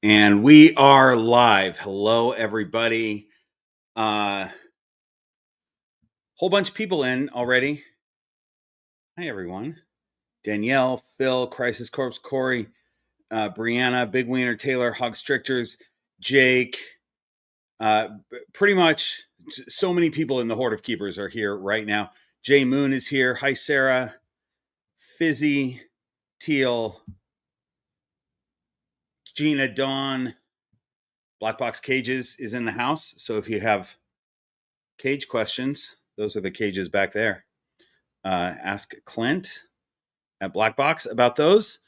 And we are live. Hello, everybody. Whole bunch of people in already. Hi, everyone. Danielle, Phil, Crisis Corpse, Corey, Brianna, Big Wiener, Taylor, Hog Stricters, Jake. Pretty much so many people in the Horde of Keepers are here right now. Jay Moon is here. Hi, Sarah. Fizzy, Teal, Gina, Dawn. Black Box Cages is in the house. So if you have cage questions, those are the cages back there. Ask Clint at Black Box about those.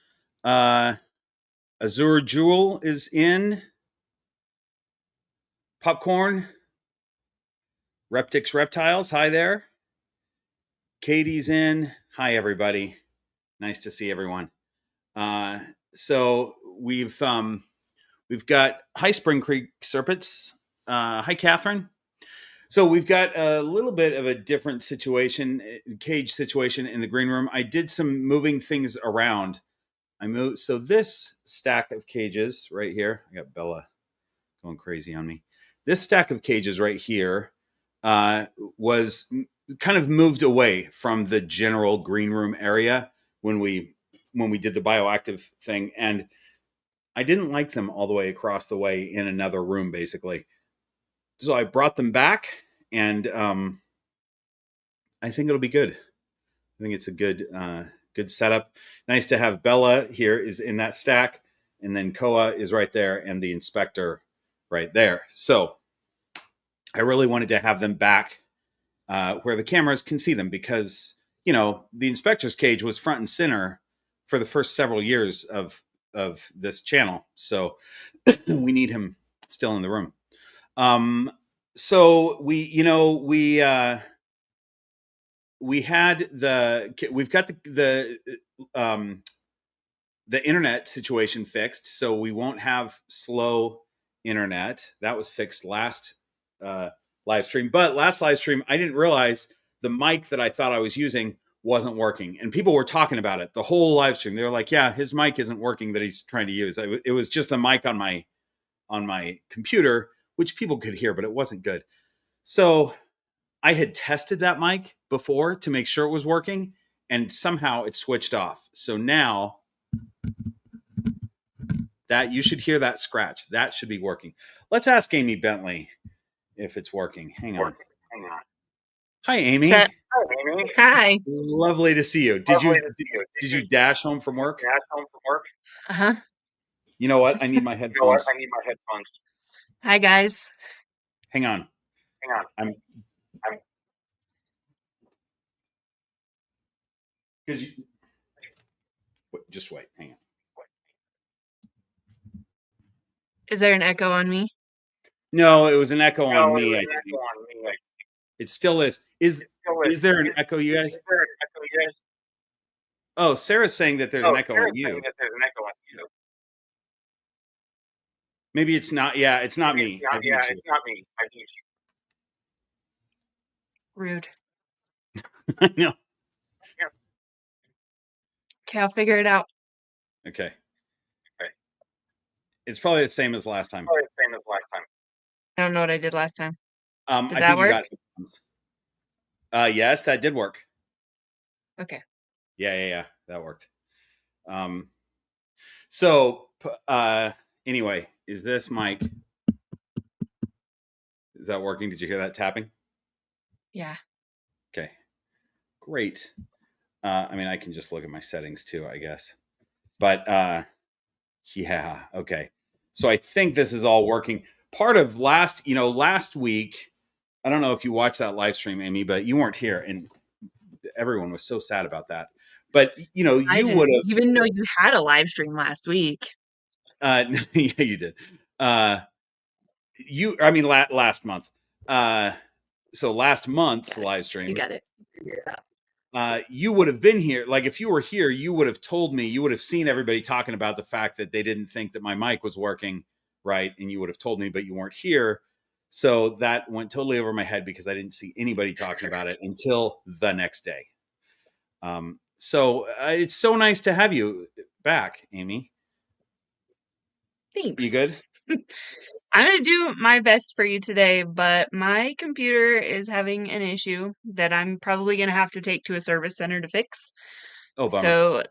Azure Jewel is in. Popcorn. Reptix Reptiles, hi there. Katie's in. Hi, everybody. Nice to see everyone. So we've got High Spring Creek Serpents. Hi, Catherine. So we've got a little bit of a different cage situation in the green room. I did some moving things around. So this stack of cages right here, I got Bella going crazy on me. This stack of cages right here was kind of moved away from the general green room area when we did the bioactive thing. And I didn't like them all the way across the way in another room, basically. So I brought them back, and I think it'll be good. I think it's a good setup. Nice to have Bella here is in that stack, and then Koa is right there, and the inspector right there. So I really wanted to have them back where the cameras can see them, because the inspector's cage was front and center for the first several years of this channel. So we need him still in the room. So we've got the internet situation fixed, so we won't have slow internet. That was fixed last live stream. But last live stream, I didn't realize the mic that I thought I was using wasn't working, and people were talking about it the whole live stream. They were like, "Yeah, his mic isn't working that he's trying to use." It was just the mic on my computer, which people could hear, but it wasn't good. So I had tested that mic before to make sure it was working, and somehow it switched off. So now that you should hear that scratch, that should be working. Let's ask Amy Bentley if it's working. Hang on. Hi, Amy. Hi, Amy. Hi. Lovely to see you. Did you dash home from work? Uh-huh. You know what? I need my headphones. Hi, guys. Hang on. I'm because just wait. Hang on. Is there an echo on me? No, it was an echo on me. I think. It still is. Is there an echo, you guys? Oh, Sarah's saying that there's an echo on you. Maybe it's not. Yeah, it's not me. It's not me. I beat you. Rude. I know. Okay, I'll figure it out. Okay. It's probably the same as last time. I don't know what I did last time. Did that work? Yes, that did work. Okay. Yeah, that worked. So anyway, is this mic? Is that working? Did you hear that tapping? Yeah. Okay. Great. I mean, I can just look at my settings too, I guess. But yeah, okay. So I think this is all working. Part of last week, I don't know if you watched that live stream, Amy, but you weren't here, and everyone was so sad about that. But you would have even know you had a live stream last week. Yeah, you did. Last month. So last month's live stream. You got it. You would have been here. Like, if you were here, you would have told me. You would have seen everybody talking about the fact that they didn't think that my mic was working right, and you would have told me, but you weren't here. So that went totally over my head because I didn't see anybody talking about it until the next day. So it's so nice to have you back, Amy. Thanks. You good? I'm gonna do my best for you today, but my computer is having an issue that I'm probably gonna have to take to a service center to fix. Oh, bummer. So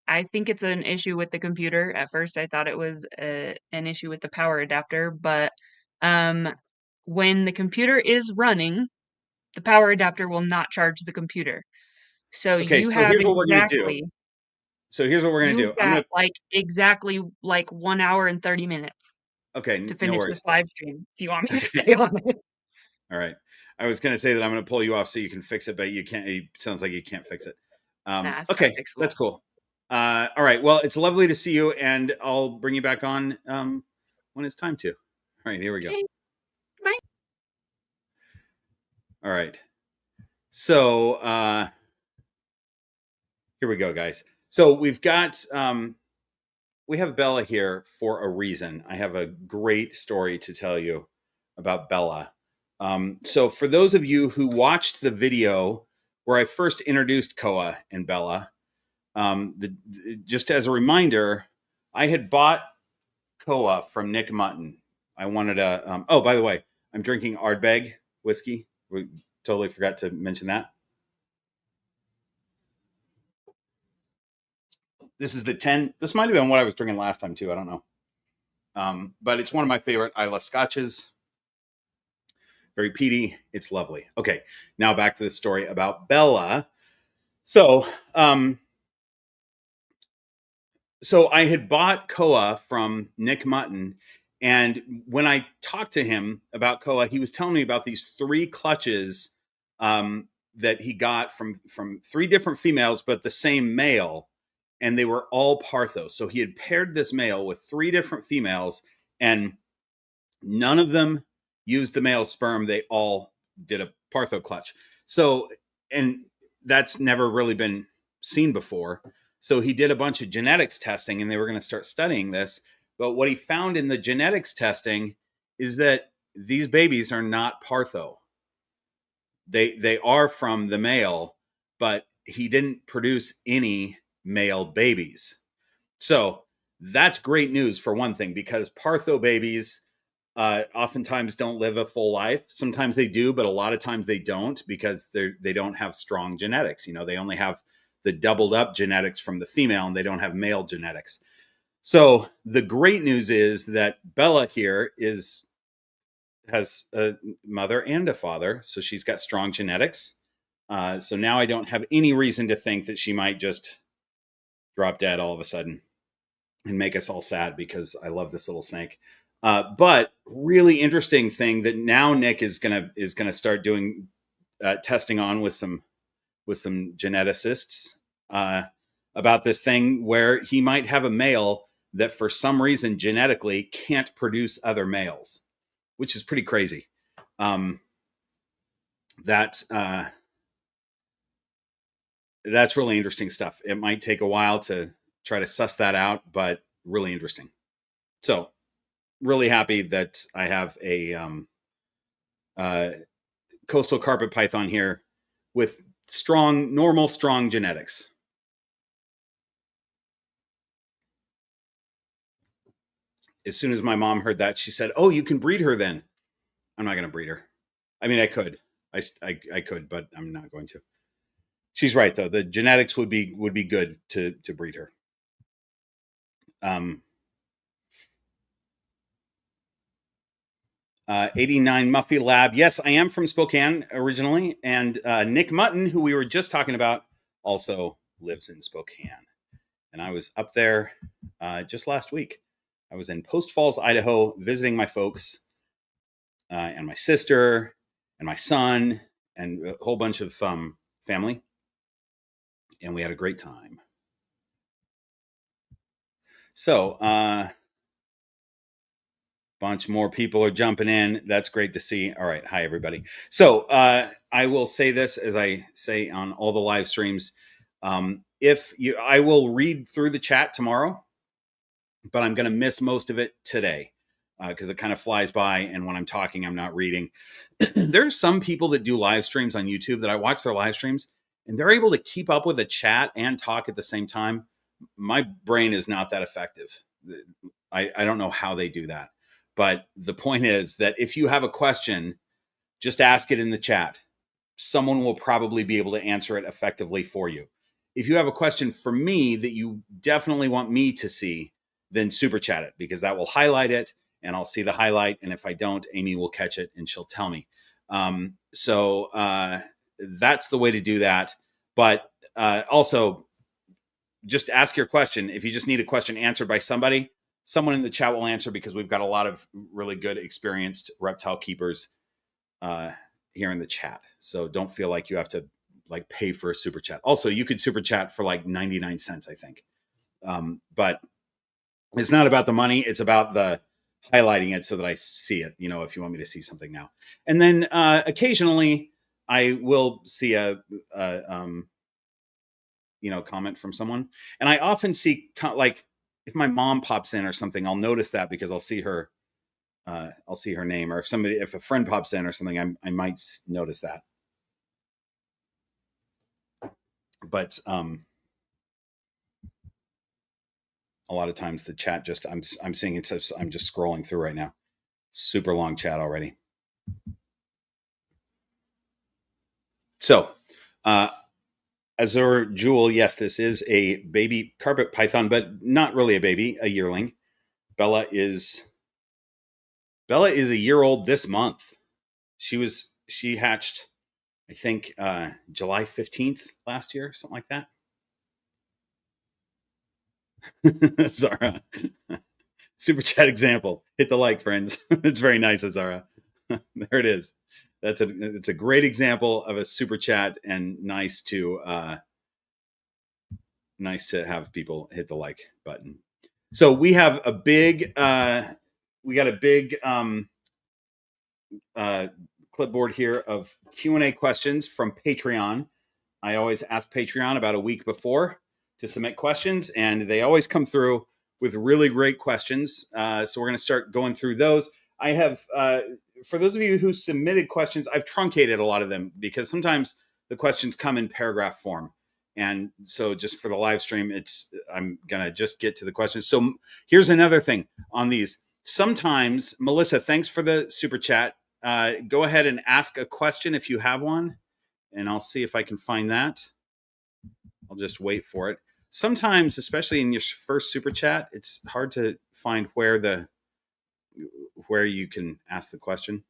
I think it's an issue with the computer. At first, I thought it was an issue with the power adapter, but um, when the computer is running, the power adapter will not charge the computer. So Okay, you so have here's what we're gonna do. exactly So here's what we're gonna do. you've I'm got gonna. like exactly like 1 hour and 30 minutes Okay, to no finish this worries. live stream if you want me to Okay, stay on it. all right. I was gonna say that I'm gonna pull you off so you can fix it, but you can't. It sounds like you can't fix it. Nah, it's not Okay, fixable. that's cool. All right. Well, it's lovely to see you, and I'll bring you back on when it's time to. All right, here we go. Okay, bye. All right. So here we go, guys. So we've got we have Bella here for a reason. I have a great story to tell you about Bella. So for those of you who watched the video where I first introduced Koa and Bella, just as a reminder, I had bought Koa from Nick Mutton. I wanted a. Oh, by the way, I'm drinking Ardbeg whiskey. We totally forgot to mention that. This is the 10. This might have been what I was drinking last time too. I don't know. But it's one of my favorite Isla Scotches. Very peaty. It's lovely. Okay, now back to the story about Bella. So, so I had bought Koa from Nick Mutton, and when I talked to him about Koa, he was telling me about these 3 clutches that he got from 3 different females, but the same male, and they were all Partho. So he had paired this male with 3 different females, and none of them used the male sperm. They all did a Partho clutch. So, and that's never really been seen before. So he did a bunch of genetics testing, and they were going to start studying this. But what he found in the genetics testing is that these babies are not Partho. They are from the male, but he didn't produce any male babies. So that's great news for one thing, because Partho babies oftentimes don't live a full life. Sometimes they do, but a lot of times they don't, because they don't have strong genetics. You know, they only have the doubled up genetics from the female, and they don't have male genetics. So the great news is that Bella here has a mother and a father, so she's got strong genetics. So now I don't have any reason to think that she might just drop dead all of a sudden and make us all sad, because I love this little snake. But really interesting thing that now Nick is gonna start doing testing on with some geneticists about this thing where he might have a male that for some reason genetically can't produce other males, which is pretty crazy. That's really interesting stuff. It might take a while to try to suss that out, but really interesting. So really happy that I have a coastal carpet python here with normal strong genetics. As soon as my mom heard that, she said, "Oh, you can breed her then." I'm not going to breed her. I mean, I could. I could, but I'm not going to. She's right though. The genetics would be good to breed her. 89 Muffy Lab. Yes, I am from Spokane originally, and Nick Mutton, who we were just talking about, also lives in Spokane. And I was up there just last week. I was in Post Falls, Idaho, visiting my folks and my sister and my son and a whole bunch of family. And we had a great time. So, bunch more people are jumping in. That's great to see. All right. Hi, everybody. So I will say this, as I say on all the live streams. I will read through the chat tomorrow, but I'm going to miss most of it today because it kind of flies by. And when I'm talking, I'm not reading. There's some people that do live streams on YouTube that I watch their live streams, and they're able to keep up with the chat and talk at the same time. My brain is not that effective. I don't know how they do that. But the point is that if you have a question, just ask it in the chat. Someone will probably be able to answer it effectively for you. If you have a question for me that you definitely want me to see, then super chat it, because that will highlight it and I'll see the highlight. And if I don't, Amy will catch it and she'll tell me. So that's the way to do that. But also, just ask your question. If you just need a question answered by somebody, someone in the chat will answer, because we've got a lot of really good, experienced reptile keepers here in the chat. So don't feel like you have to like pay for a super chat. Also, you could super chat for like 99 cents, I think. But it's not about the money. It's about the highlighting it so that I see it, if you want me to see something now. And then occasionally I will see a comment from someone. And I often see, like, if my mom pops in or something, I'll notice that, because I'll see her name, or if a friend pops in or something, I might notice that. But a lot of times the chat I'm seeing it, so I'm just scrolling through right now. Super long chat already. So, Azure Jewel, yes, this is a baby carpet python, but not really a baby, a yearling. Bella is a year old this month. She hatched, I think, July 15th last year, something like that. Zara. Super chat example. Hit the like, friends. It's very nice, Zara. There it is. It's a great example of a super chat, and nice to have people hit the like button. So we have a big clipboard here of Q&A questions from Patreon. I always ask Patreon about a week before to submit questions, and they always come through with really great questions. So we're going to start going through those. I have, for those of you who submitted questions, I've truncated a lot of them, because sometimes the questions come in paragraph form. And so just for the live stream, I'm going to just get to the questions. So here's another thing on these. Sometimes, Melissa, thanks for the super chat. Go ahead and ask a question if you have one, and I'll see if I can find that. I'll just wait for it. Sometimes, especially in your first super chat, it's hard to find where you can ask the question.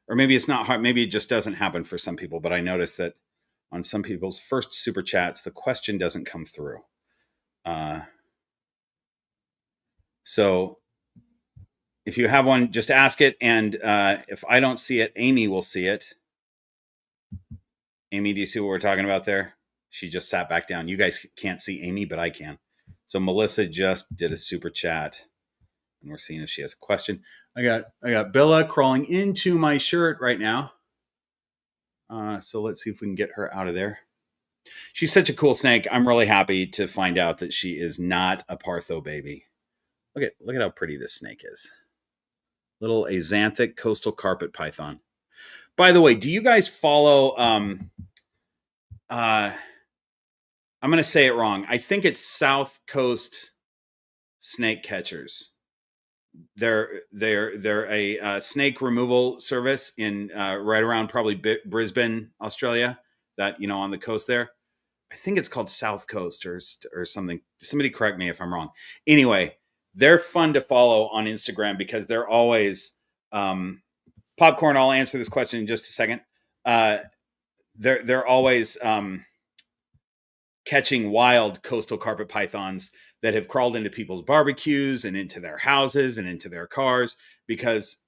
Or maybe it's not hard. Maybe it just doesn't happen for some people. But I noticed that on some people's first super chats, the question doesn't come through. So if you have one, just ask it. And if I don't see it, Amy will see it. Amy, do you see what we're talking about there? She just sat back down. You guys can't see Amy, but I can. So Melissa just did a super chat, and we're seeing if she has a question. I got Bella crawling into my shirt right now. So let's see if we can get her out of there. She's such a cool snake. I'm really happy to find out that she is not a Partho baby. Look at how pretty this snake is. Little axanthic coastal carpet python. By the way, do you guys follow I'm going to say it wrong. I think it's South Coast Snake Catchers. They're a snake removal service in right around probably Brisbane, Australia. That, on the coast there. I think it's called South Coast or something. Somebody correct me if I'm wrong. Anyway, they're fun to follow on Instagram, because they're always Popcorn. I'll answer this question in just a second. They're always catching wild coastal carpet pythons that have crawled into people's barbecues and into their houses and into their cars, because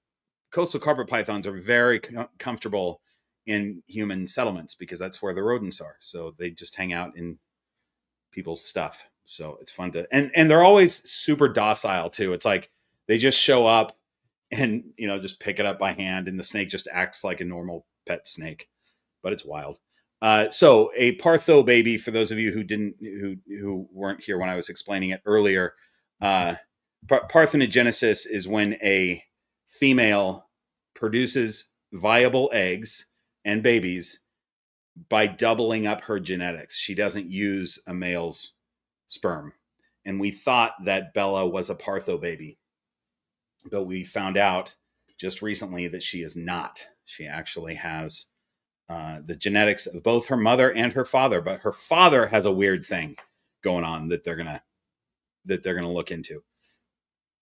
coastal carpet pythons are very comfortable in human settlements, because that's where the rodents are. So they just hang out in people's stuff. So it's fun to, and they're always super docile too. It's like they just show up and, just pick it up by hand, and the snake just acts like a normal pet snake, but it's wild. So a Partho baby, for those of you who weren't here when I was explaining it earlier, parthenogenesis is when a female produces viable eggs and babies by doubling up her genetics. She doesn't use a male's sperm. and we thought that Bella was a Partho baby, but we found out just recently that she is not. She actually has the genetics of both her mother and her father, but her father has a weird thing going on that they're gonna look into,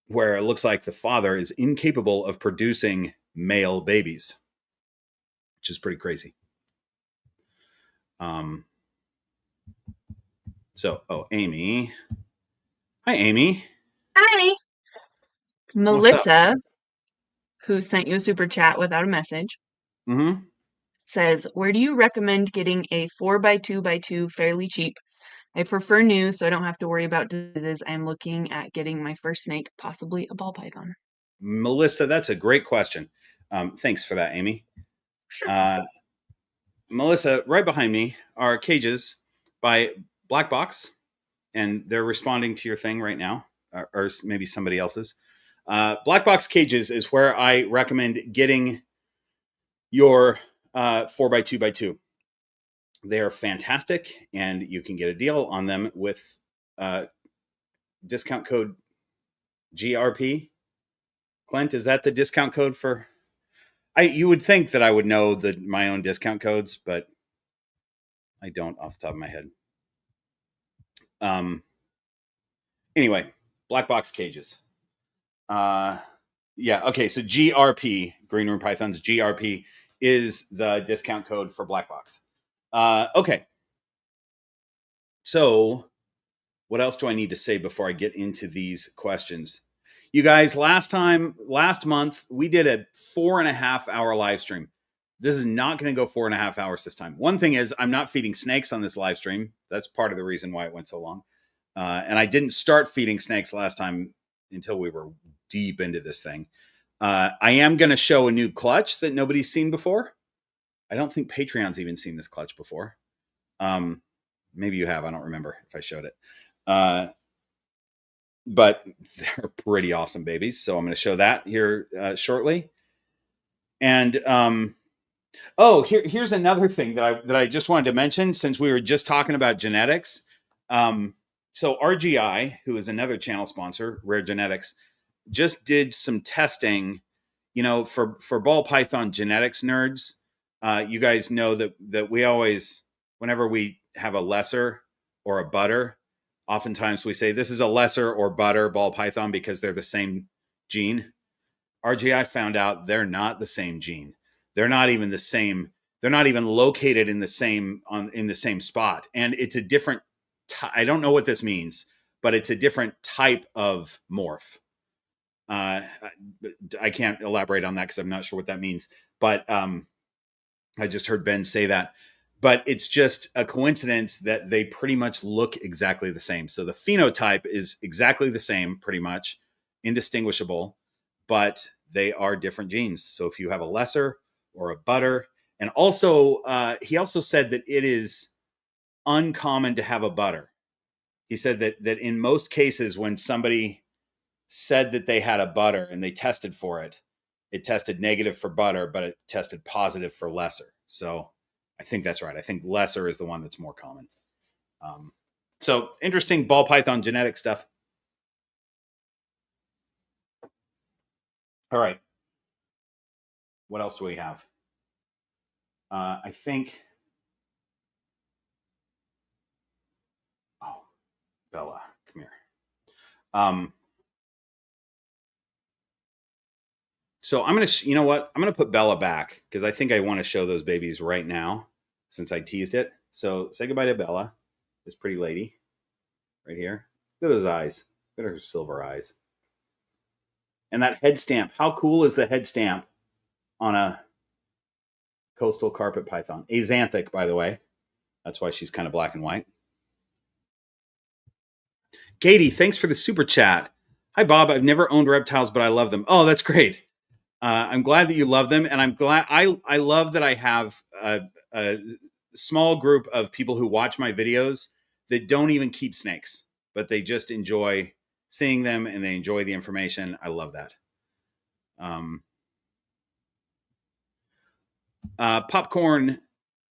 where it looks like the father is incapable of producing male babies, which is pretty crazy. Amy. Hi, Amy. Hi. What's up? Melissa, who sent you a super chat without a message, says, where do you recommend getting a 4x2x2 fairly cheap? I prefer new, so I don't have to worry about diseases. I'm looking at getting my first snake, possibly a ball python. Melissa, that's a great question. Thanks for that, Amy. Sure. Melissa, right behind me are cages by Black Box, and they're responding to your thing right now, or maybe somebody else's. Black Box cages is where I recommend getting your 4x2x2. They are fantastic, and you can get a deal on them with discount code GRP. Clint, is that the discount code for? You would think that I would know my own discount codes, but I don't off the top of my head. Anyway, Black Box cages. Yeah, okay, so GRP, Green Room Pythons, GRP is the discount code for Black Box. Okay. So, what else do I need to say before I get into these questions? You guys, last month, we did a 4.5 hour live stream. This is not going to go 4.5 hours this time. One thing is, I'm not feeding snakes on this live stream. That's part of the reason why it went so long. And I didn't start feeding snakes last time until we were deep into this thing. I am going to show a new clutch that nobody's seen before. I don't think Patreon's even seen this clutch before. Maybe you have. I don't remember if I showed it. But they're pretty awesome babies. So I'm going to show that here shortly. And here's another thing that I just wanted to mention, since we were just talking about genetics. So RGI, who is another channel sponsor, Rare Genetics, just did some testing, for ball python genetics nerds. You guys know that we always, whenever we have a lesser or a butter, oftentimes we say this is a lesser or butter ball python because they're the same gene. RGI found out they're not the same gene. They're not even the same. They're not even located in the same spot. And it's a different, I don't know what this means, but it's a different type of morph. I can't elaborate on that because I'm not sure what that means. But I just heard Ben say that. But it's just a coincidence that they pretty much look exactly the same. So the phenotype is exactly the same, pretty much, indistinguishable, but they are different genes. So if you have a lesser or a butter, and also he also said that it is uncommon to have a butter. He said that in most cases, when somebody said that they had a butter and they tested for it, it tested negative for butter, but it tested positive for lesser. So I think that's right. I think lesser is the one that's more common. So interesting ball python genetic stuff. All right. What else do we have? I think. Oh, Bella, come here. So I'm going to, you know what? I'm going to put Bella back because I think I want to show those babies right now since I teased it. So say goodbye to Bella, this pretty lady right here. Look at those eyes. Look at her silver eyes. And that head stamp. How cool is the head stamp on a coastal carpet python? Axanthic, by the way. That's why she's kind of black and white. Katie, thanks for the super chat. Hi, Bob. I've never owned reptiles, but I love them. Oh, that's great. I'm glad that you love them. And I'm glad I love that I have a small group of people who watch my videos that don't even keep snakes, but they just enjoy seeing them and they enjoy the information. I love that. Popcorn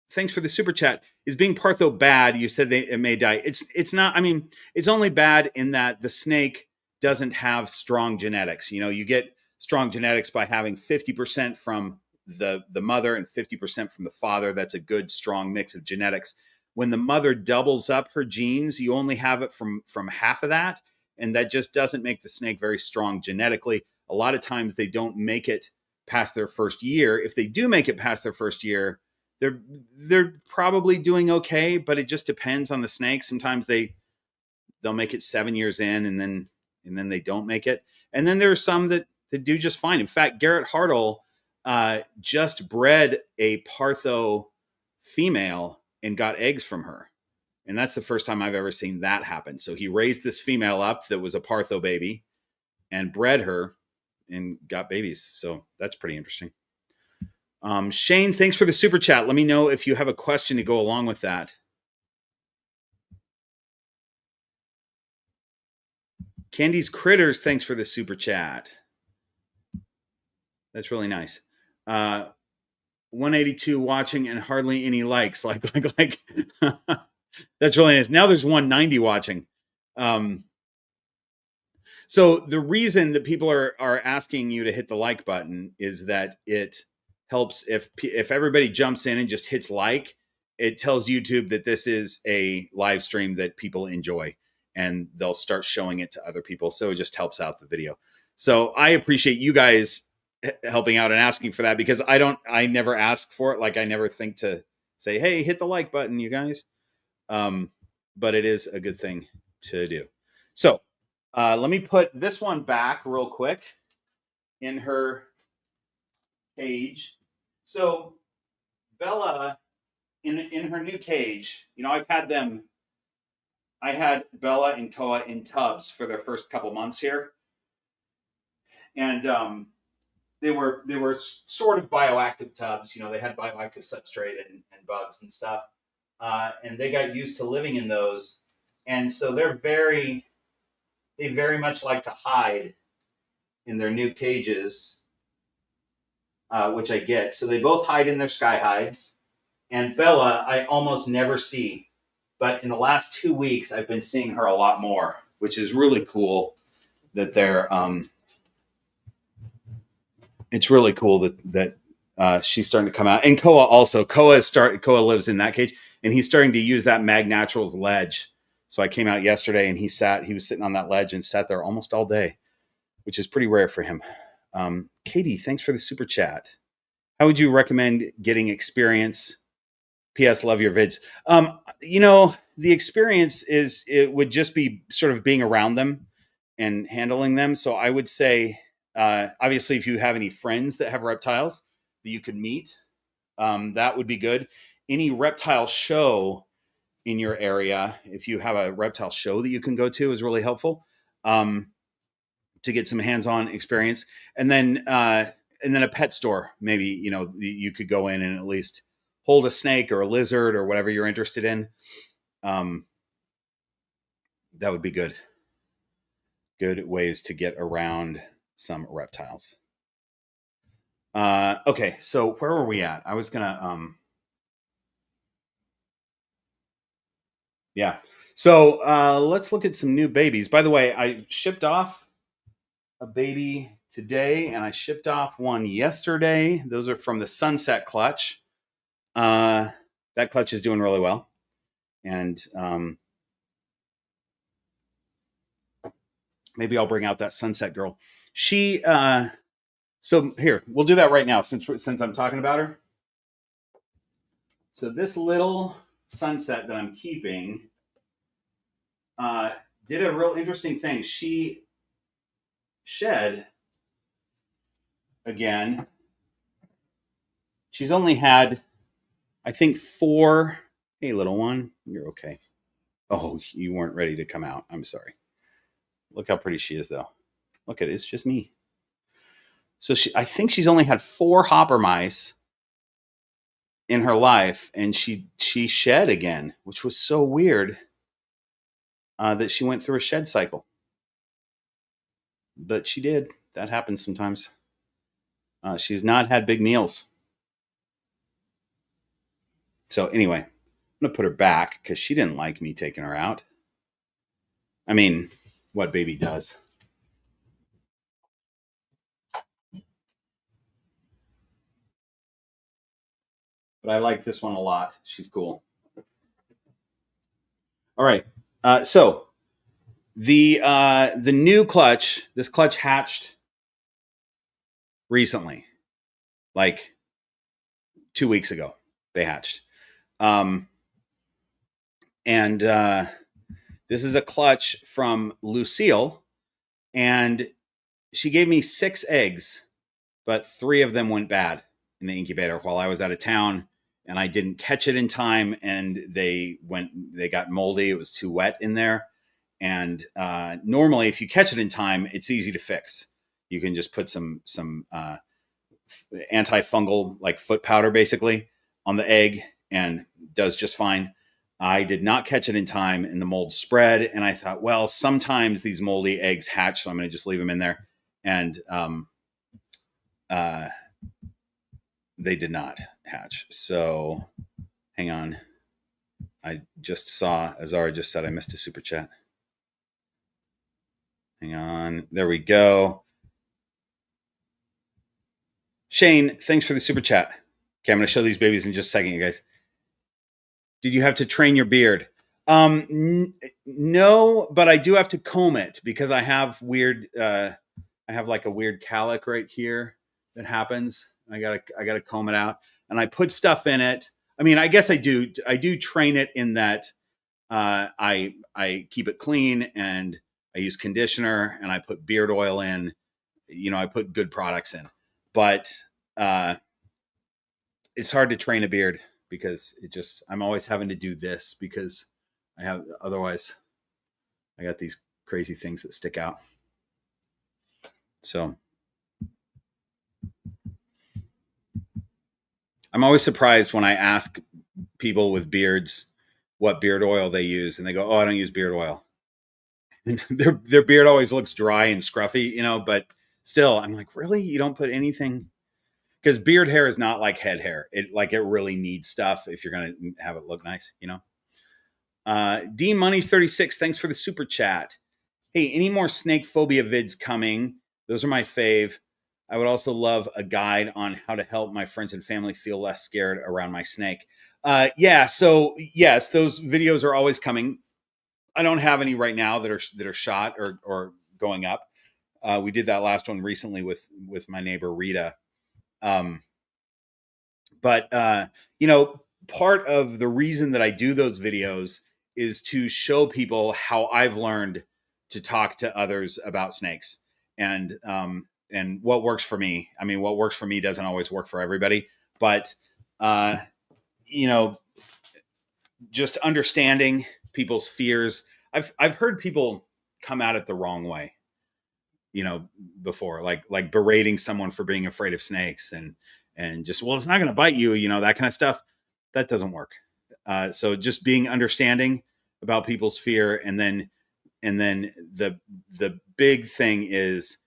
thanks for the super chat. Is being partho bad? You said it may die. It's not. I mean, it's only bad in that the snake doesn't have strong genetics. You know, you get strong genetics by having 50% from the mother and 50% from the father. That's a good strong mix of genetics. When the mother doubles up her genes, you only have it from half of that, and that just doesn't make the snake very strong genetically. A lot of times they don't make it past their first year. If they do make it past their first year, they're probably doing okay, but it just depends on the snake. Sometimes they'll make it 7 years in, and then they don't make it. And then there are some that do just fine. In fact, Garrett Hartle just bred a partho female and got eggs from her. And that's the first time I've ever seen that happen. So he raised this female up that was a partho baby and bred her and got babies. So that's pretty interesting. Shane, thanks for the super chat. Let me know if you have a question to go along with that. Candy's Critters, thanks for the super chat. That's really nice. 182 watching and hardly any likes. Like that's really nice. Now there's 190 watching. So the reason that people are asking you to hit the like button is that it helps if everybody jumps in and just hits like, it tells YouTube that this is a live stream that people enjoy, and they'll start showing it to other people. So it just helps out the video. So I appreciate you guys helping out and asking for that, because I never ask for it. Like, I never think to say, hey, hit the like button, you guys. But it is a good thing to do. So let me put this one back real quick in her cage. So Bella, in her new cage, you know, I had Bella and Koa in tubs for their first couple months here. And they were sort of bioactive tubs. You know, they had bioactive substrate and bugs and stuff. And they got used to living in those. And so they very much like to hide in their new cages, which I get. So they both hide in their sky hides. And Bella, I almost never see. But in the last 2 weeks, I've been seeing her a lot more, which is really cool that they're... it's really cool that she's starting to come out. And Koa also. Koa lives in that cage, and he's starting to use that Mag Naturals ledge. So I came out yesterday, and he was sitting on that ledge and sat there almost all day, which is pretty rare for him. Katie, thanks for the super chat. How would you recommend getting experience? P.S. Love your vids. You know, the experience it would just be sort of being around them and handling them. So I would say, obviously, if you have any friends that have reptiles that you could meet, that would be good. Any reptile show in your area, if you have a reptile show that you can go to, is really helpful to get some hands-on experience. And then a pet store, maybe, you know, you could go in and at least hold a snake or a lizard or whatever you're interested in. That would be good. Good ways to get around some reptiles. Okay, so where were we at? I was gonna yeah. So let's look at some new babies. By the way, I shipped off a baby today, and I shipped off one yesterday. Those are from the Sunset Clutch. That clutch is doing really well, and maybe I'll bring out that Sunset girl. She so here, we'll do that right now since I'm talking about her. So this little Sunset that I'm keeping did a real interesting thing. She shed again. She's only had, I think, 4. Hey, little one, you're okay. Oh, you weren't ready to come out. I'm sorry. Look how pretty she is, though. Look at it. It's just me. So I think she's only had 4 hopper mice in her life, and she shed again, which was so weird that she went through a shed cycle. But she did. That happens sometimes. She's not had big meals. So anyway, I'm going to put her back because she didn't like me taking her out. I mean, what baby does. But I like this one a lot. She's cool. All right. So the new clutch, this clutch hatched recently, like 2 weeks ago. They hatched. And this is a clutch from Lucille, and she gave me 6 eggs, but 3 of them went bad in the incubator while I was out of town, and I didn't catch it in time, and they got moldy. It was too wet in there. And normally, if you catch it in time, it's easy to fix. You can just put some antifungal, like foot powder, basically, on the egg, and does just fine. I did not catch it in time, and the mold spread. And I thought, well, sometimes these moldy eggs hatch, so I'm going to just leave them in there. And they did not hatch. So hang on. I just saw, Azara just said I missed a super chat. Hang on. There we go. Shane, thanks for the super chat. Okay, I'm going to show these babies in just a second, you guys. Did you have to train your beard? No, but I do have to comb it because I have weird. I have like a weird calic right here that happens. I gotta comb it out, and I put stuff in it. I mean, I guess I do train it in that I keep it clean, and I use conditioner, and I put beard oil in. You know, I put good products in, but it's hard to train a beard because I'm always having to do this because otherwise I got these crazy things that stick out. So I'm always surprised when I ask people with beards what beard oil they use, and they go, "Oh, I don't use beard oil." And their beard always looks dry and scruffy, you know, but still I'm like, really? You don't put anything? Because beard hair is not like head hair. It really needs stuff if you're going to have it look nice, you know? Dean Money's 36. Thanks for the super chat. Hey, any more snake phobia vids coming? Those are my fave. I would also love a guide on how to help my friends and family feel less scared around my snake. Yeah. So yes, those videos are always coming. I don't have any right now that are shot or going up. We did that last one recently with my neighbor Rita. But you know, part of the reason that I do those videos is to show people how I've learned to talk to others about snakes and what works for me. I mean, what works for me doesn't always work for everybody, but you know, just understanding people's fears. I've heard people come at it the wrong way, you know, before, like berating someone for being afraid of snakes and just, well, it's not going to bite you, you know, that kind of stuff. That doesn't work. So just being understanding about people's fear. And then the big thing is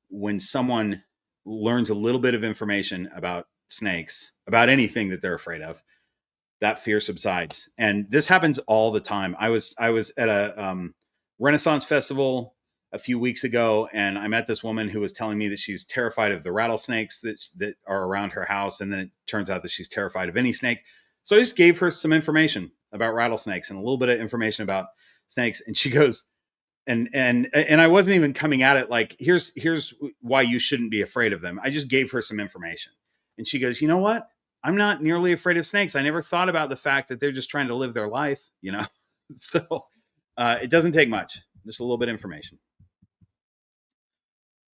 when someone learns a little bit of information about snakes, about anything that they're afraid of, that fear subsides. And this happens all the time. I was at a Renaissance festival a few weeks ago, and I met this woman who was telling me that she's terrified of the rattlesnakes that are around her house. And then it turns out that she's terrified of any snake. So I just gave her some information about rattlesnakes and a little bit of information about snakes. And she goes, and I wasn't even coming at it like, here's why you shouldn't be afraid of them. I just gave her some information. And she goes, you know what? I'm not nearly afraid of snakes. I never thought about the fact that they're just trying to live their life, you know? So it doesn't take much, just a little bit of information.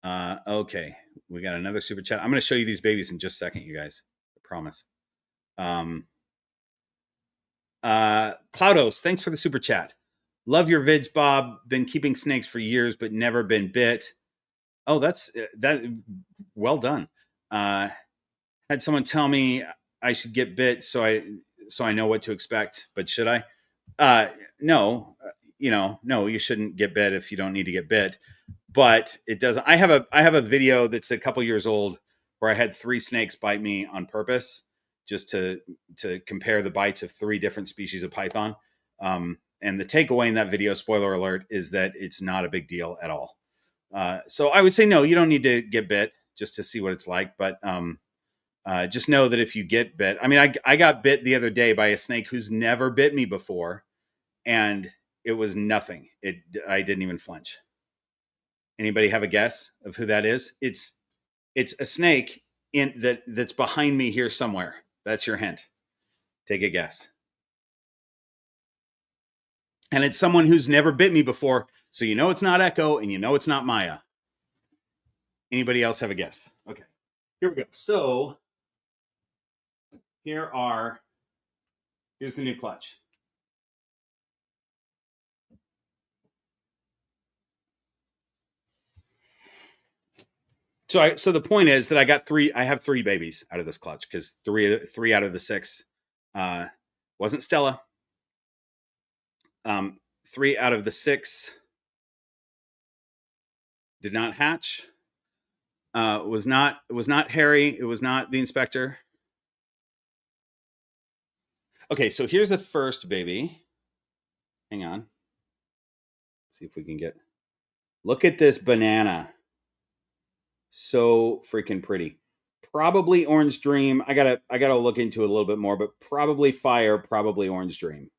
Okay, we got another super chat. I'm going to show you these babies in just a second, you guys. I promise. Cloudos, thanks for the super chat. Love your vids, Bob. Been keeping snakes for years, but never been bit. Oh, that's that. Well done. Had someone tell me I should get bit so I know what to expect, but should I? No, no, you shouldn't get bit if you don't need to get bit. But it doesn't. I have a video that's a couple years old where I had 3 snakes bite me on purpose, just to compare the bites of 3 different species of python. And the takeaway in that video, spoiler alert, is that it's not a big deal at all. So I would say, no, you don't need to get bit just to see what it's like. But just know that if you get bit, I mean, I got bit the other day by a snake who's never bit me before, and it was nothing. I didn't even flinch. Anybody have a guess of who that is? It's a snake that's behind me here somewhere. That's your hint. Take a guess. And it's someone who's never bit me before, so you know it's not Echo, and you know it's not Maya. Anybody else have a guess? Okay, here we go. So here's the new clutch. So the point is that I have 3 babies out of this clutch, because three out of the 6 wasn't Stella. 3 out of the 6 did not hatch. Was not Harry. It was not the inspector. Okay, so here's the first baby. Hang on. Let's see if we can look at this banana. So freaking pretty. Probably Orange Dream. I gotta look into it a little bit more, but probably Fire, probably Orange Dream.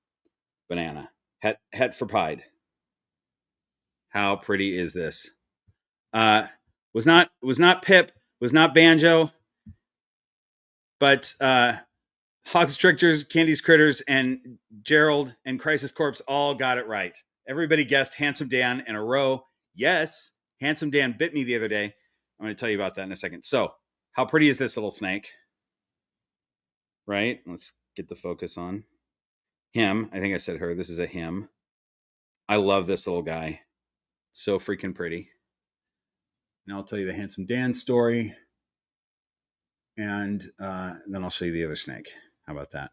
Banana. Het for Pied. How pretty is this? Was not Pip, was not Banjo, but Hogs Tricksters, Candy's Critters, and Gerald and Crisis Corpse all got it right. Everybody guessed Handsome Dan in a row. Yes, Handsome Dan bit me the other day. I'm going to tell you about that in a second. So, how pretty is this little snake? Right? Let's get the focus on him. I think I said her. This is a him. I love this little guy. So freaking pretty. Now I'll tell you the Handsome Dan story. And then I'll show you the other snake. How about that?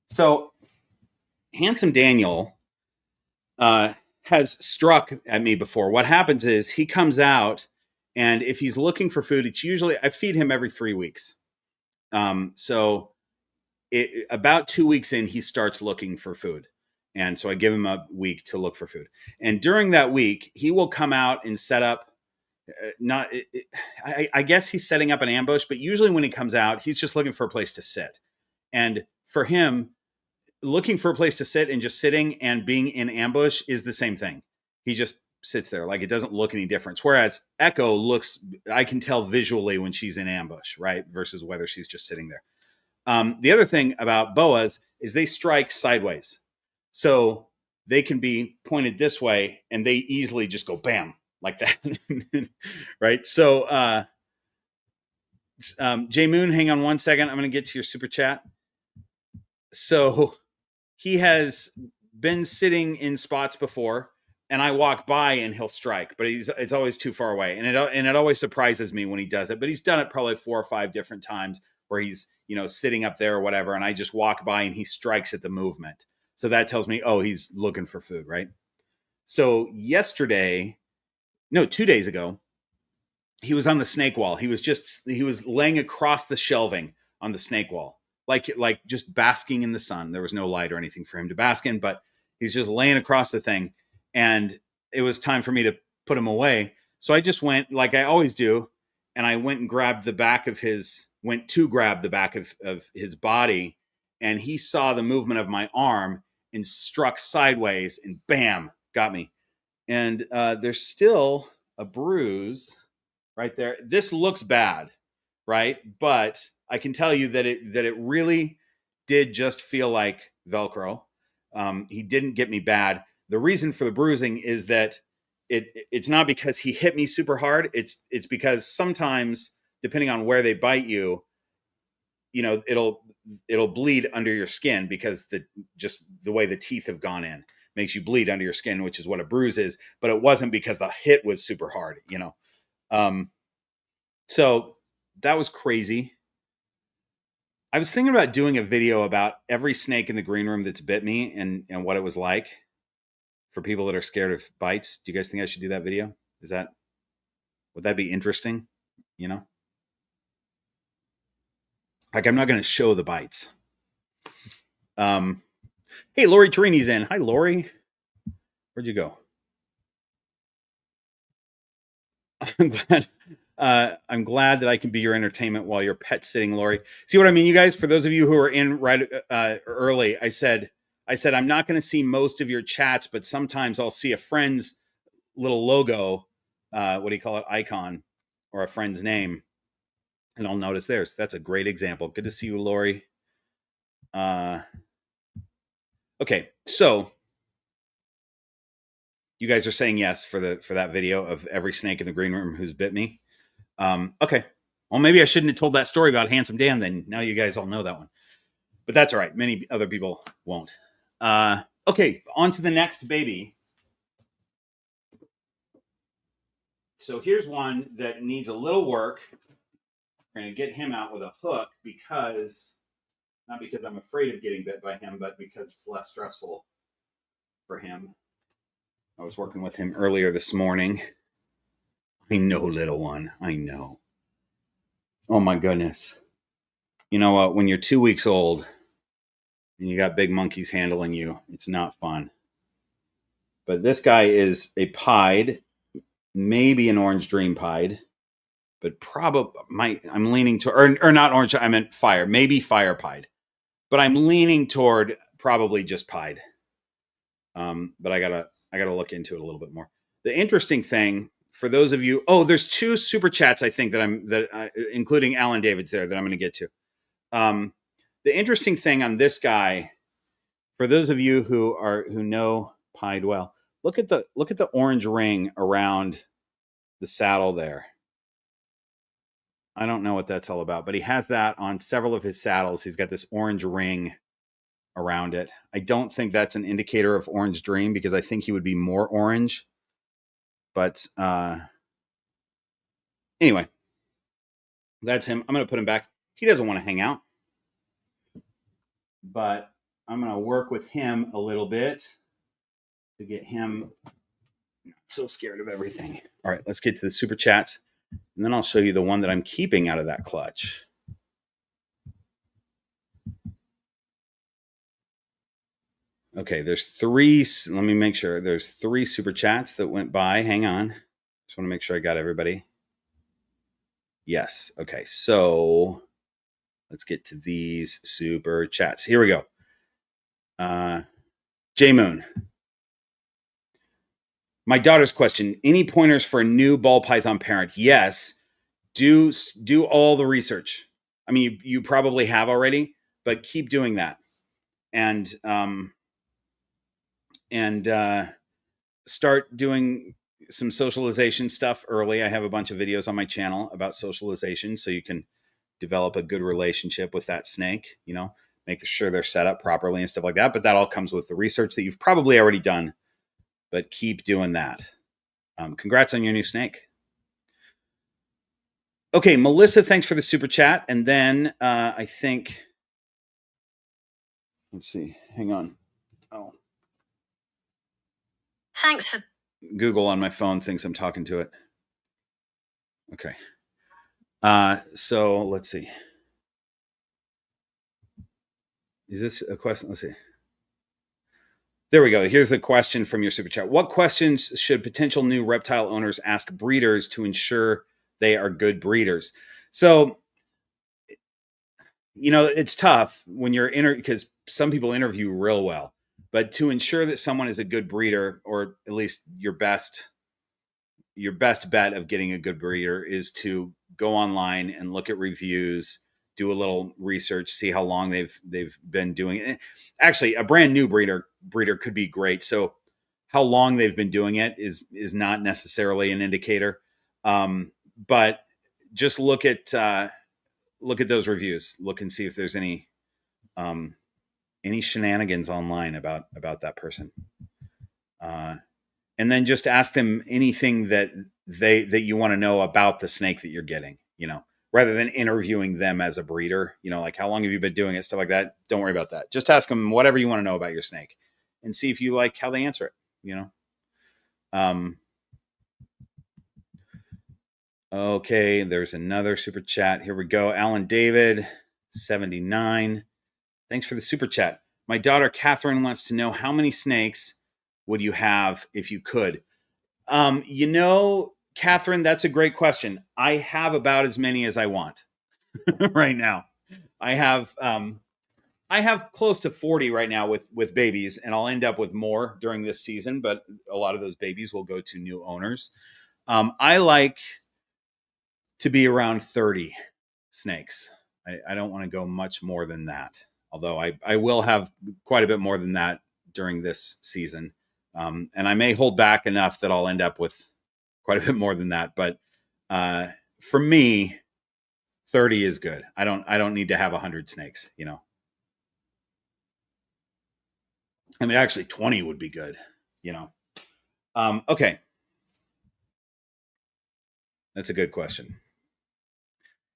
So, Handsome Daniel has struck at me before. What happens is he comes out, and if he's looking for food, it's usually, I feed him every 3 weeks. So about 2 weeks in, he starts looking for food. And so I give him a week to look for food. And during that week, he will come out and set up, I guess he's setting up an ambush, but usually when he comes out, he's just looking for a place to sit. And for him, looking for a place to sit and just sitting and being in ambush is the same thing. He just sits there. Like, it doesn't look any different. Whereas Echo looks, I can tell visually when she's in ambush, right? Versus whether she's just sitting there. The other thing about boas is they strike sideways. So they can be pointed this way and they easily just go bam, like that. Right? So, J Moon, hang on one second. I'm going to get to your super chat. So he has been sitting in spots before, and I walk by and he'll strike, but it's always too far away. And it always surprises me when he does it, but he's done it probably 4 or 5 different times where he's, sitting up there or whatever. And I just walk by and he strikes at the movement. So that tells me, oh, he's looking for food. Right. So 2 days ago, he was on the snake wall. He was laying across the shelving on the snake wall, like just basking in the sun. There was no light or anything for him to bask in, but he's just laying across the thing. And it was time for me to put him away. So I just went, like I always do, and I went and grabbed the back of his body, and he saw the movement of my arm and struck sideways and bam, got me. And there's still a bruise right there. This looks bad, right? But I can tell you that it really did just feel like Velcro. He didn't get me bad. The reason for the bruising is that it's not because he hit me super hard. It's because sometimes, depending on where they bite you, it'll bleed under your skin because the way the teeth have gone in makes you bleed under your skin, which is what a bruise is. But it wasn't because the hit was super hard, So that was crazy. I was thinking about doing a video about every snake in the green room that's bit me and what it was like for people that are scared of bites. Do you guys think I should do that video? Would that be interesting? Like, I'm not going to show the bites. Hey, Lori Torini's in. Hi, Lori. Where'd you go? I'm glad that I can be your entertainment while you're pet sitting, Lori. See what I mean, you guys? For those of you who are in right early, I said I'm not going to see most of your chats, but sometimes I'll see a friend's little logo, what do you call it, icon, or a friend's name, and I'll notice theirs. That's a great example. Good to see you, Lori. Okay, so you guys are saying yes for that video of every snake in the green room who's bit me. Okay. Well, maybe I shouldn't have told that story about Handsome Dan then. Now you guys all know that one. But that's all right. Many other people won't. Okay, on to the next baby. So here's one that needs a little work. We're going to get him out with a hook because, not because I'm afraid of getting bit by him, but because it's less stressful for him. I was working with him earlier this morning. I know, little one. I know. Oh my goodness. You know what? When you're 2 weeks old and you got big monkeys handling you, it's not fun. But this guy is a pied, maybe an orange dream pied, but probably I'm leaning to, or not orange, I meant fire, maybe fire pied, but I'm leaning toward probably just pied. But I gotta look into it a little bit more. The interesting thing for those of you, there's 2 super chats I think including Alan David's there that I'm going to get to. The interesting thing on this guy, for those of you who know pied well, look at the orange ring around the saddle there. I don't know what that's all about, but he has that on several of his saddles. He's got this orange ring around it. I don't think that's an indicator of orange dream because I think he would be more orange. But anyway, that's him. I'm going to put him back. He doesn't want to hang out, but I'm going to work with him a little bit to get him not so scared of everything. All right, let's get to the super chats, and then I'll show you the one that I'm keeping out of that clutch. Okay, there's 3. Let me make sure. There's 3 super chats that went by. Hang on. Just want to make sure I got everybody. Yes. Okay, so let's get to these super chats. Here we go. J Moon. My daughter's question, any pointers for a new ball python parent? Yes. Do all the research. I mean, you probably have already, but keep doing that. And start doing some socialization stuff early. I have a bunch of videos on my channel about socialization so you can develop a good relationship with that snake, make sure they're set up properly and stuff like that. But that all comes with the research that you've probably already done, but keep doing that. Congrats on your new snake. Okay, Melissa, thanks for the super chat. And then I think, let's see, hang on. Oh. Thanks for Google on my phone thinks I'm talking to it. Okay. So let's see. Is this a question? Let's see. There we go. Here's a question from your super chat. What questions should potential new reptile owners ask breeders to ensure they are good breeders? So, it's tough when you're because some people interview real well, but to ensure that someone is a good breeder, or at least your best bet of getting a good breeder, is to go online and look at reviews, do a little research, see how long they've been doing it. Actually, a brand new breeder could be great. So how long they've been doing it is not necessarily an indicator. But just look at those reviews. Look and see if there's any shenanigans online about that person. And then just ask them anything that you want to know about the snake that you're getting, rather than interviewing them as a breeder, like how long have you been doing it, stuff like that. Don't worry about that. Just ask them whatever you want to know about your snake and see if you like how they answer it, Okay, there's another super chat. Here we go. Alan David 79. Thanks for the super chat. My daughter Catherine wants to know, how many snakes would you have if you could? Catherine, that's a great question. I have about as many as I want right now. I have close to 40 right now with babies, and I'll end up with more during this season, but a lot of those babies will go to new owners. I like to be around 30 snakes. I don't want to go much more than that, although I will have quite a bit more than that during this season. And I may hold back enough that I'll end up with quite a bit more than that. But for me, 30 is good. I don't need to have 100 snakes, I mean, actually 20 would be good, Okay. That's a good question.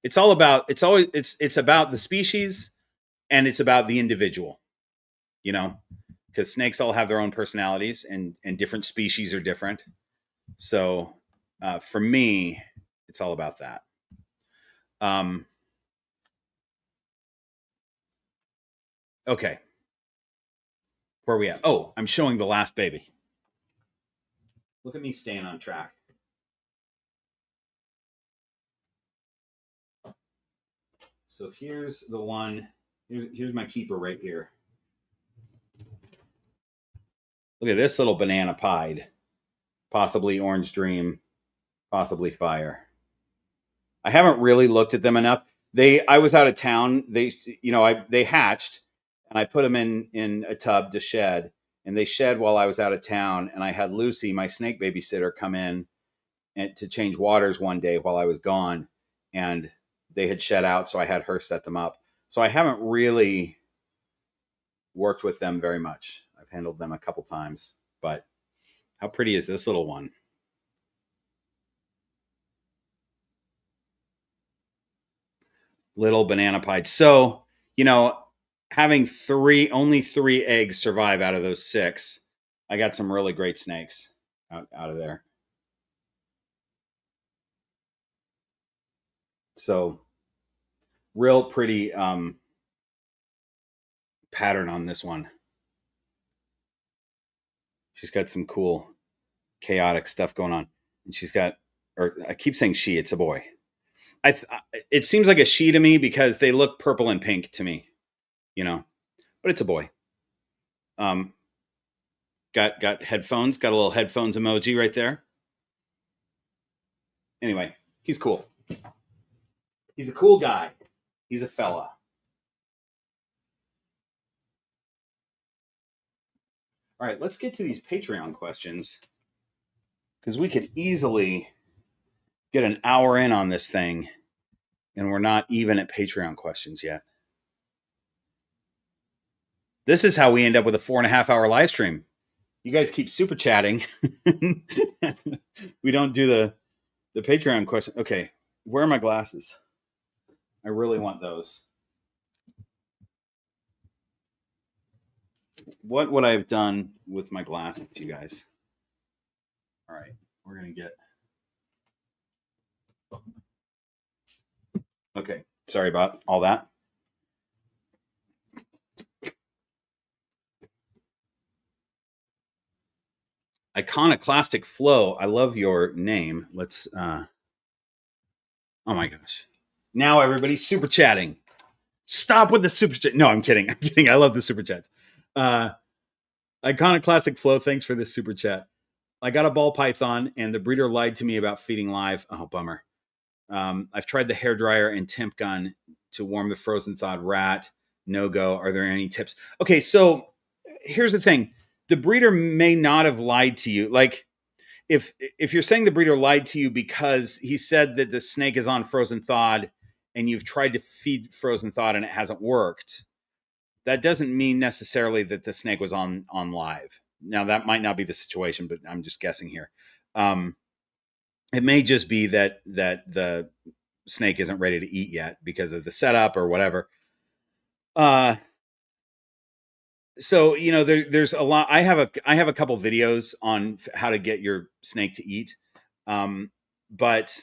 It's about the species, and it's about the individual, because snakes all have their own personalities, and different species are different. So for me, it's all about that. Okay. Where are we at? Oh, I'm showing the last baby. Look at me staying on track. So here's the one. Here's my keeper right here. Look at this little banana pied. Possibly Orange Dream, possibly Fire. I haven't really looked at them enough. I was out of town. They hatched, and I put them in a tub to shed, and they shed while I was out of town. And I had Lucy, my snake babysitter, come in to change waters one day while I was gone, and they had shed out, so I had her set them up. So I haven't really worked with them very much. I've handled them a couple times, but how pretty is this little one? Little banana pied. So, having only 3 eggs survive out of those 6, I got some really great snakes out of there. So, real pretty pattern on this one. She's got some cool chaotic stuff going on. And she's got, or I keep saying she, it's a boy. It seems like a she to me because they look purple and pink to me, but it's a boy. Got headphones, got a little headphones emoji right there. Anyway, he's cool. He's a cool guy. He's a fella. All right, let's get to these Patreon questions, because we could easily get an hour in on this thing, and we're not even at Patreon questions yet. This is how we end up with a 4.5-hour live stream. You guys keep super chatting. We don't do the Patreon question. Okay, where are my glasses? I really want those. What would I have done with my glasses, you guys? All right, we're going to get... Okay, sorry about all that. Iconoclastic Flow, I love your name. Let's... oh my gosh. Now everybody's super chatting. Stop with the super chat. No, I'm kidding. I love the super chats. Iconoclastic Flow, thanks for this super chat. I got a ball python, and the breeder lied to me about feeding live. Oh, bummer. I've tried the hairdryer and temp gun to warm the frozen thawed rat. No go. Are there any tips? Okay, so here's the thing. The breeder may not have lied to you. Like, if you're saying the breeder lied to you because he said that the snake is on frozen thawed and you've tried to feed frozen thawed and it hasn't worked, that doesn't mean necessarily that the snake was on live. Now, that might not be the situation, but I'm just guessing here. It may just be that the snake isn't ready to eat yet because of the setup or whatever. So, there's a lot. I have a couple videos on how to get your snake to eat. But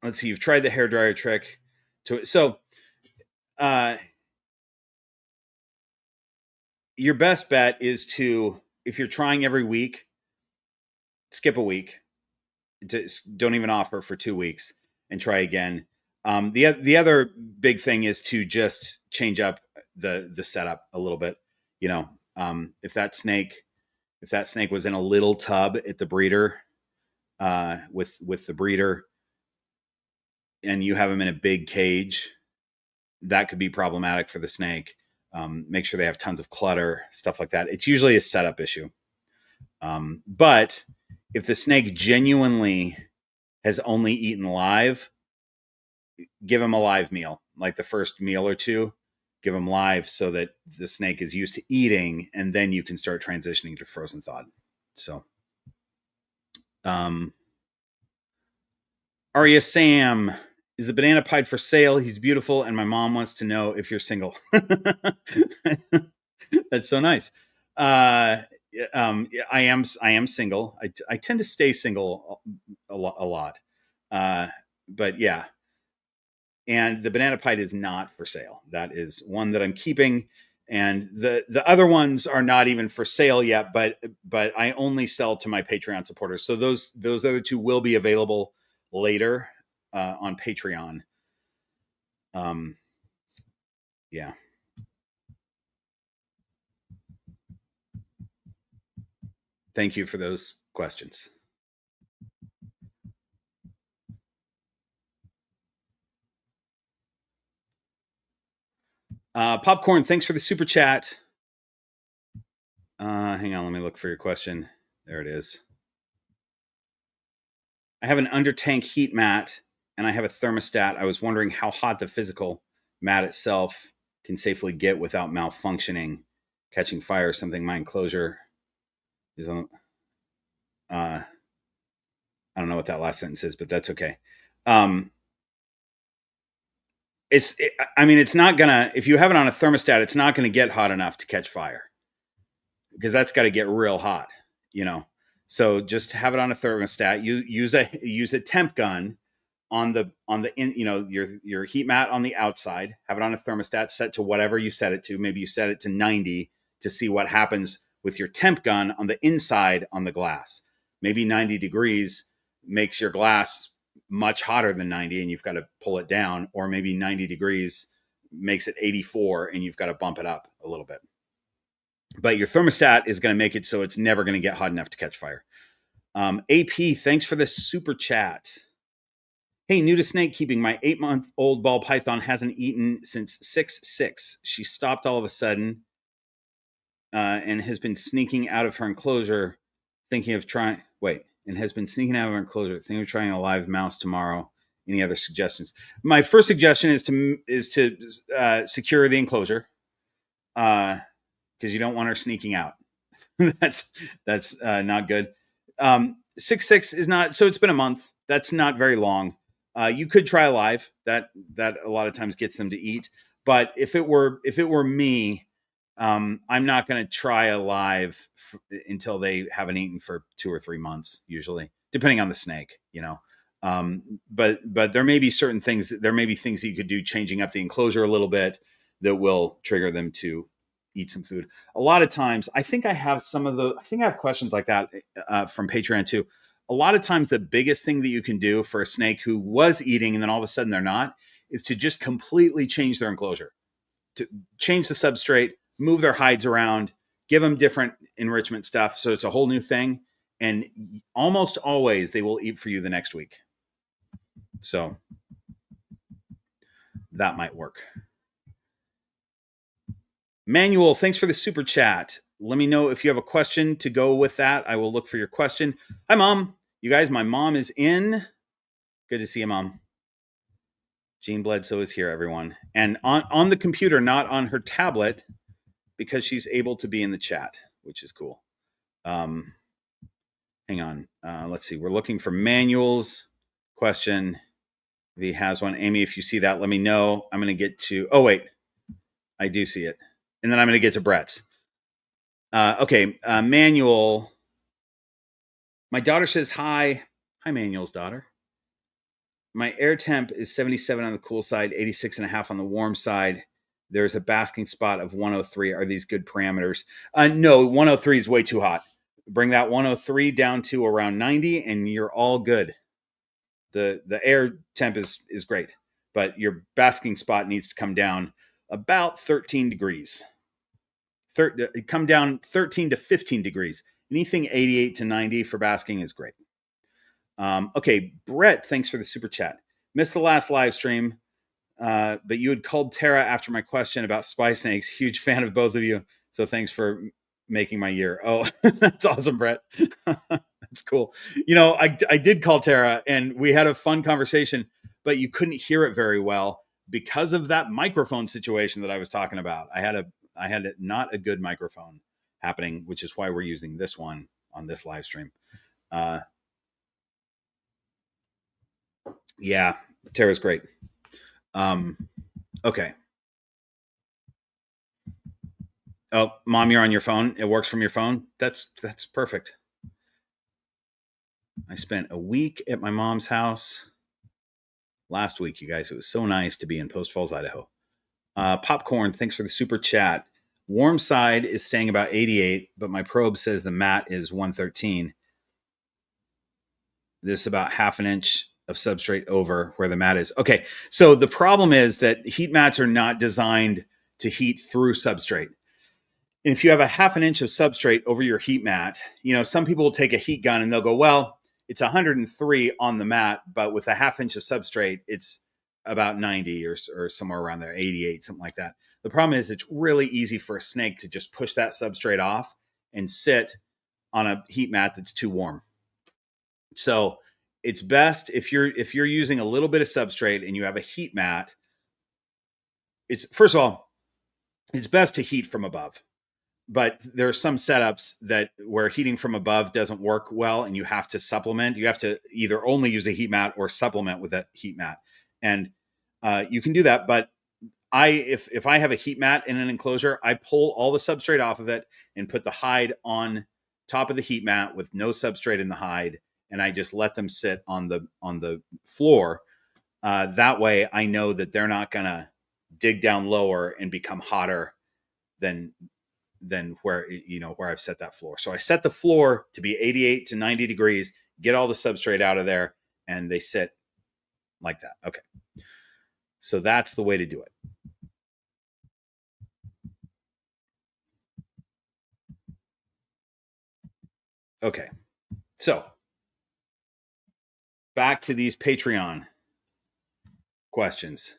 let's see, you've tried the hairdryer trick. to it. So your best bet is to, if you're trying every week, skip a week. Don't even offer for 2 weeks and try again. The other big thing is to just change up the setup a little bit. You know, if that snake was in a little tub at the breeder, with the breeder, and you have them in a big cage, that could be problematic for the snake. Make sure they have tons of clutter, stuff like that. It's usually a setup issue. But if the snake genuinely has only eaten live, give him a live meal. Like the first meal or two, give him live so that the snake is used to eating, and then you can start transitioning to frozen thawed. So, Aria Sam, is the banana pied for sale? He's beautiful, and my mom wants to know if you're single. That's so nice. I am single. I tend to stay single a lot. But yeah. And the banana pied is not for sale. That is one that I'm keeping. And the other ones are not even for sale yet, but I only sell to my Patreon supporters. So those other two will be available later on Patreon. Yeah. Thank you for those questions. Popcorn, thanks for the super chat. Hang on, let me look for your question. There it is. I have an under tank heat mat and I have a thermostat. I was wondering how hot the physical mat itself can safely get without malfunctioning, catching fire or something. My enclosure is on. I don't know what that last sentence is, but that's okay. It's not gonna, if you have it on a thermostat, it's not gonna get hot enough to catch fire, because that's got to get real hot, you know. So just have it on a thermostat. You use a temp gun on the your heat mat on the outside. Have it on a thermostat set to whatever you set it to. Maybe you set it to 90 to see what happens with your temp gun on the inside on the glass. Maybe 90 degrees makes your glass much hotter than 90 and you've got to pull it down, or maybe 90 degrees makes it 84 and you've got to bump it up a little bit. But your thermostat is going to make it so it's never going to get hot enough to catch fire. AP, thanks for the super chat. Hey, new to snake keeping. My 8-month-old ball python hasn't eaten since 6/6. She stopped all of a sudden and has been sneaking out of her enclosure, thinking of trying. And has been sneaking out of her enclosure, thinking of trying a live mouse tomorrow. Any other suggestions? My first suggestion is to secure the enclosure, because you don't want her sneaking out. that's not good. 6/6 is not. So it's been a month. That's not very long. You could try a live. That a lot of times gets them to eat. But if it were me, I'm not going to try a live until they haven't eaten for 2 or 3 months, usually, depending on the snake, you know. But there may be certain things. There may be things that you could do, changing up the enclosure a little bit, that will trigger them to eat some food. A lot of times, I think I have questions like that from Patreon too. A lot of times, the biggest thing that you can do for a snake who was eating and then all of a sudden they're not, is to just completely change their enclosure, to change the substrate, move their hides around, give them different enrichment stuff. So it's a whole new thing. And almost always they will eat for you the next week. So that might work. Manuel, thanks for the super chat. Let me know if you have a question to go with that. I will look for your question. Hi, Mom. You guys, my mom is in. Good to see you, Mom. Jean Bledsoe is here, everyone. And on the computer, not on her tablet, because she's able to be in the chat, which is cool. Hang on. Let's see. We're looking for Manuel's question. If he has one. Amy, if you see that, let me know. I'm going to get to... Oh, wait. I do see it. And then I'm going to get to Brett's. Okay. Manuel. My daughter says hi. Hi, Manuel's daughter. my air temp is 77 on the cool side, 86.5 on the warm side. There's a basking spot of 103. Are these good parameters? No, 103 is way too hot. Bring that 103 down to around 90 and you're all good. The air temp is great, but your basking spot needs to come down about 13 degrees. Come down 13 to 15 degrees. Anything 88 to 90 for basking is great. Okay, Brett, thanks for the super chat. Missed the last live stream, but you had called Tara after my question about spy snakes. Huge fan of both of you. So thanks for making my year. Oh, that's awesome, Brett. That's cool. You know, I did call Tara and we had a fun conversation, but you couldn't hear it very well because of that microphone situation that I was talking about. I had not a good microphone happening, which is why we're using this one on this live stream. Yeah, Tara's great. Okay. Oh, Mom, you're on your phone. It works from your phone. That's perfect. I spent a week at my mom's house last week, you guys. It was so nice to be in Post Falls, Idaho. Popcorn, thanks for the super chat. Warm side is staying about 88, but my probe says the mat is 113. This is about half an inch of substrate over where the mat is. Okay, so the problem is that heat mats are not designed to heat through substrate. And if you have a half an inch of substrate over your heat mat, you know, some people will take a heat gun and they'll go, well, it's 103 on the mat, but with a half inch of substrate, it's about 90 or somewhere around there, 88, something like that. The problem is it's really easy for a snake to just push that substrate off and sit on a heat mat that's too warm. So it's best if you're using a little bit of substrate and you have a heat mat, it's first of all, it's best to heat from above. But there are some setups where heating from above doesn't work well and you have to supplement. You have to either only use a heat mat or supplement with a heat mat. And you can do that. But if I have a heat mat in an enclosure, I pull all the substrate off of it and put the hide on top of the heat mat with no substrate in the hide. And I just let them sit on the floor. That way I know that they're not going to dig down lower and become hotter than where I've set that floor. So I set the floor to be 88 to 90 degrees, get all the substrate out of there, and they sit like that. Okay. So that's the way to do it. Okay. So back to these Patreon questions.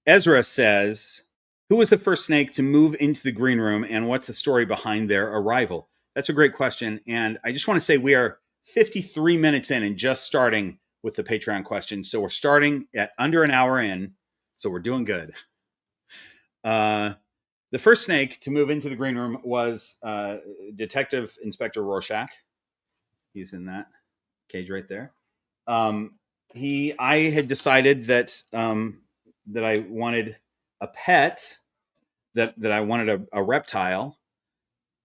Ezra says, who was the first snake to move into the green room and what's the story behind their arrival? That's a great question. And I just want to say we are 53 minutes in and just starting with the Patreon questions. So we're starting at under an hour in. So we're doing good. The first snake to move into the green room was Detective Inspector Rorschach. He's in that cage right there. I had decided that I wanted a pet, that I wanted a reptile.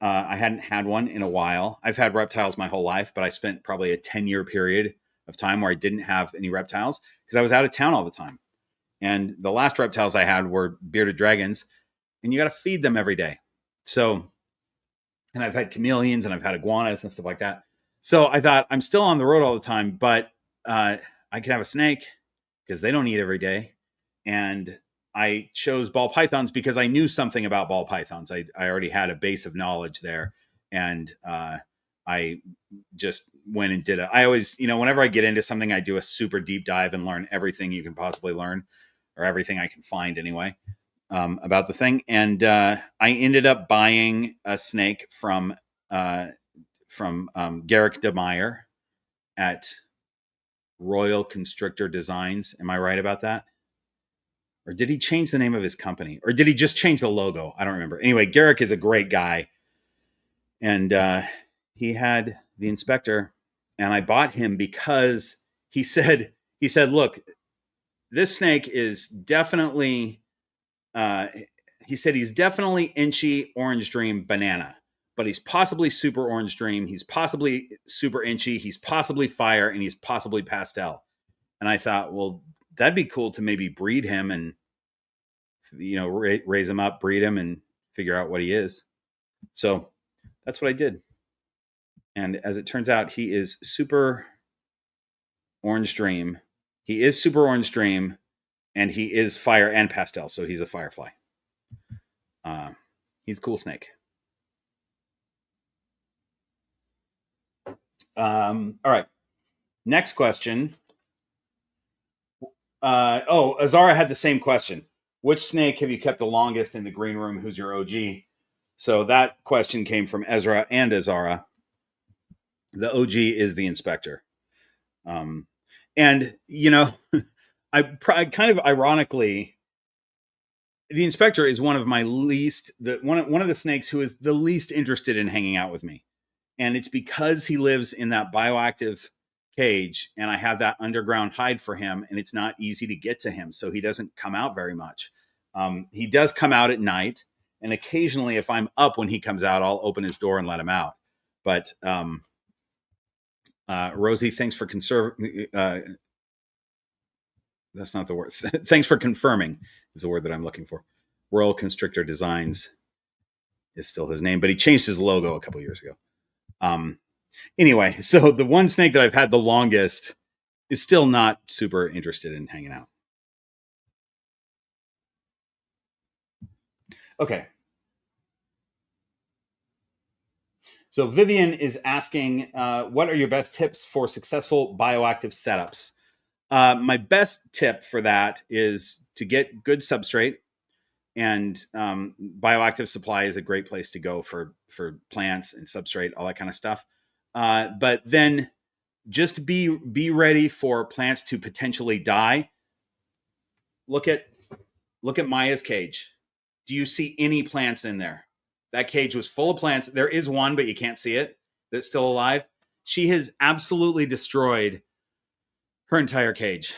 I hadn't had one in a while. I've had reptiles my whole life, but I spent probably a 10-year period of time where I didn't have any reptiles because I was out of town all the time. And the last reptiles I had were bearded dragons, and you got to feed them every day. So, and I've had chameleons and I've had iguanas and stuff like that. So I thought, I'm still on the road all the time, but I could have a snake because they don't eat every day. And I chose ball pythons because I knew something about ball pythons. I already had a base of knowledge there. And I just went and did it. I always, whenever I get into something, I do a super deep dive and learn everything you can possibly learn, or everything I can find anyway, about the thing. And I ended up buying a snake from Garrick DeMeyer at Royal Constrictor Designs. Am I right about that? Or did he change the name of his company? Or did he just change the logo? I don't remember. Anyway, Garrick is a great guy. And he had the Inspector. And I bought him because he said, look, this snake is definitely, he said he's definitely inchy Orange Dream banana. But he's possibly super Orange Dream. He's possibly super inchy. He's possibly fire. And he's possibly pastel. And I thought, well, that'd be cool to maybe breed him and, raise him up, breed him, and figure out what he is. So that's what I did. And as it turns out, he is super orange dream. He is super orange dream, and he is fire and pastel. So he's a firefly. He's a cool snake. All right. Next question. Azara had the same question. Which snake have you kept the longest in the green room? Who's your OG? So that question came from Ezra and Azara. The OG is the inspector. And, I kind of ironically, the inspector is one of my one of the snakes who is the least interested in hanging out with me. And it's because he lives in that bioactive cage and I have that underground hide for him and it's not easy to get to him. So he doesn't come out very much. He does come out at night. And occasionally if I'm up when he comes out, I'll open his door and let him out. But Rosie, thanks for that's not the word. Thanks for confirming is the word that I'm looking for. Royal Constrictor Designs is still his name, but he changed his logo a couple years ago. Anyway, so the one snake that I've had the longest is still not super interested in hanging out. Okay. So Vivian is asking, what are your best tips for successful bioactive setups? My best tip for that is to get good substrate, and Bioactive Supply is a great place to go for plants and substrate, all that kind of stuff. But then just be ready for plants to potentially die. Look at Maya's cage. Do you see any plants in there? That cage was full of plants. There is one, but you can't see it, that's still alive. She has absolutely destroyed her entire cage.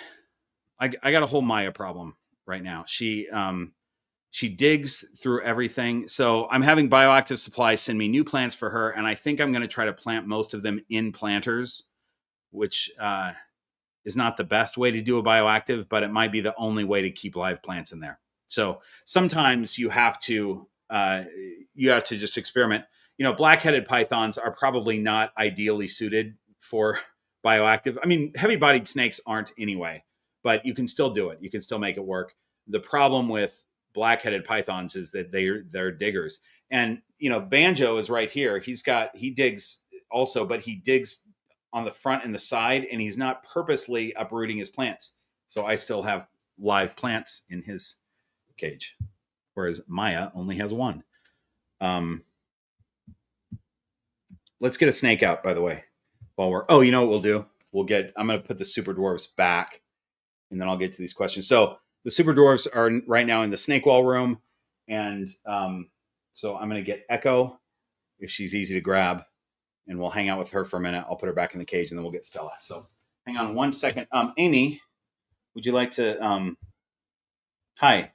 I got a whole Maya problem right now. She digs through everything. So I'm having Bioactive Supply send me new plants for her. And I think I'm going to try to plant most of them in planters, which is not the best way to do a bioactive, but it might be the only way to keep live plants in there. So sometimes you have to just experiment. Black-headed pythons are probably not ideally suited for bioactive. I mean, heavy-bodied snakes aren't anyway, but you can still do it. You can still make it work. The problem with black-headed pythons is that they're diggers. And, Banjo is right here. He digs also, but he digs on the front and the side, and he's not purposely uprooting his plants. So I still have live plants in his cage, whereas Maya only has one. Let's get a snake out, by the way, you know what we'll do? I'm going to put the super dwarves back, and then I'll get to these questions. So the super dwarves are right now in the snake wall room. And so I'm going to get Echo if she's easy to grab, and we'll hang out with her for a minute. I'll put her back in the cage, and then we'll get Stella. So hang on one second. Amy, would you like to, hi.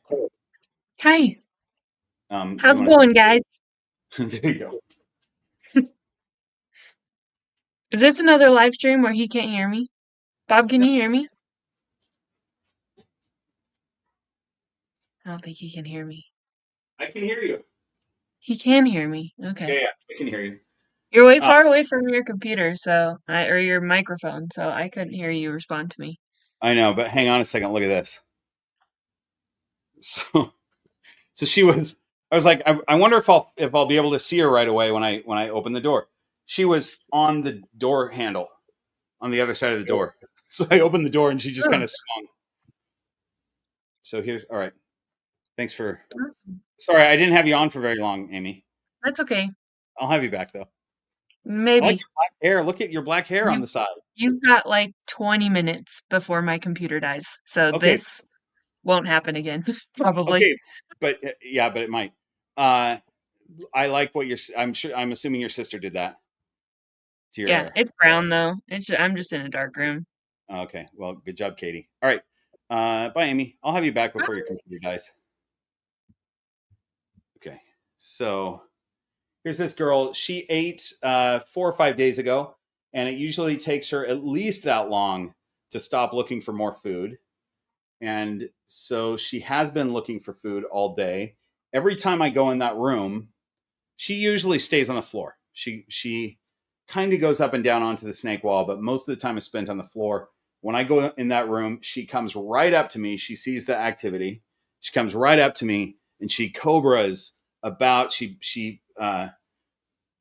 Hi. How's it going, guys? There you go. Is this another live stream where he can't hear me? Bob, can you hear me? I don't think he can hear me. I can hear you. He can hear me. Okay. Yeah, I can hear you. You're way far away from your computer, or your microphone, so I couldn't hear you respond to me. I know, but hang on a second. Look at this. So she was. I was like, I wonder if I'll be able to see her right away when I open the door. She was on the door handle, on the other side of the door. So I opened the door and she just kind of swung. So all right. Thanks for. Sorry, I didn't have you on for very long, Amy. That's okay. I'll have you back though. Maybe. I like your black hair. Look at your black hair on the side. You've got like 20 minutes before my computer dies, so this won't happen again, probably. Okay, but it might. I like what I'm assuming your sister did that to your hair. It's brown though. I'm just in a dark room. Okay, well, good job, Katie. All right, bye, Amy. I'll have you back before your computer dies. Okay, so here's this girl. She ate 4 or 5 days ago, and it usually takes her at least that long to stop looking for more food. And so she has been looking for food all day. Every time I go in that room, she usually stays on the floor. She kind of goes up and down onto the snake wall, but most of the time is spent on the floor. When I go in that room, she comes right up to me. She sees the activity. She comes right up to me and she cobras about, she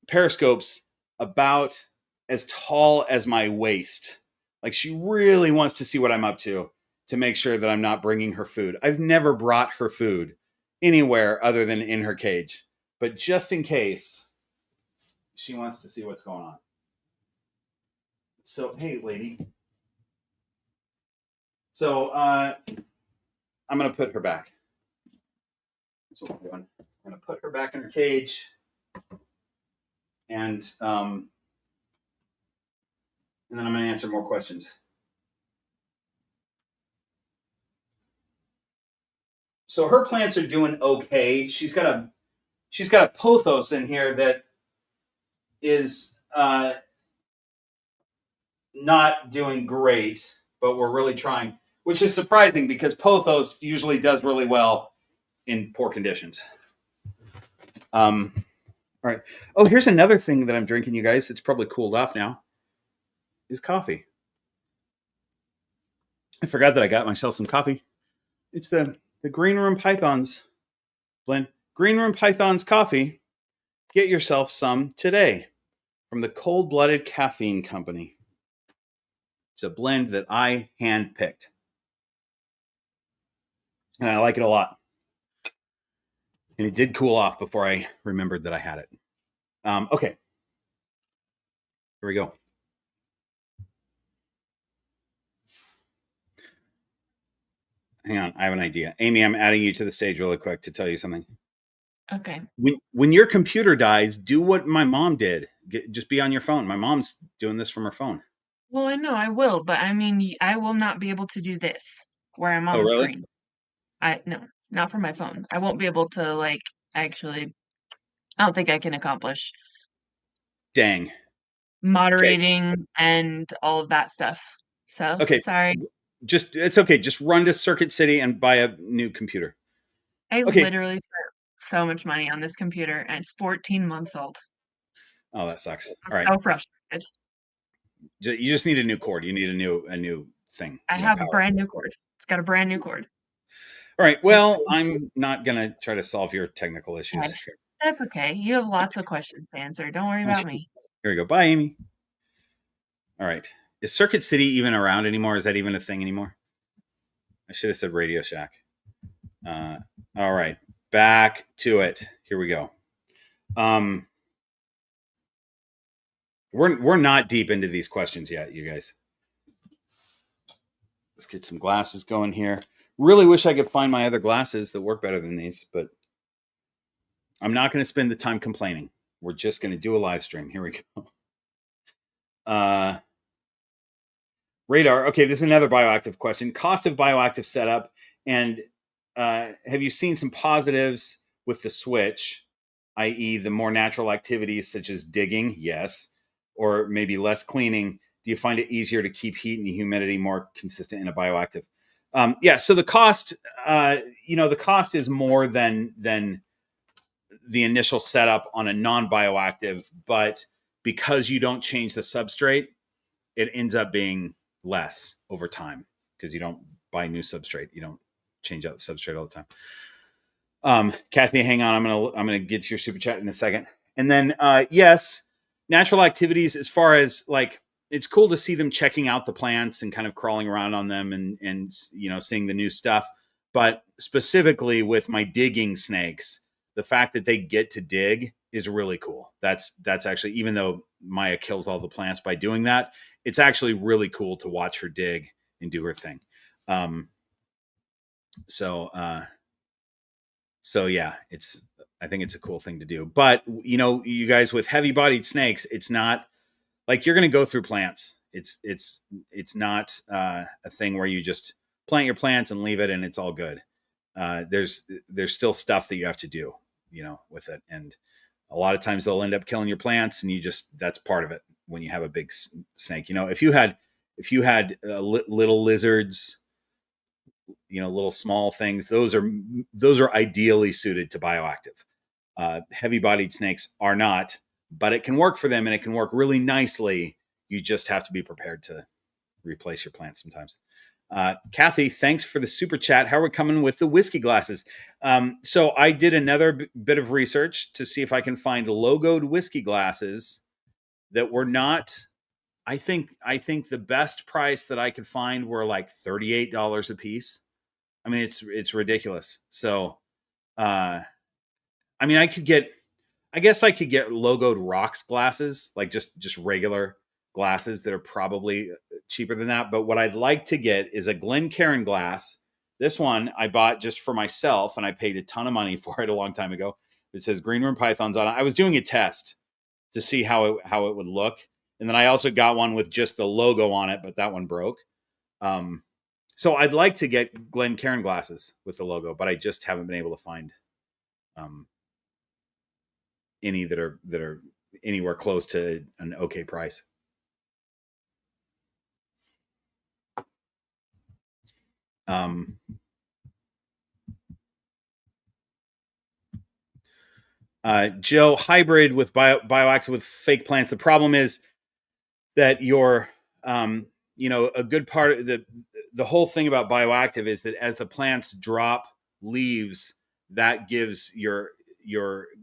periscopes about as tall as my waist. Like she really wants to see what I'm up to make sure that I'm not bringing her food. I've never brought her food anywhere other than in her cage, but just in case, she wants to see what's going on. So, hey, lady. So, I'm going to put her back. That's what we're doing. I'm going to put her back in her cage. And then I'm going to answer more questions. So her plants are doing okay. She's got a pothos in here that is not doing great, but we're really trying, which is surprising because pothos usually does really well in poor conditions. All right. Oh, here's another thing that I'm drinking, you guys. It's probably cooled off now. Is coffee. I forgot that I got myself some coffee. It's the Green Room Pythons blend. Green Room Pythons coffee. Get yourself some today from the Cold Blooded Caffeine Company. It's a blend that I hand-picked. And I like it a lot. And it did cool off before I remembered that I had it. Okay. Here we go. Hang on, I have an idea. Amy, I'm adding you to the stage really quick to tell you something. Okay. When your computer dies, do what my mom did. Just be on your phone. My mom's doing this from her phone. Well, I know I will, but I mean, I will not be able to do this where I'm on the really? screen. No, not from my phone. I won't be able to actually. I don't think I can accomplish Dang. moderating and all of that stuff. So, okay. Sorry. It's okay. Just run to Circuit City and buy a new computer. I Okay. literally spent so much money on this computer and it's 14 months old. Oh, that sucks. I'm All right. so frustrated. You just need a new cord. You need a new thing. I have a brand new cord. It's got a brand new cord. All right. Well, I'm not going to try to solve your technical issues. That's okay. You have lots of questions to answer. Don't worry about me. Here we go. Bye, Amy. All right. Is Circuit City even around anymore? Is that even a thing anymore? I should have said Radio Shack. All right. Back to it. Here we go. We're not deep into these questions yet, you guys. Let's get some glasses going here. Really wish I could find my other glasses that work better than these, but I'm not going to spend the time complaining. We're just going to do a live stream. Here we go. Radar. Okay, this is another bioactive question. Cost of bioactive setup. And have you seen some positives with the switch, i.e. the more natural activities such as digging? Yes. Or maybe less cleaning. Do you find it easier to keep heat and humidity more consistent in a bioactive? Yeah. So the cost, the cost is more than the initial setup on a non-bioactive, but because you don't change the substrate, it ends up being less over time because you don't buy new substrate. You don't change out the substrate all the time. Kathy, hang on. I'm gonna get to your super chat in a second. And then yes, natural activities as far as it's cool to see them checking out the plants and kind of crawling around on them and seeing the new stuff. But specifically with my digging snakes, the fact that they get to dig is really cool. That's actually, even though Maya kills all the plants by doing that, it's actually really cool to watch her dig and do her thing. So yeah, I think it's a cool thing to do. But you guys, with heavy bodied snakes, it's not like you're going to go through plants. It's not a thing where you just plant your plants and leave it and it's all good. There's still stuff that you have to do, with it. And a lot of times they'll end up killing your plants and that's part of it when you have a big snake. If if you had little lizards, little small things, those are ideally suited to bioactive. Heavy-bodied snakes are not, but it can work for them, and it can work really nicely. You just have to be prepared to replace your plants sometimes. Kathy, thanks for the super chat. How are we coming with the whiskey glasses? So I did another bit of research to see if I can find logoed whiskey glasses that were not. I think the best price that I could find were like $38 a piece. I mean, it's ridiculous. So, I mean, I guess I could get logoed rocks glasses, like just regular glasses that are probably cheaper than that. But what I'd like to get is a Glencairn glass. This one I bought just for myself, and I paid a ton of money for it a long time ago. It says Green Room Pythons on it. I was doing a test to see how it would look. And then I also got one with just the logo on it, but that one broke. So I'd like to get Glencairn glasses with the logo, but I just haven't been able to find any that are anywhere close to an okay price. Joe, hybrid with bioactive with fake plants. The problem is that your a good part of the whole thing about bioactive is that as the plants drop leaves, that gives your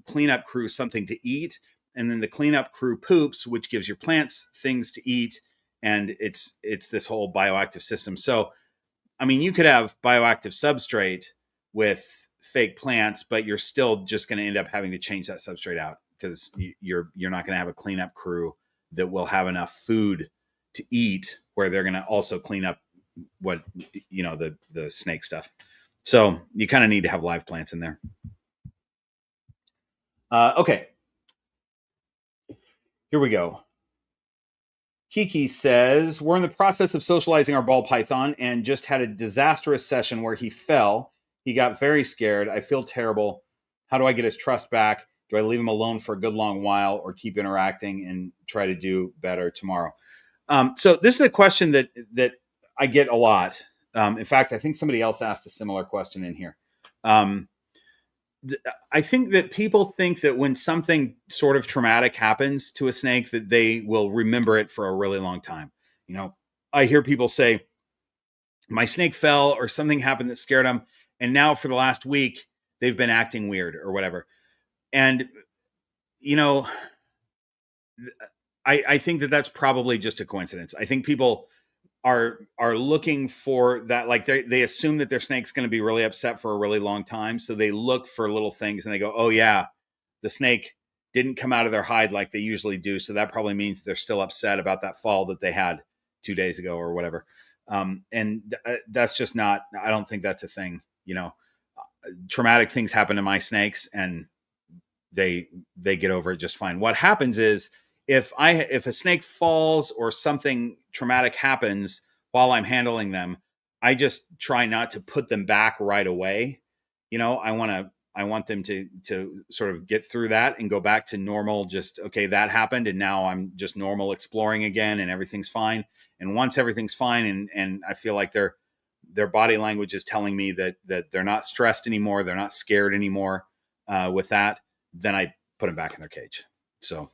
cleanup crew something to eat, and then the cleanup crew poops, which gives your plants things to eat, and it's this whole bioactive system. So, I mean, you could have bioactive substrate with fake plants, but you're still just going to end up having to change that substrate out because you're not going to have a cleanup crew that will have enough food to eat where they're going to also clean up what the snake stuff. So you kind of need to have live plants in there. Okay, here we go. Kiki says, we're in the process of socializing our ball python and just had a disastrous session where he fell. He got very scared. I feel terrible. How do I get his trust back? Do I leave him alone for a good long while or keep interacting and try to do better tomorrow? So this is a question that I get a lot. In fact, I think somebody else asked a similar question in here. I think that people think that when something sort of traumatic happens to a snake, that they will remember it for a really long time. I hear people say, my snake fell or something happened that scared them, and now for the last week, they've been acting weird or whatever. And, I think that that's probably just a coincidence. I think people are looking for that, like they assume that their snake's going to be really upset for a really long time, so they look for little things and they go, oh yeah, the snake didn't come out of their hide like they usually do, so that probably means they're still upset about that fall that they had 2 days ago or whatever. And that's just not, I don't think that's a thing. Traumatic things happen to my snakes and they get over it just fine. What happens is if a snake falls or something traumatic happens while I'm handling them, I just try not to put them back right away. I want them to sort of get through that and go back to normal. Just, okay, that happened, and now I'm just normal exploring again, and everything's fine. And once everything's fine, and I feel like their body language is telling me that they're not stressed anymore, they're not scared anymore with that, then I put them back in their cage. So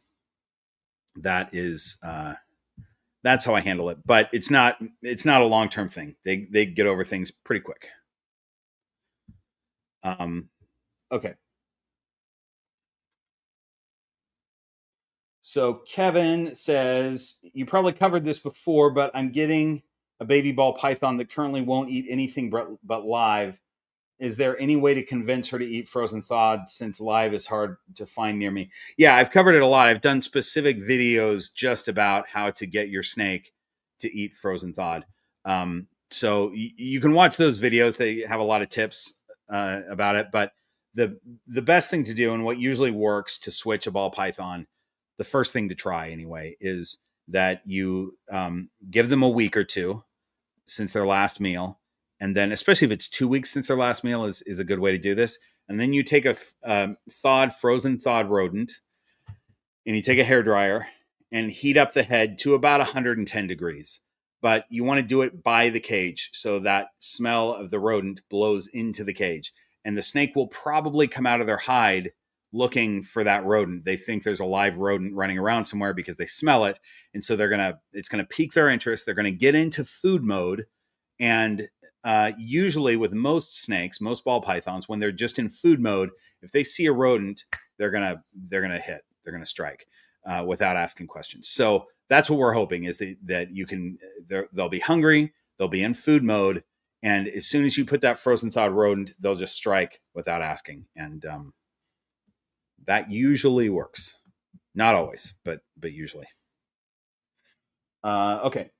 that is that's how I handle it. But it's not a long-term thing. They get over things pretty quick. Okay. So Kevin says, you probably covered this before, but I'm getting a baby ball python that currently won't eat anything but live. Is there any way to convince her to eat frozen thawed, since live is hard to find near me? Yeah, I've covered it a lot. I've done specific videos just about how to get your snake to eat frozen thawed. So you can watch those videos. They have a lot of tips about it. But the best thing to do, and what usually works to switch a ball python, the first thing to try anyway, is that you give them a week or two since their last meal. And then, especially if it's 2 weeks since their last meal, is a good way to do this. And then you take a frozen thawed rodent, and you take a hairdryer and heat up the head to about 110 degrees. but you want to do it by the cage so that smell of the rodent blows into the cage. And the snake will probably come out of their hide looking for that rodent. They think there's a live rodent running around somewhere because they smell it. And so it's going to pique their interest. They're going to get into food mode. And usually with most snakes, most ball pythons, when they're just in food mode, if they see a rodent, they're going to hit, they're going to strike without asking questions. So that's what we're hoping, is that you can, they'll be hungry, they'll be in food mode. And as soon as you put that frozen thawed rodent, they'll just strike without asking. And that usually works. Not always, but usually. Okay.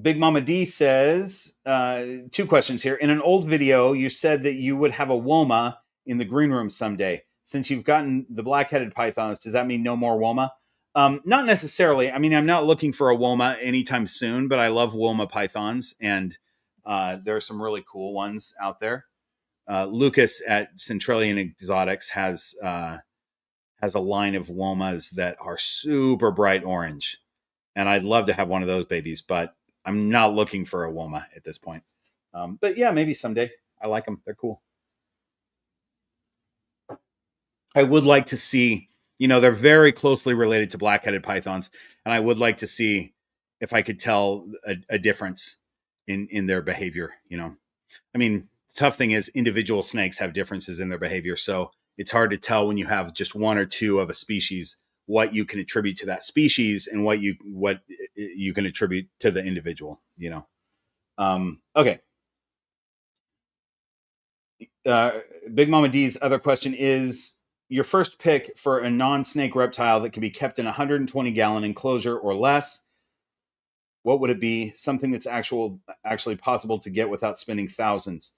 Big Mama D says, 2 questions here. In an old video, you said that you would have a WOMA in the green room someday. Since you've gotten the black-headed pythons, does that mean no more WOMA? Not necessarily. I mean, I'm not looking for a WOMA anytime soon, but I love WOMA pythons, and there are some really cool ones out there. Lucas at Centrillion Exotics has a line of WOMAs that are super bright orange, and I'd love to have one of those babies, but I'm not looking for a WOMA at this point. But yeah, maybe someday. I like them. They're cool. I would like to see, they're very closely related to black-headed pythons, and I would like to see if I could tell a difference in their behavior. I mean, the tough thing is individual snakes have differences in their behavior, so it's hard to tell when you have just one or two of a species what you can attribute to that species and what you can attribute to the individual. Okay. Big Mama D's other question is, your first pick for a non-snake reptile that can be kept in a 120-gallon enclosure or less, what would it be? Something that's actually possible to get without spending thousands.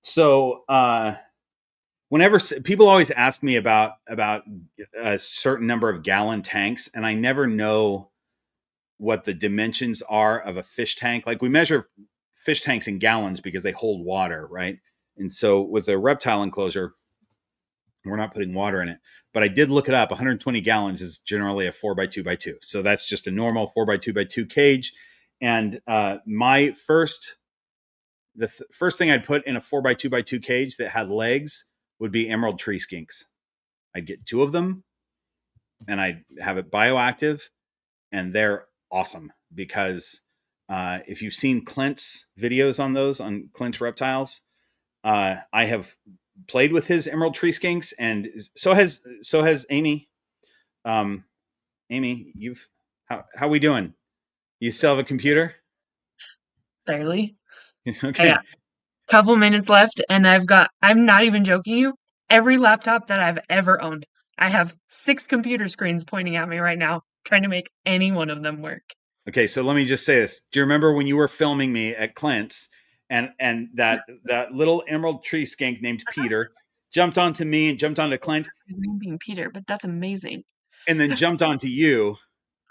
So whenever people always ask me about a certain number of gallon tanks, and I never know what the dimensions are of a fish tank. Like, we measure fish tanks in gallons because they hold water, right? And so with a reptile enclosure, we're not putting water in it. But I did look it up. 120 gallons is generally a 4x2x2. So that's just a normal 4x2x2 cage. And the first thing I'd put in a 4x2x2 cage that had legs would be emerald tree skinks. I'd get 2 of them, and I'd have it bioactive, and they're awesome because if you've seen Clint's videos on those, on Clint's reptiles, I have played with his emerald tree skinks, and so has Amy. Amy, how we doing? You still have a computer? Barely. Okay. Couple minutes left, and I'm not even joking you, every laptop that I've ever owned. I have 6 computer screens pointing at me right now, trying to make any one of them work. Okay, so let me just say this. Do you remember when you were filming me at Clint's, and that little emerald tree skink named Peter jumped onto me and jumped onto Clint? His name being Peter, but that's amazing. And then jumped onto you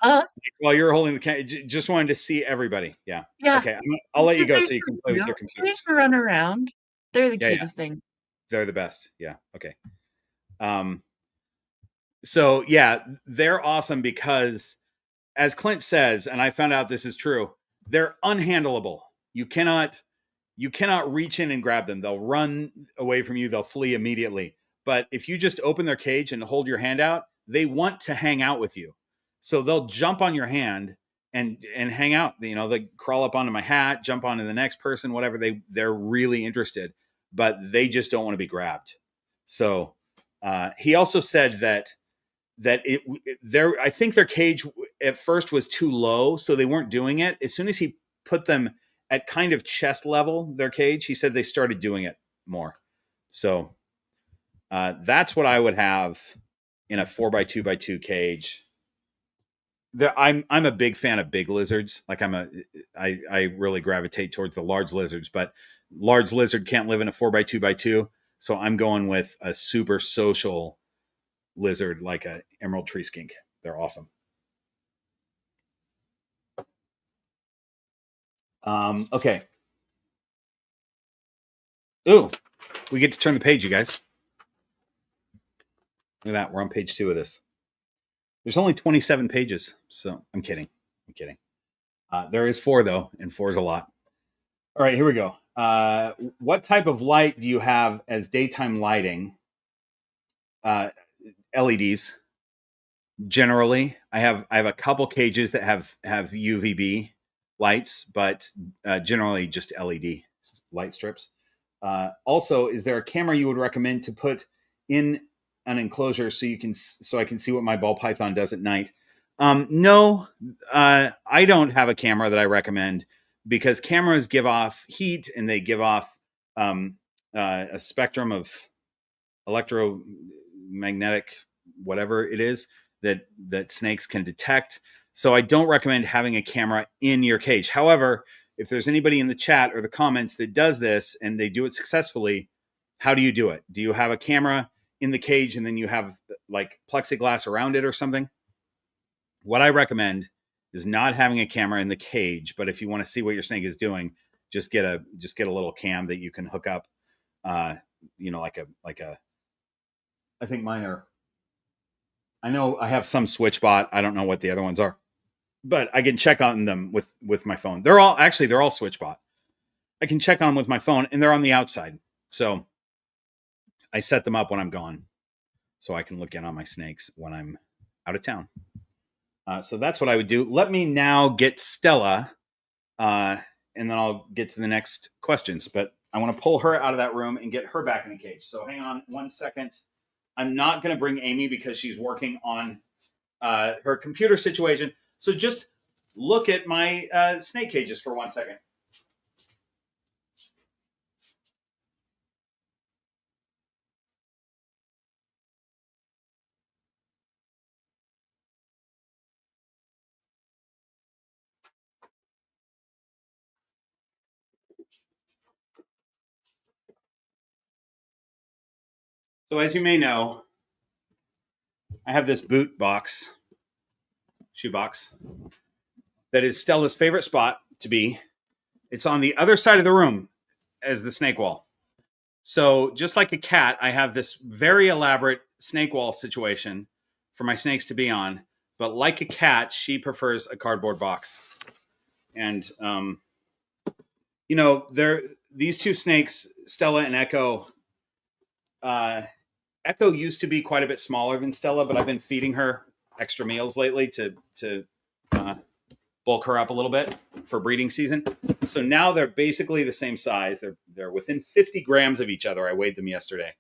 while you were holding the camera. Just wanted to see everybody. Yeah. Okay, I'll let you go so you can play with your computer. They just run around. They're the cutest thing. They're the best. Yeah. Okay. So yeah, they're awesome because, as Clint says, and I found out this is true, they're unhandleable. You cannot reach in and grab them. They'll run away from you. They'll flee immediately. But if you just open their cage and hold your hand out, they want to hang out with you. So they'll jump on your hand and hang out. They crawl up onto my hat, jump onto the next person, whatever. They're really interested, but they just don't want to be grabbed. So he also said that I think their cage at first was too low, so they weren't doing it. As soon as he put them at kind of chest level, their cage, he said they started doing it more. So that's what I would have in a 4x2x2 cage. I'm a big fan of big lizards. Like I really gravitate towards the large lizards, but large lizard can't live in a 4x2x2. So I'm going with a super social lizard like a emerald tree skink. They're awesome. Okay. Ooh, we get to turn the page, you guys. Look at that. We're on page 2 of this. There's only 27 pages. So I'm kidding. There is 4 though, and 4 is a lot. All right, here we go. What type of light do you have as daytime lighting? LEDs. Generally, I have a couple cages that have UVB lights, but generally just LED light strips. Also, is there a camera you would recommend to put in an enclosure so I can see what my ball python does at night? No, I don't have a camera that I recommend because cameras give off heat and they give off a spectrum of electromagnetic whatever it is that snakes can detect. So I don't recommend having a camera in your cage. However, if there's anybody in the chat or the comments that does this and they do it successfully, how do you do it? Do you have a camera in the cage and then you have like plexiglass around it or something? What I recommend is not having a camera in the cage, but if you want to see what your snake is doing, just get a little cam that you can hook up. Like a. I think mine are. I know I have some SwitchBot. I don't know what the other ones are, but I can check on them with my phone. They're all SwitchBot. I can check on them with my phone, and they're on the outside. So I set them up when I'm gone, so I can look in on my snakes when I'm out of town. So that's what I would do. Let me now get Stella, and then I'll get to the next questions. But I want to pull her out of that room and get her back in the cage. So hang on 1 second. I'm not going to bring Amy because she's working on her computer situation. So just look at my snake cages for 1 second. So as you may know, I have this shoe box, that is Stella's favorite spot to be. It's on the other side of the room as the snake wall. So just like a cat, I have this very elaborate snake wall situation for my snakes to be on. But like a cat, she prefers a cardboard box. And, these two snakes, Stella and Echo, Echo used to be quite a bit smaller than Stella, but I've been feeding her extra meals lately to bulk her up a little bit for breeding season. So now they're basically the same size. They're within 50 grams of each other. I weighed them yesterday.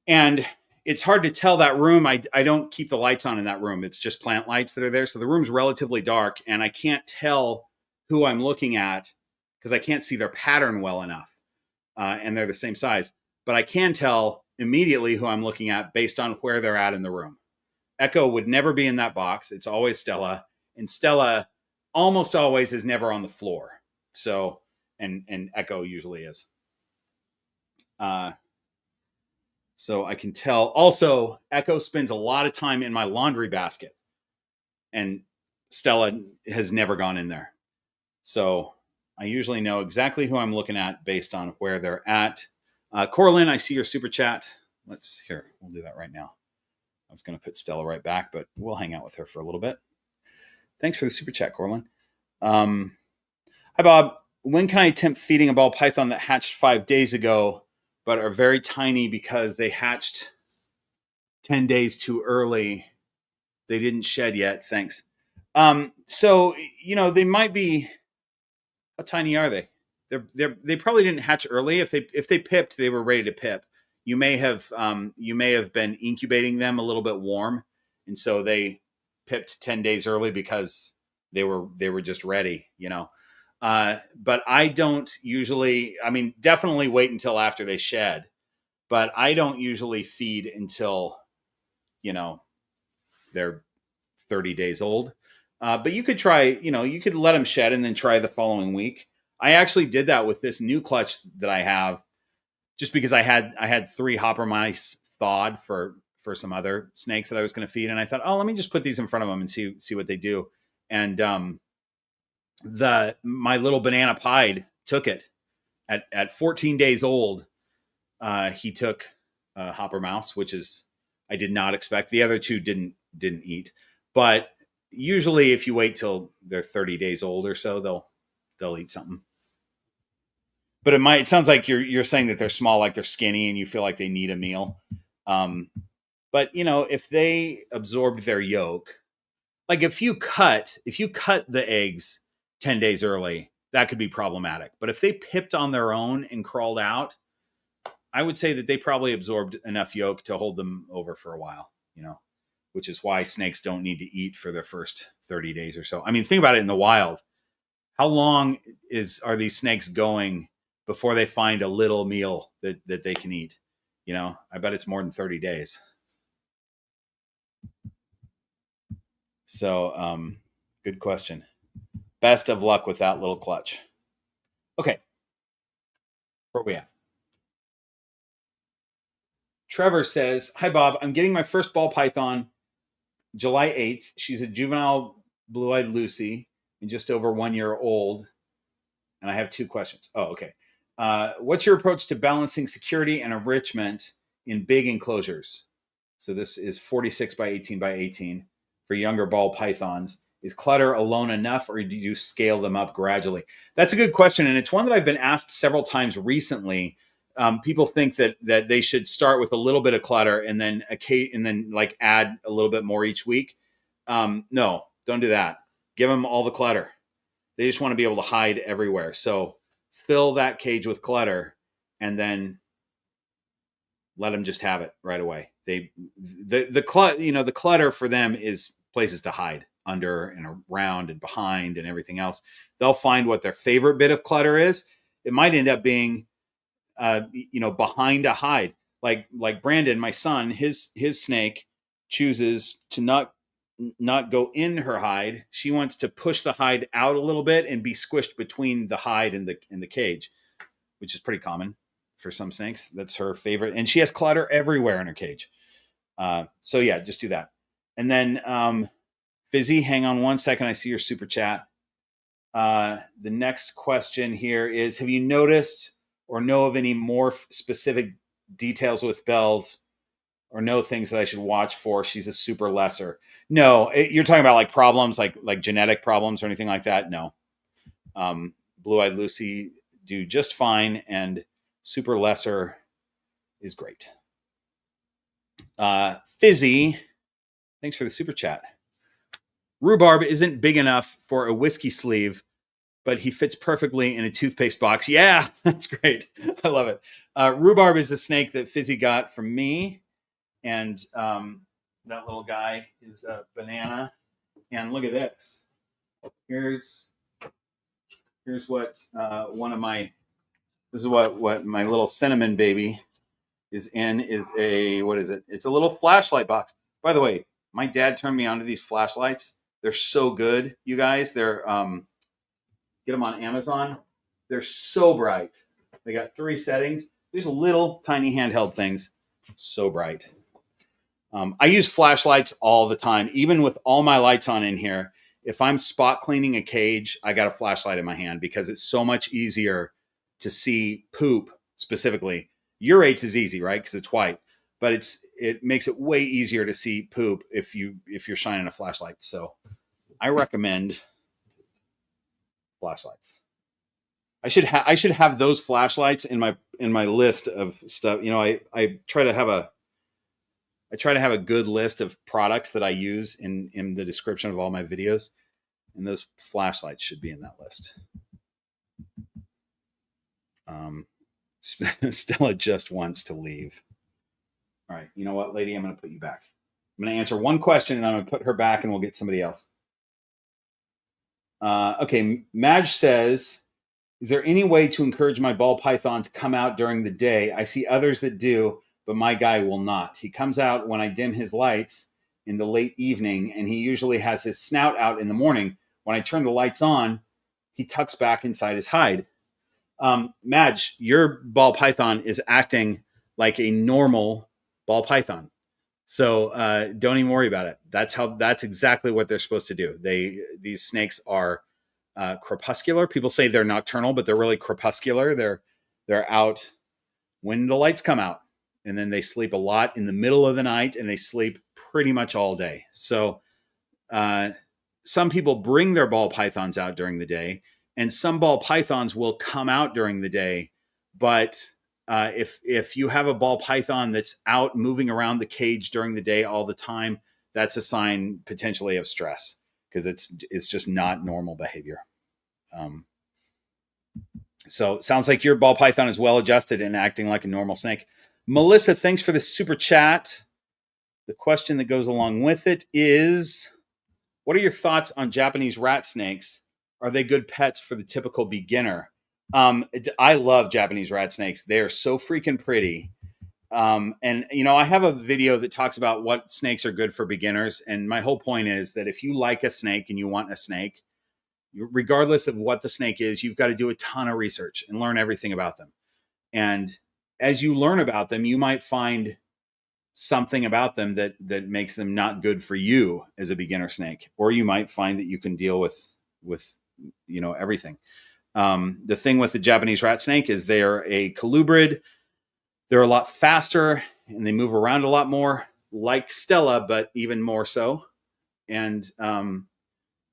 And it's hard to tell that room. I don't keep the lights on in that room. It's just plant lights that are there. So the room's relatively dark and I can't tell who I'm looking at because I can't see their pattern well enough. And they're the same size. But I can tell immediately who I'm looking at based on where they're at in the room. Echo would never be in that box. It's always Stella. And Stella almost always is never on the floor. So, and Echo usually is. So I can tell. Also, Echo spends a lot of time in my laundry basket. And Stella has never gone in there. So I usually know exactly who I'm looking at based on where they're at. Coraline, I see your super chat. We'll do that right now. I was going to put Stella right back, but we'll hang out with her for a little bit. Thanks for the super chat, Coraline. Hi, Bob. When can I attempt feeding a ball python that hatched 5 days ago, but are very tiny because they hatched 10 days too early? They didn't shed yet. Thanks. So, they might be, how tiny are they? They probably didn't hatch early. If they pipped, they were ready to pip. You may have been incubating them a little bit warm, and so they pipped 10 days early because they were just ready, But I don't usually. I mean, definitely wait until after they shed, but I don't usually feed until they're 30 days old. But you could try. You could let them shed and then try the following week. I actually did that with this new clutch that I have, just because I had 3 hopper mice thawed for some other snakes that I was going to feed, and I thought, let me just put these in front of them and see what they do. And my little banana pied took it at 14 days old. He took a hopper mouse, which is I did not expect. The other 2 didn't didn't eat. But usually if you wait till they're 30 days old or so, they'll eat something. But it sounds like you're saying that they're small, like they're skinny, and you feel like they need a meal. But if they absorbed their yolk, like if you cut the eggs 10 days early, that could be problematic. But if they pipped on their own and crawled out, I would say that they probably absorbed enough yolk to hold them over for a while, which is why snakes don't need to eat for their first 30 days or so. I mean, think about it in the wild. How long are these snakes going before they find a little meal that they can eat? I bet it's more than 30 days. So, good question. Best of luck with that little clutch. Okay. Where are we at? Trevor says, "Hi, Bob. I'm getting my first ball python July 8th. She's a juvenile blue-eyed Lucy and just over 1 year old. And I have 2 questions." Oh, okay. What's your approach to balancing security and enrichment in big enclosures? So this is 46 by 18 by 18 for younger ball pythons. Is clutter alone enough, or do you scale them up gradually? That's a good question, and it's one that I've been asked several times recently. People think that they should start with a little bit of clutter and then like add a little bit more each week. No, don't do that. Give them all the clutter. They just want to be able to hide everywhere. So fill that cage with clutter and then let them just have it right away. The clutter for them is places to hide under and around and behind and everything else. They'll find what their favorite bit of clutter is. It might end up being behind a hide. Like Brandon, my son, his snake chooses to not go in her hide. She wants to push the hide out a little bit and be squished between the hide and the cage, which is pretty common for some snakes. That's her favorite. And she has clutter everywhere in her cage. So yeah, just do that. And then Fizzy, hang on 1 second. I see your super chat. The next question here is, have you noticed or know of any more specific details with bells, or know things that I should watch for? She's a super lesser. No, you're talking about like problems, like genetic problems or anything like that? No. Blue-eyed Lucy do just fine, and super lesser is great. Fizzy, thanks for the super chat. Rhubarb isn't big enough for a whiskey sleeve, but he fits perfectly in a toothpaste box. Yeah, that's great. I love it. Rhubarb is a snake that Fizzy got from me. And that little guy is a banana. And look at this. Here's what this is what my little cinnamon baby is in, is a, what is it? It's a little flashlight box. By the way, my dad turned me on to these flashlights. They're so good, you guys. They're get them on Amazon. They're so bright. They got 3 settings. These little tiny handheld things. So bright. I use flashlights all the time, even with all my lights on in here. If I'm spot cleaning a cage, I got a flashlight in my hand because it's so much easier to see poop specifically. Urates is easy, right? Because it's white, but it makes it way easier to see poop if you're shining a flashlight. So I recommend flashlights. I should have those flashlights in my list of stuff. I try to have a good list of products that I use in the description of all my videos, and those flashlights should be in that list. Stella just wants to leave. All right, you know what, lady? I'm going to put you back. I'm going to answer one question, and I'm going to put her back, and we'll get somebody else. Okay, Madge says, is there any way to encourage my ball python to come out during the day? I see others that do, but my guy will not. He comes out when I dim his lights in the late evening, and he usually has his snout out in the morning. When I turn the lights on, he tucks back inside his hide. Madge, your ball python is acting like a normal ball python. So don't even worry about it. That's exactly what they're supposed to do. These snakes are crepuscular. People say they're nocturnal, but they're really crepuscular. They're out when the lights come out, and then they sleep a lot in the middle of the night, and they sleep pretty much all day. So some people bring their ball pythons out during the day, and some ball pythons will come out during the day. But if you have a ball python that's out moving around the cage during the day all the time, that's a sign potentially of stress, because it's just not normal behavior. So it sounds like your ball python is well adjusted and acting like a normal snake. Melissa, thanks for the super chat. The question that goes along with it is, what are your thoughts on Japanese rat snakes? Are they good pets for the typical beginner? I love Japanese rat snakes. They're so freaking pretty. And, you know, I have a video that talks about what snakes are good for beginners. And my whole point is that if you like a snake and you want a snake, regardless of what the snake is, you've got to do a ton of research and learn everything about them. And as you learn about them, you might find something about them that makes them not good for you as a beginner snake, or you might find that you can deal with you know, everything. The thing with the Japanese rat snake is they're a colubrid. They're a lot faster and they move around a lot more, like Stella, but even more so. And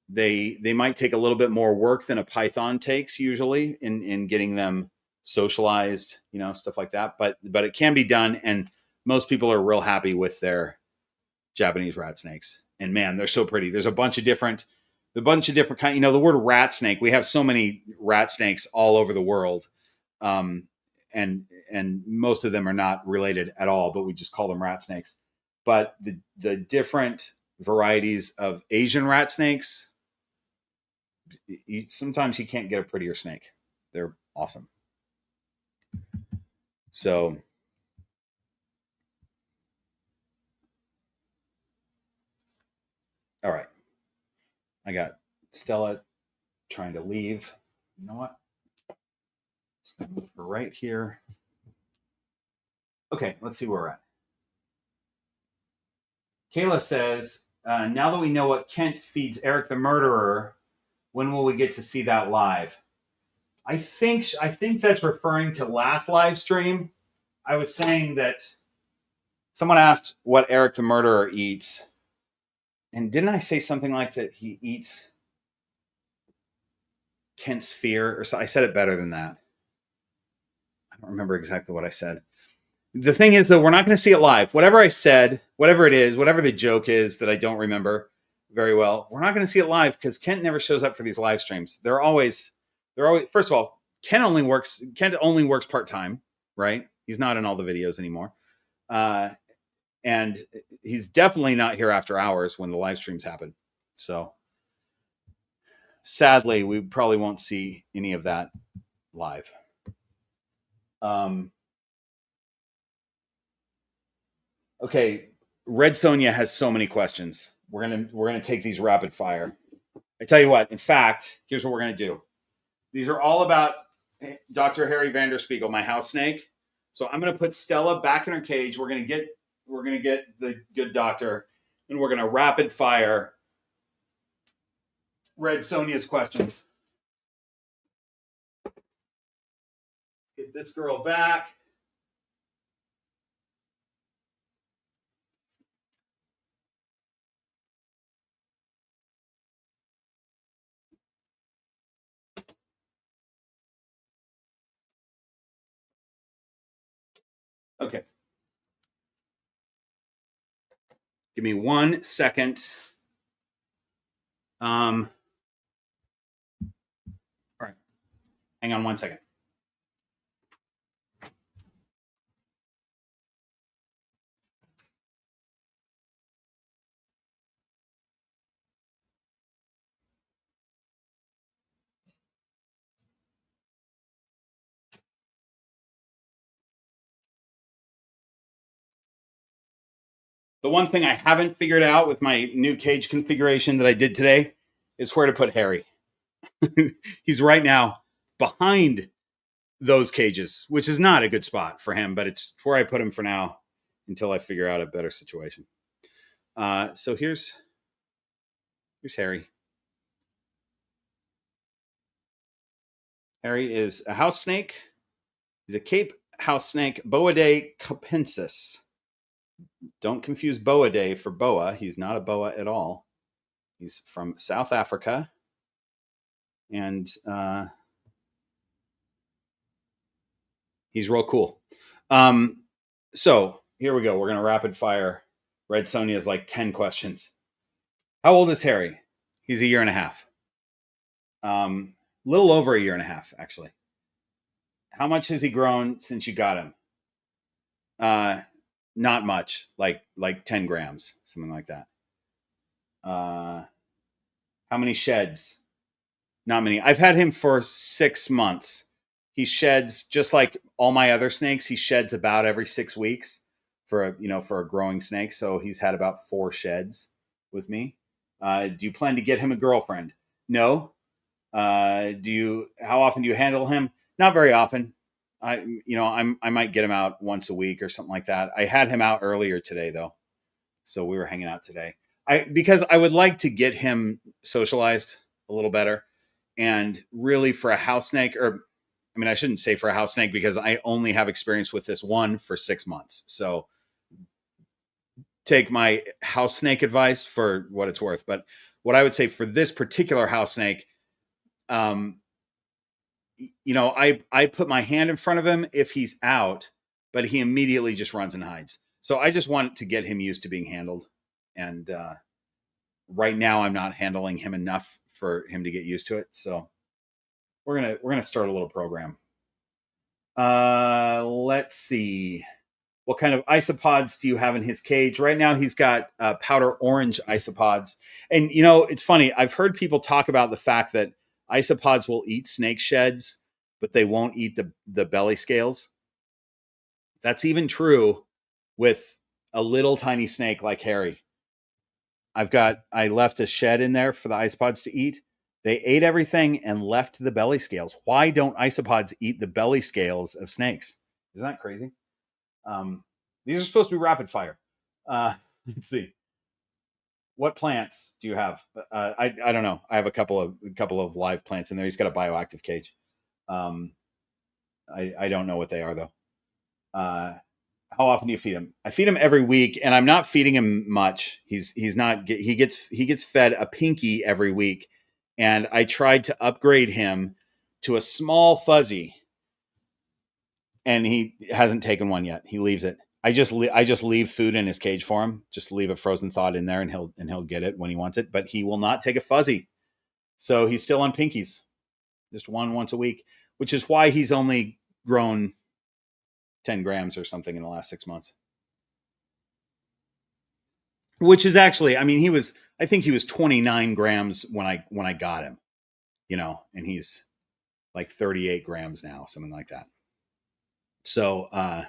they might take a little bit more work than a python takes usually in getting them socialized, you know, stuff like that. But it can be done, and most people are real happy with their Japanese rat snakes. And man, they're so pretty. There's a bunch of different kinds. You know, the word rat snake, we have so many rat snakes all over the world. And most of them are not related at all, but we just call them rat snakes. But the different varieties of Asian rat snakes, sometimes you can't get a prettier snake. They're awesome. So all right. I got Stella trying to leave. You know what? Just gonna move her right here. Okay, let's see where we're at. Kayla says, now that we know what Kent feeds Eric the Murderer, when will we get to see that live? I think that's referring to last live stream. I was saying that someone asked what Eric the Murderer eats. And didn't I say something like that he eats Kent's fear? Or so I said it better than that. I don't remember exactly what I said. The thing is, though, we're not going to see it live. Whatever I said, whatever it is, whatever the joke is that I don't remember very well, we're not going to see it live because Kent never shows up for these live streams. They're always. First of all, Kent only works part-time, right? He's not in all the videos anymore. And he's definitely not here after hours when the live streams happen. So sadly, we probably won't see any of that live. Okay, Red Sonja has so many questions. We're gonna take these rapid fire. I tell you what. In fact, here's what we're gonna do. These are all about Dr. Harry Vanderspiegel, my house snake. So I'm gonna put Stella back in her cage. We're gonna get the good doctor, and we're gonna rapid fire Red Sonja's questions. Get this girl back. Okay. Give me 1 second. All right. Hang on 1 second. The one thing I haven't figured out with my new cage configuration that I did today is where to put Harry. He's right now behind those cages, which is not a good spot for him, but it's where I put him for now until I figure out a better situation. So here's Harry. Harry is a house snake. He's a Cape house snake, Boidae capensis. Don't confuse boa day for boa. He's not a boa at all. He's from South Africa. And he's real cool. So here we go. We're going to rapid fire. Red Sonja's like 10 questions. How old is Harry? He's a year and a half. Little over a year and a half, actually. How much has he grown since you got him? Not much, like 10 grams, something like that. How many sheds? Not many. I've had him for 6 months. He sheds just like all my other snakes. He sheds about every 6 weeks for a growing snake. So he's had about 4 sheds with me. Do you plan to get him a girlfriend? No. How often do you handle him? Not very often. I might get him out once a week or something like that. I had him out earlier today though. So we were hanging out today. Because I would like to get him socialized a little better. And really for a house snake, I shouldn't say for a house snake because I only have experience with this one for 6 months. So take my house snake advice for what it's worth. But what I would say for this particular house snake, I put my hand in front of him if he's out, but he immediately just runs and hides. So I just want to get him used to being handled. And right now I'm not handling him enough for him to get used to it. So we're gonna start a little program. Let's see. What kind of isopods do you have in his cage? Right now he's got powder orange isopods. And it's funny. I've heard people talk about the fact that isopods will eat snake sheds, but they won't eat the belly scales. That's even true with a little tiny snake like Harry. I left a shed in there for the isopods to eat. They ate everything and left the belly scales. Why don't isopods eat the belly scales of snakes? Isn't that crazy? These are supposed to be rapid fire. Let's see. What plants do you have? I don't know. I have a couple of live plants in there. He's got a bioactive cage. I don't know what they are though. How often do you feed him? I feed him every week, and I'm not feeding him much. He gets fed a pinky every week, and I tried to upgrade him to a small fuzzy, and he hasn't taken one yet. He leaves it. I just leave food in his cage for him. Just leave a frozen thawed in there, and he'll get it when he wants it. But he will not take a fuzzy, so he's still on pinkies, just once a week, which is why he's only grown 10 grams or something in the last 6 months. Which is actually, I think he was 29 grams when I got him, and he's like 38 grams now, something like that. So, I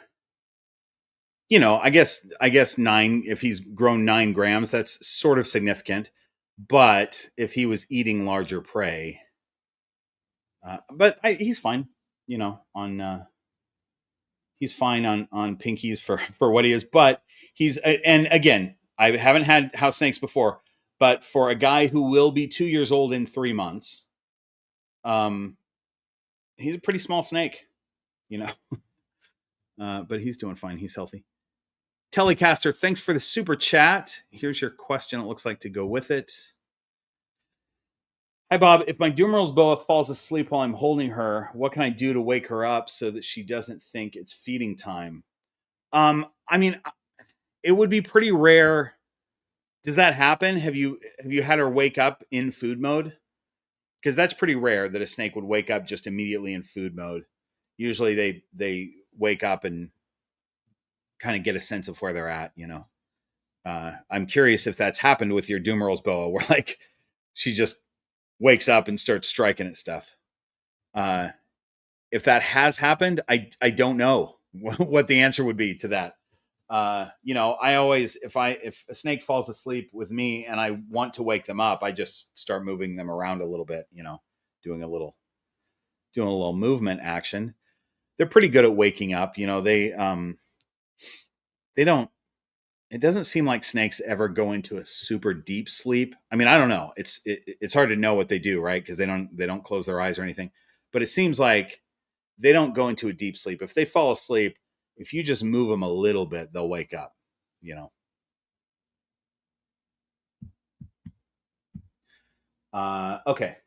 guess if he's grown 9 grams, that's sort of significant. But if he was eating larger prey, he's fine, he's fine on pinkies for what he is. But and again, I haven't had house snakes before, but for a guy who will be 2 years old in 3 months, he's a pretty small snake, but he's doing fine. He's healthy. Telecaster, thanks for the super chat. Here's your question. It looks like to go with it. Hi, Bob. If my Dumeral's boa falls asleep while I'm holding her, what can I do to wake her up so that she doesn't think it's feeding time? It would be pretty rare. Does that happen? Have you had her wake up in food mode? Because that's pretty rare that a snake would wake up just immediately in food mode. Usually they wake up and kind of get a sense of where they're at, I'm curious if that's happened with your Dumeral's boa, where like she just wakes up and starts striking at stuff. If that has happened, I don't know what the answer would be to that. I always, if a snake falls asleep with me and I want to wake them up, I just start moving them around a little bit, doing a little movement action. They're pretty good at waking up. They don't, it doesn't seem like snakes ever go into a super deep sleep. I don't know. It's hard to know what they do, right? Because they don't close their eyes or anything, but it seems like they don't go into a deep sleep. If they fall asleep, if you just move them a little bit, they'll wake up, you know. Okay.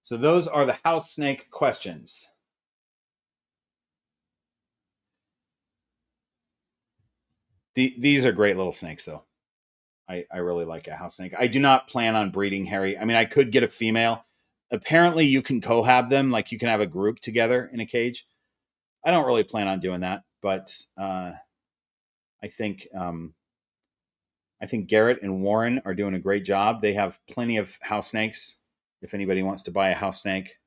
So those are the house snake questions. These are great little snakes, though. I really like a house snake. I do not plan on breeding Harry. I mean, I could get a female. Apparently, you can cohab them. Like, you can have a group together in a cage. I don't really plan on doing that, but I think Garrett and Warren are doing a great job. They have plenty of house snakes. If anybody wants to buy a house snake,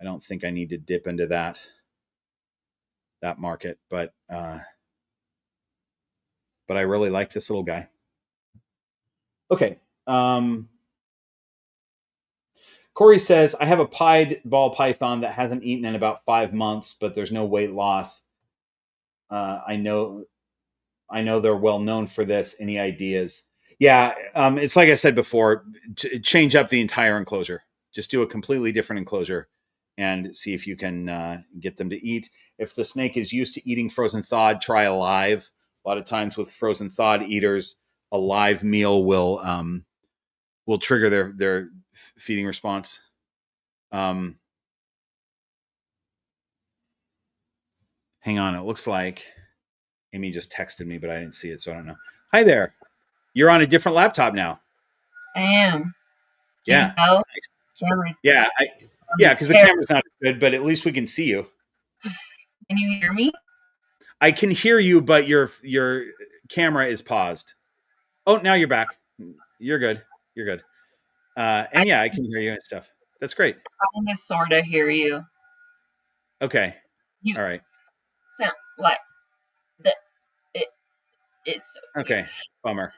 I don't think I need to dip into that market, but I really like this little guy. Okay. Corey says, I have a pied ball python that hasn't eaten in about 5 months, but there's no weight loss. I know they're well known for this. Any ideas? Yeah, it's like I said before, change up the entire enclosure. Just do a completely different enclosure and see if you can get them to eat. If the snake is used to eating frozen thawed, try a live. A lot of times with frozen thawed eaters, a live meal will trigger their feeding response. Hang on, it looks like Amy just texted me, but I didn't see it, so I don't know. Hi there. You're on a different laptop now. I am. Yeah. Nice. Yeah, because the camera's not good, but at least we can see you. Can you hear me? I can hear you, but your camera is paused. Oh, now you're back. You're good. You're good. And yeah, I can hear you and stuff. That's great. I can just sort of hear you. Okay. All right. Sound like that. It's so okay. Bummer.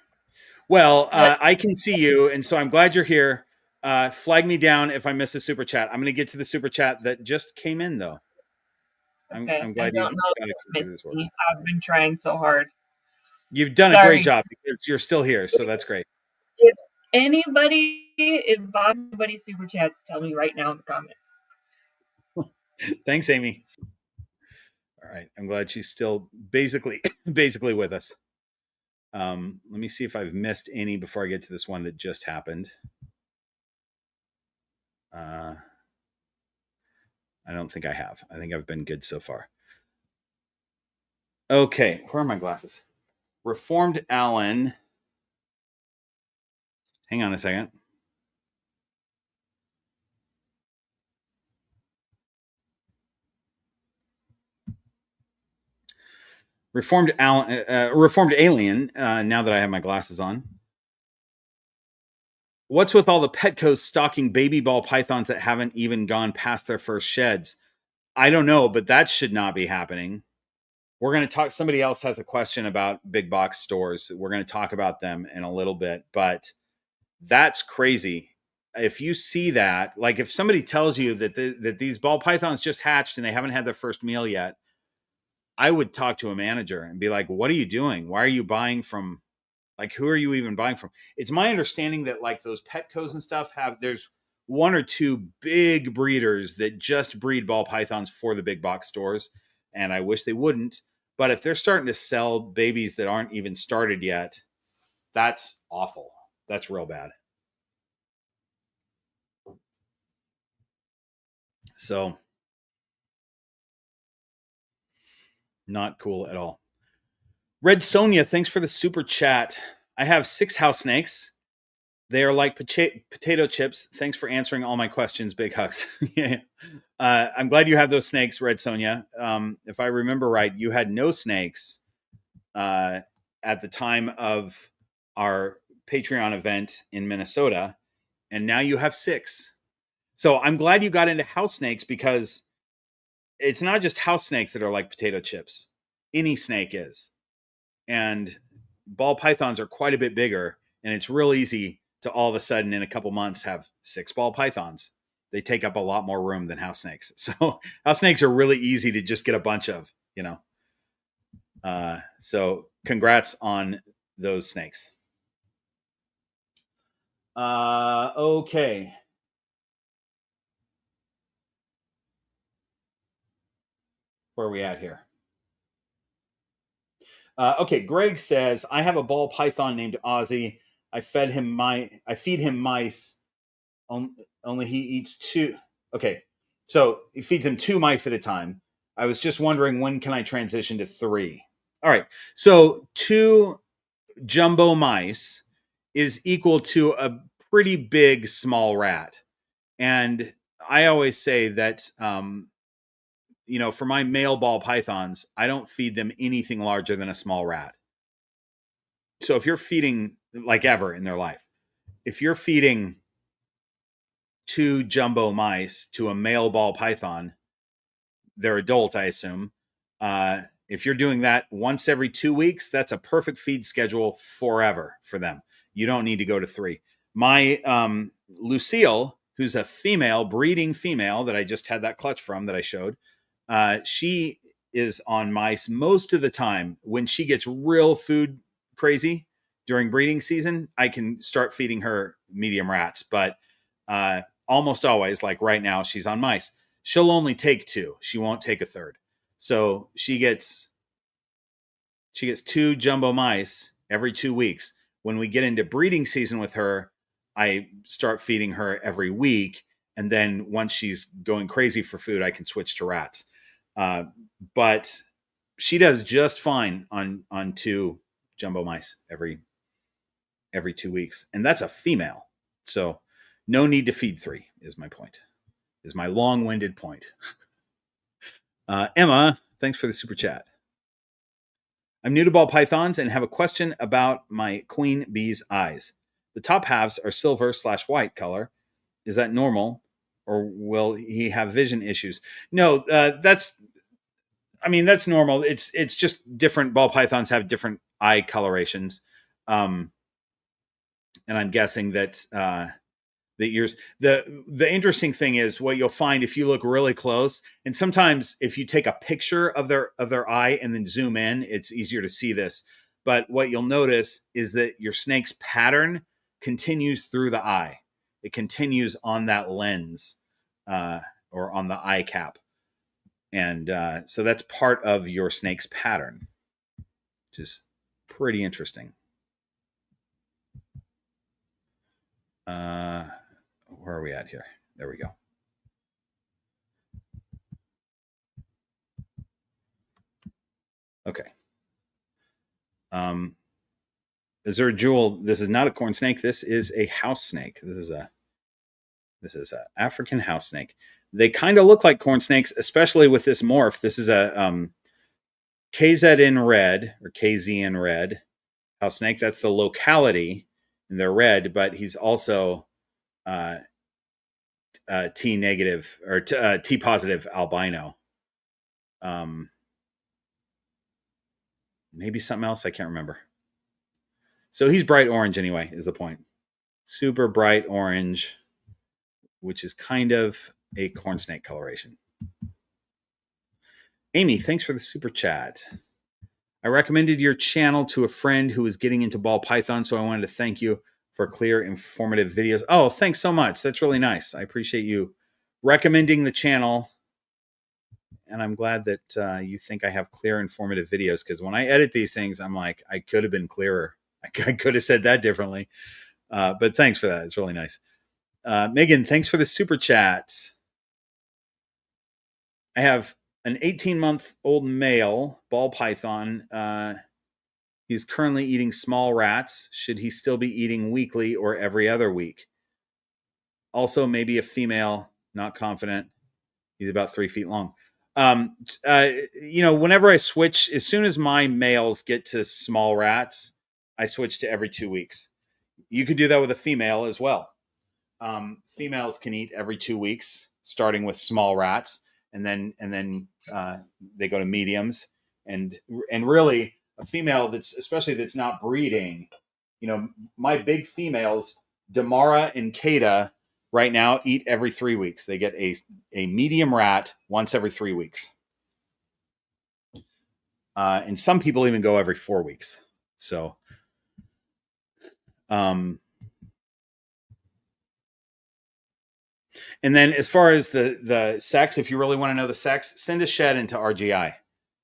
Well, I can see you, and so I'm glad you're here. Flag me down if I miss a super chat. I'm going to get to the super chat that just came in, though. Okay. I'm glad you got to do this work. I've been trying so hard. You've done a great job because you're still here, so that's great. If Bob anybody super chats, tell me right now in the comments. Thanks, Amy. All right, I'm glad she's still basically with us. Let me see if I've missed any before I get to this one that just happened. I don't think I have. I think I've been good so far. Okay, where are my glasses? Reformed Allen. Hang on a second. Reformed Alien, now that I have my glasses on. What's with all the Petcos stocking baby ball pythons that haven't even gone past their first sheds? I don't know, but that should not be happening. We're going to talk. Somebody else has a question about big box stores. We're going to talk about them in a little bit, but that's crazy. If you see that, like if somebody tells you that these ball pythons just hatched and they haven't had their first meal yet, I would talk to a manager and be like, what are you doing? Why are you buying from, like, who are you even buying from? It's my understanding that like those Petcos and stuff there's one or two big breeders that just breed ball pythons for the big box stores. And I wish they wouldn't. But if they're starting to sell babies that aren't even started yet, that's awful. That's real bad. So not cool at all. Red Sonia, thanks for the super chat. I have 6 house snakes. They are like potato chips. Thanks for answering all my questions. Big hugs. Yeah. I'm glad you have those snakes, Red Sonia. If I remember right, you had no snakes at the time of our Patreon event in Minnesota, and now you have 6. So I'm glad you got into house snakes because it's not just house snakes that are like potato chips. Any snake is. And ball pythons are quite a bit bigger, and it's real easy to all of a sudden in a couple months have 6 ball pythons. They take up a lot more room than house snakes. So house snakes are really easy to just get a bunch of, you know. So congrats on those snakes. Okay. Where are we at here? Okay, Greg says, I have a ball python named Ozzy. I feed him mice. Only he eats two. Okay, so he feeds him 2 mice at a time. I was just wondering, when can I transition to 3? All right, so 2 jumbo mice is equal to a pretty big small rat. And I always say that, for my male ball pythons, I don't feed them anything larger than a small rat. So if you're feeding, like ever in their life, if you're feeding 2 jumbo mice to a male ball python, they're adult, I assume. If you're doing that once every 2 weeks, that's a perfect feed schedule forever for them. You don't need to go to 3. My Lucille, who's a female, breeding female that I just had that clutch from that I showed, she is on mice most of the time. When she gets real food crazy during breeding season, I can start feeding her medium rats. But almost always, like right now, she's on mice. She'll only take 2. She won't take a third. So she gets 2 jumbo mice every 2 weeks. When we get into breeding season with her, I start feeding her every week. And then once she's going crazy for food, I can switch to rats. But she does just fine on 2 jumbo mice every 2 weeks. And that's a female. So no need to feed 3 is my point. Is my long-winded point. Emma, thanks for the super chat. I'm new to ball pythons and have a question about my queen bee's eyes. The top halves are silver/white color. Is that normal, or will he have vision issues? No, that's normal. It's just different. Ball pythons have different eye colorations, and I'm guessing that the interesting thing is what you'll find if you look really close, and sometimes if you take a picture of their eye and then zoom in, it's easier to see this. But what you'll notice is that your snake's pattern continues through the eye. It continues on that lens or on the eye cap. And so that's part of your snake's pattern, which is pretty interesting. Where are we at here? There we go. Okay. Azure Jewel, this is not a corn snake. This is a house snake. This is a African house snake. They kind of look like corn snakes, especially with this morph. This is a KZN red or KZN red house snake. That's the locality, and they're red, but he's also T negative or T positive albino. Maybe something else. I can't remember. So he's bright orange anyway, is the point. Super bright orange, which is kind of a corn snake coloration. Amy, thanks for the super chat. I recommended your channel to a friend who was getting into ball python, so I wanted to thank you for clear, informative videos. Oh, thanks so much. That's really nice. I appreciate you recommending the channel. And I'm glad that you think I have clear, informative videos, because when I edit these things, I'm like, I could have been clearer. I could have said that differently. But thanks for that. It's really nice. Megan, thanks for the super chat. I have an 18-month-old male ball python. He's currently eating small rats. Should he still be eating weekly or every other week? Also, maybe a female, not confident. He's about 3 feet long. Whenever I switch, as soon as my males get to small rats, I switch to every 2 weeks. You could do that with a female as well. Females can eat every 2 weeks, starting with small rats, and then they go to mediums, and really a female that's not breeding. My big females, Damara and Kata, right now eat every 3 weeks. They get a medium rat once every 3 weeks. And some people even go every 4 weeks. So, and then as far as the sex, if you really want to know the sex, send a shed into RGI.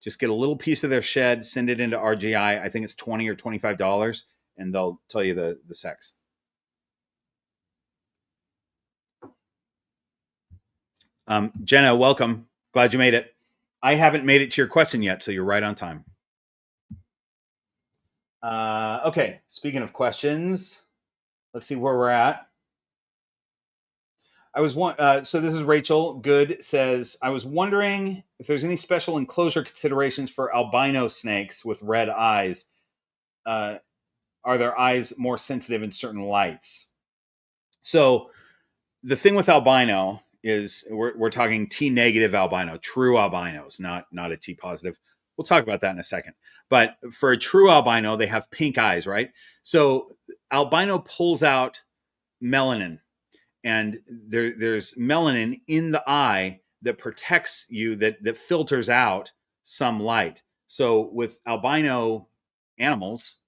Just get a little piece of their shed, send it into RGI. I think it's $20 or $25, and they'll tell you the sex. Jenna, welcome. Glad you made it. I haven't made it to your question yet, so you're right on time. Okay, speaking of questions, let's see where we're at. So this is Rachel Good says, I was wondering if there's any special enclosure considerations for albino snakes with red eyes. Are their eyes more sensitive in certain lights? So the thing with albino is we're talking T negative albino, true albinos, not a T positive. We'll talk about that in a second. But for a true albino, they have pink eyes, right? So albino pulls out melanin. And there's melanin in the eye that protects you, that filters out some light. So with albino animals,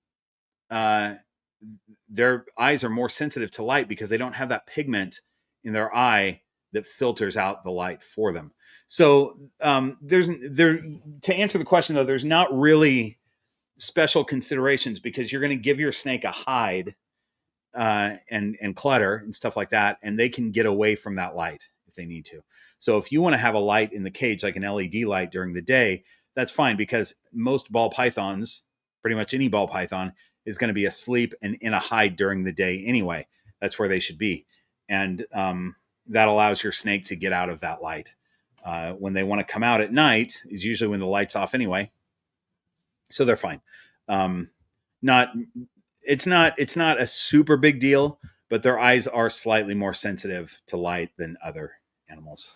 their eyes are more sensitive to light because they don't have that pigment in their eye that filters out the light for them. So to answer the question though, there's not really special considerations because you're going to give your snake a hide and clutter and stuff like that, and they can get away from that light if they need to. So if you want to have a light in the cage, like an LED light during the day, that's fine because most ball pythons, pretty much any ball python, is going to be asleep and in a hide during the day anyway. That's where they should be. And that allows your snake to get out of that light. When they want to come out at night is usually when the light's off anyway. So they're fine. It's not a super big deal, but their eyes are slightly more sensitive to light than other animals.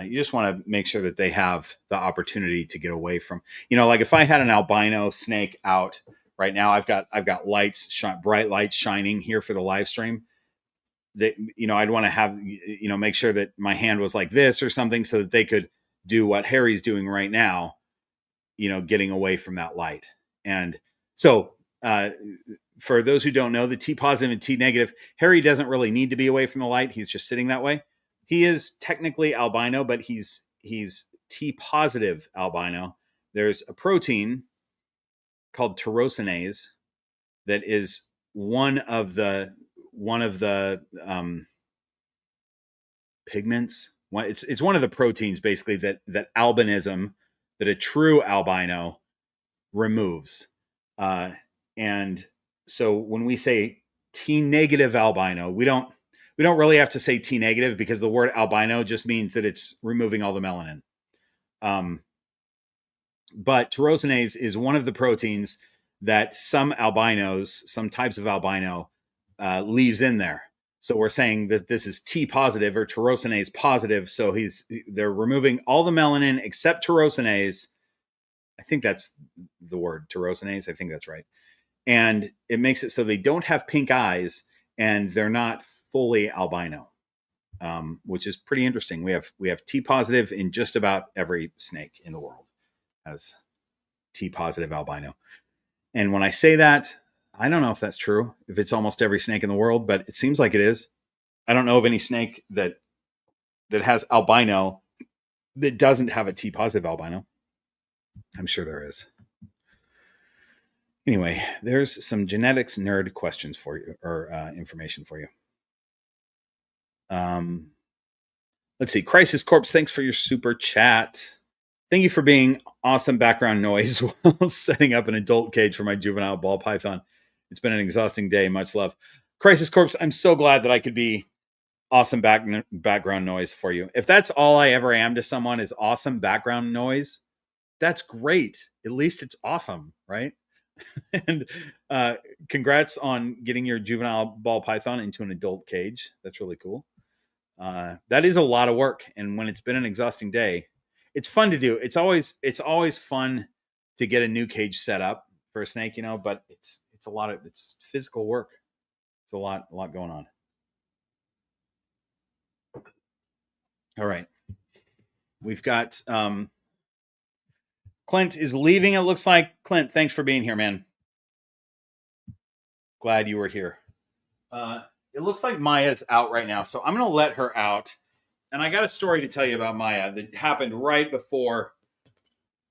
You just want to make sure that they have the opportunity to get away from, like if I had an albino snake out right now, I've got lights, bright lights shining here for the live stream. That I'd want to have make sure that my hand was like this or something so that they could do what Harry's doing right now, getting away from that light. And so for those who don't know, the T positive and T negative, Harry doesn't really need to be away from the light. He's just sitting that way. He is technically albino, but he's T positive albino. There's a protein called tyrosinase that is one of the pigments. It's one of the proteins basically that albinism, that a true albino removes. And so when we say T negative albino, we don't really have to say T negative because the word albino just means that it's removing all the melanin. But tyrosinase is one of the proteins that some types of albino leaves in there. So we're saying that this is T positive or tyrosinase positive. So they're removing all the melanin except tyrosinase. I think that's the word, tyrosinase. I think that's right. And it makes it so they don't have pink eyes and they're not fully albino, which is pretty interesting. We have T positive in just about every snake in the world has T positive albino. And when I say that, I don't know if that's true, if it's almost every snake in the world, but it seems like it is. I don't know of any snake that has albino that doesn't have a T positive albino. I'm sure there is. Anyway, there's some genetics nerd questions for you, or information for you. Let's see. Crisis Corpse, thanks for your super chat. Thank you for being awesome background noise while setting up an adult cage for my juvenile ball python. It's been an exhausting day. Much love. Crisis Corpse, I'm so glad that I could be awesome background noise for you. If that's all I ever am to someone is awesome background noise, that's great. At least it's awesome, right? And congrats on getting your juvenile ball python into an adult cage. That's really cool. That is a lot of work. And when it's been an exhausting day, it's fun to do. It's always fun to get a new cage set up for a snake, but it's physical work. It's a lot going on. All right. We've got Clint is leaving. It looks like. Clint, thanks for being here, man. Glad you were here. It looks like Maya's out right now, so I'm going to let her out. And I got a story to tell you about Maya that happened right before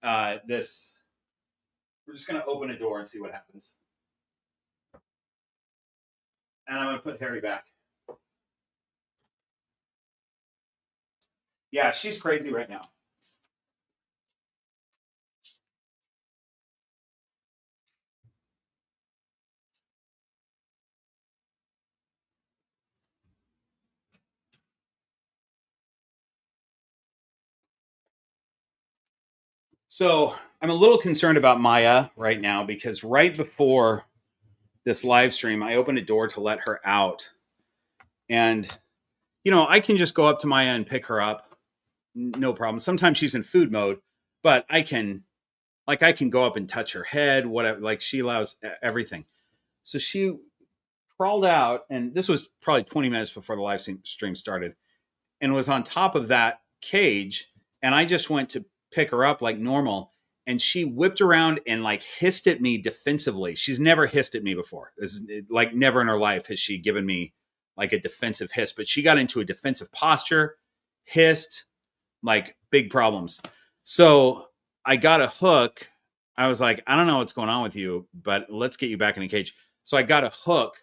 this. We're just going to open a door and see what happens. And I'm going to put Harry back. Yeah, she's crazy right now. So I'm a little concerned about Maya right now because right before this live stream, I opened a door to let her out. And, you know, I can just go up to Maya and pick her up. No problem. Sometimes she's in food mode, but I can go up and touch her head, whatever. Like, she allows everything. So she crawled out, and this was probably 20 minutes before the live stream started, and was on top of that cage. And I just went to pick her up like normal, and she whipped around and like hissed at me defensively. She's never hissed at me before. Like, never in her life has she given me like a defensive hiss, but she got into a defensive posture, hissed, like big problems. So I got a hook. I was like, I don't know what's going on with you, but let's get you back in the cage. So I got a hook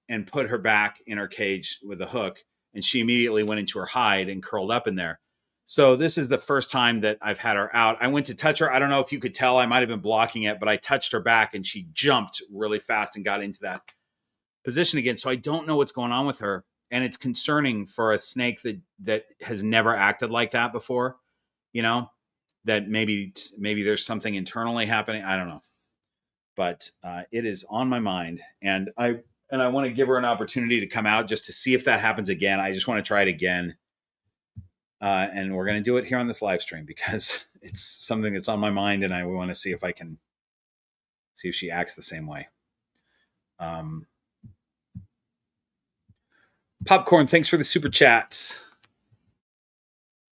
and put her back in her cage with a hook, and she immediately went into her hide and curled up in there. So this is the first time that I've had her out. I went to touch her. I don't know if you could tell, I might have been blocking it, but I touched her back and she jumped really fast and got into that position again. So I don't know what's going on with her. And it's concerning for a snake that has never acted like that before, you know, that maybe there's something internally happening. I don't know, but it is on my mind, and I want to give her an opportunity to come out just to see if that happens again. I just want to try it again. And we're going to do it here on this live stream because it's something that's on my mind, and I want to see if she acts the same way. Popcorn, thanks for the super chat.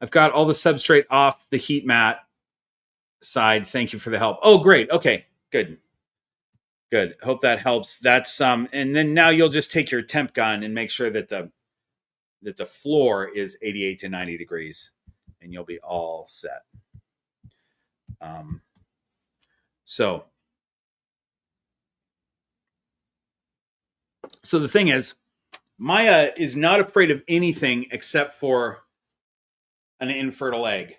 I've got all the substrate off the heat mat side. Thank you for the help. Oh, great. Okay, good. Hope that helps. That's and then now you'll just take your temp gun and make sure that the floor is 88 to 90 degrees, and you'll be all set. So the thing is, Maya is not afraid of anything except for an infertile egg.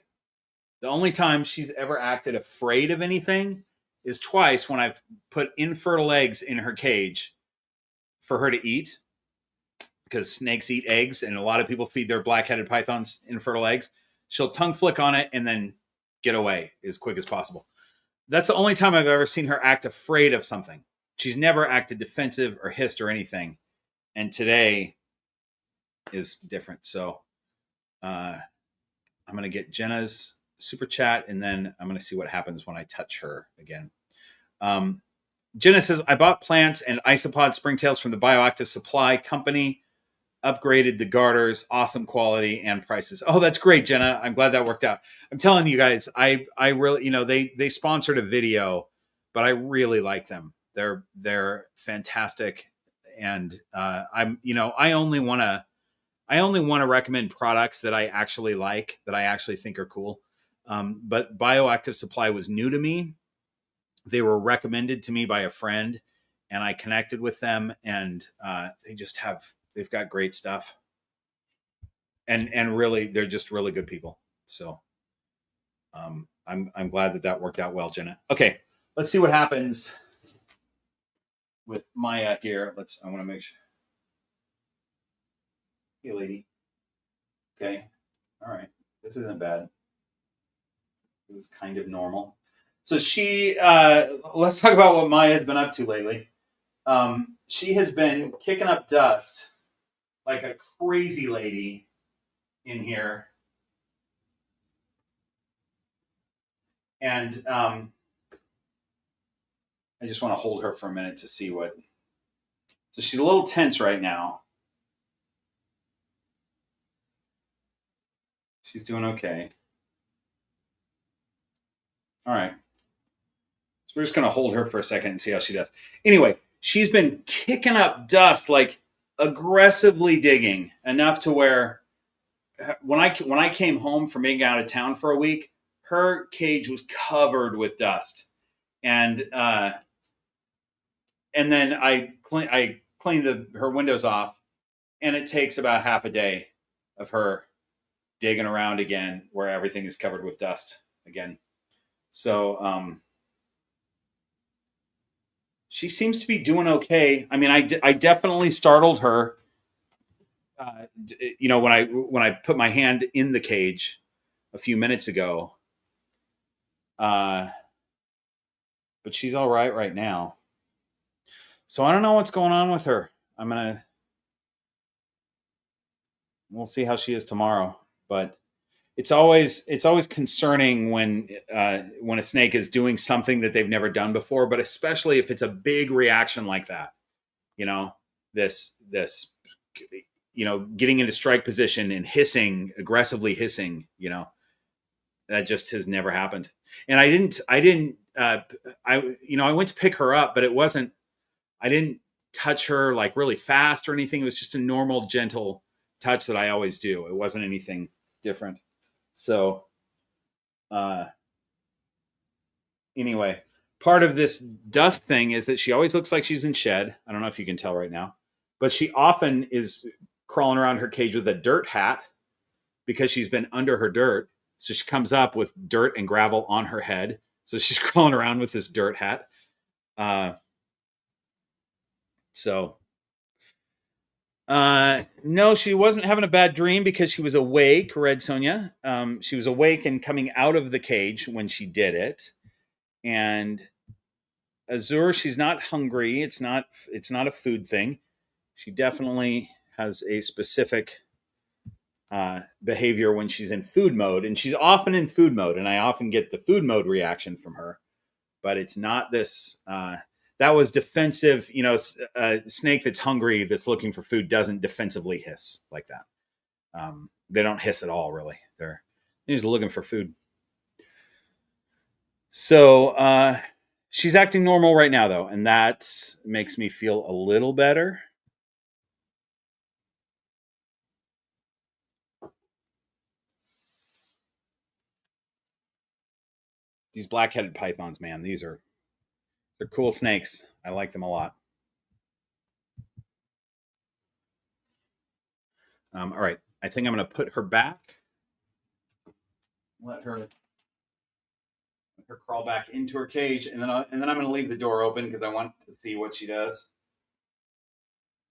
The only time she's ever acted afraid of anything is twice when I've put infertile eggs in her cage for her to eat, because snakes eat eggs, and a lot of people feed their black-headed pythons infertile eggs. She'll tongue flick on it and then get away as quick as possible. That's the only time I've ever seen her act afraid of something. She's never acted defensive or hissed or anything. And today is different. So I'm going to get Jenna's super chat, and then I'm going to see what happens when I touch her again. Jenna says, I bought plants and isopod springtails from the Bioactive Supply Company, upgraded the garters, awesome quality and prices. Oh, that's great, Jenna. I'm glad that worked out. I'm telling you guys, I really, you know, they sponsored a video, but I really like them. They're fantastic. And I only want to recommend products that I actually like, that I actually think are cool. But Bioactive Supply was new to me. They were recommended to me by a friend, and I connected with them, and they've got great stuff. And really, they're just really good people. So I'm glad that worked out well, Jenna. Okay, let's see what happens with Maya here. I want to make sure. Hey, lady. Okay. All right. This isn't bad. It was kind of normal. So let's talk about what Maya has been up to lately. She has been kicking up dust like a crazy lady in here. And I just want to hold her for a minute to see what. So she's a little tense right now. She's doing okay. All right. So we're just going to hold her for a second and see how she does. Anyway, she's been kicking up dust, like aggressively digging, enough to where when I came home from being out of town for a week, her cage was covered with dust, and then I cleaned her windows off, and it takes about half a day of her digging around again where everything is covered with dust again. So she seems to be doing okay. I mean, I definitely startled her. When I put my hand in the cage a few minutes ago. But she's all right now. So I don't know what's going on with her. We'll see how she is tomorrow. But it's always concerning when a snake is doing something that they've never done before, but especially if it's a big reaction like that. This getting into strike position and aggressively hissing. That just has never happened. And I went to pick her up, but I didn't touch her like really fast or anything. It was just a normal, gentle touch that I always do. It wasn't anything different. So, anyway, part of this dust thing is that she always looks like she's in shed. I don't know if you can tell right now, but she often is crawling around her cage with a dirt hat because she's been under her dirt. So she comes up with dirt and gravel on her head. So she's crawling around with this dirt hat. No, she wasn't having a bad dream because she was awake, Red Sonia. She was awake and coming out of the cage when she did it. And Azure, she's not hungry. It's not a food thing. She definitely has a specific behavior when she's in food mode, and she's often in food mode, and I often get the food mode reaction from her, but it's not this that was defensive. A snake that's hungry, that's looking for food, doesn't defensively hiss like that. They don't hiss at all, really. They're just looking for food. So she's acting normal right now, though, and that makes me feel a little better. These black-headed pythons, man, they're cool snakes. I like them a lot. All right, I think I'm going to put her back. Let her crawl back into her cage, and then I'm going to leave the door open because I want to see what she does.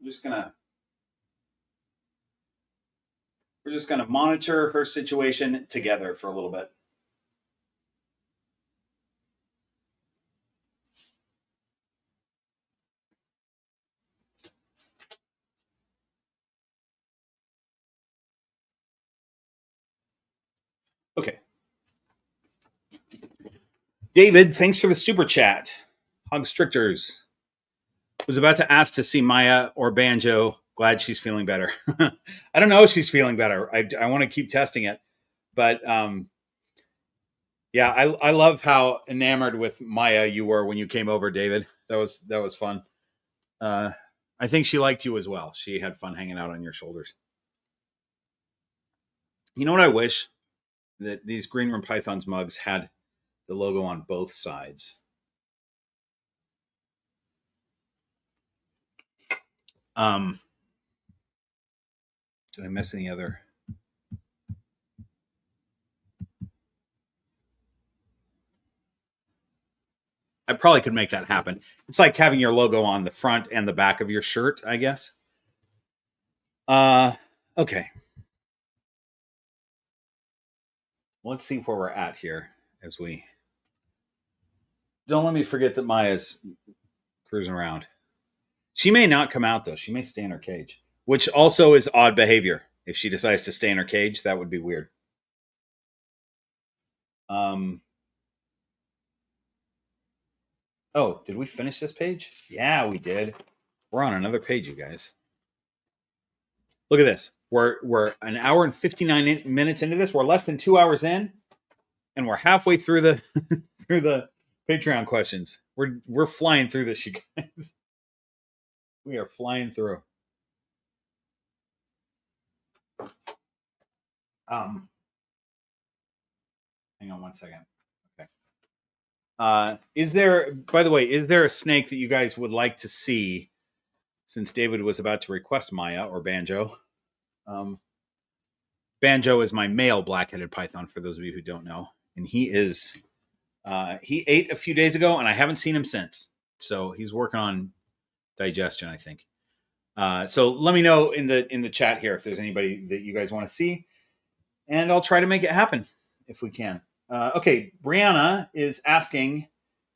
We're just gonna monitor her situation together for a little bit. Okay. David, thanks for the super chat. Hog Stricters was about to ask to see Maya or Banjo. Glad she's feeling better. I don't know if she's feeling better. I want to keep testing it, but yeah, I love how enamored with Maya you were when you came over, David. That was fun. I think she liked you as well. She had fun hanging out on your shoulders. You know what I wish? That these Green Room Pythons mugs had the logo on both sides. Did I miss any other? I probably could make that happen. It's like having your logo on the front and the back of your shirt, I guess. Okay. Let's see where we're at here as we... Don't let me forget that Maya's cruising around. She may not come out, though. She may stay in her cage, which also is odd behavior. If she decides to stay in her cage, that would be weird. Oh, did we finish this page? Yeah, we did. We're on another page, you guys. Look at this. We're an hour and 59 minutes into this. We're less than 2 hours in, and we're halfway through the through the Patreon questions. We're flying through this, you guys. We are flying through. Hang on one second. Okay. Is there, by the way, is there a snake that you guys would like to see? Since David was about to request Maya or Banjo. Banjo is my male black-headed python, for those of you who don't know. And he ate a few days ago, and I haven't seen him since. So he's working on digestion, I think. So let me know in the chat here if there's anybody that you guys want to see, and I'll try to make it happen if we can. Okay, Brianna is asking,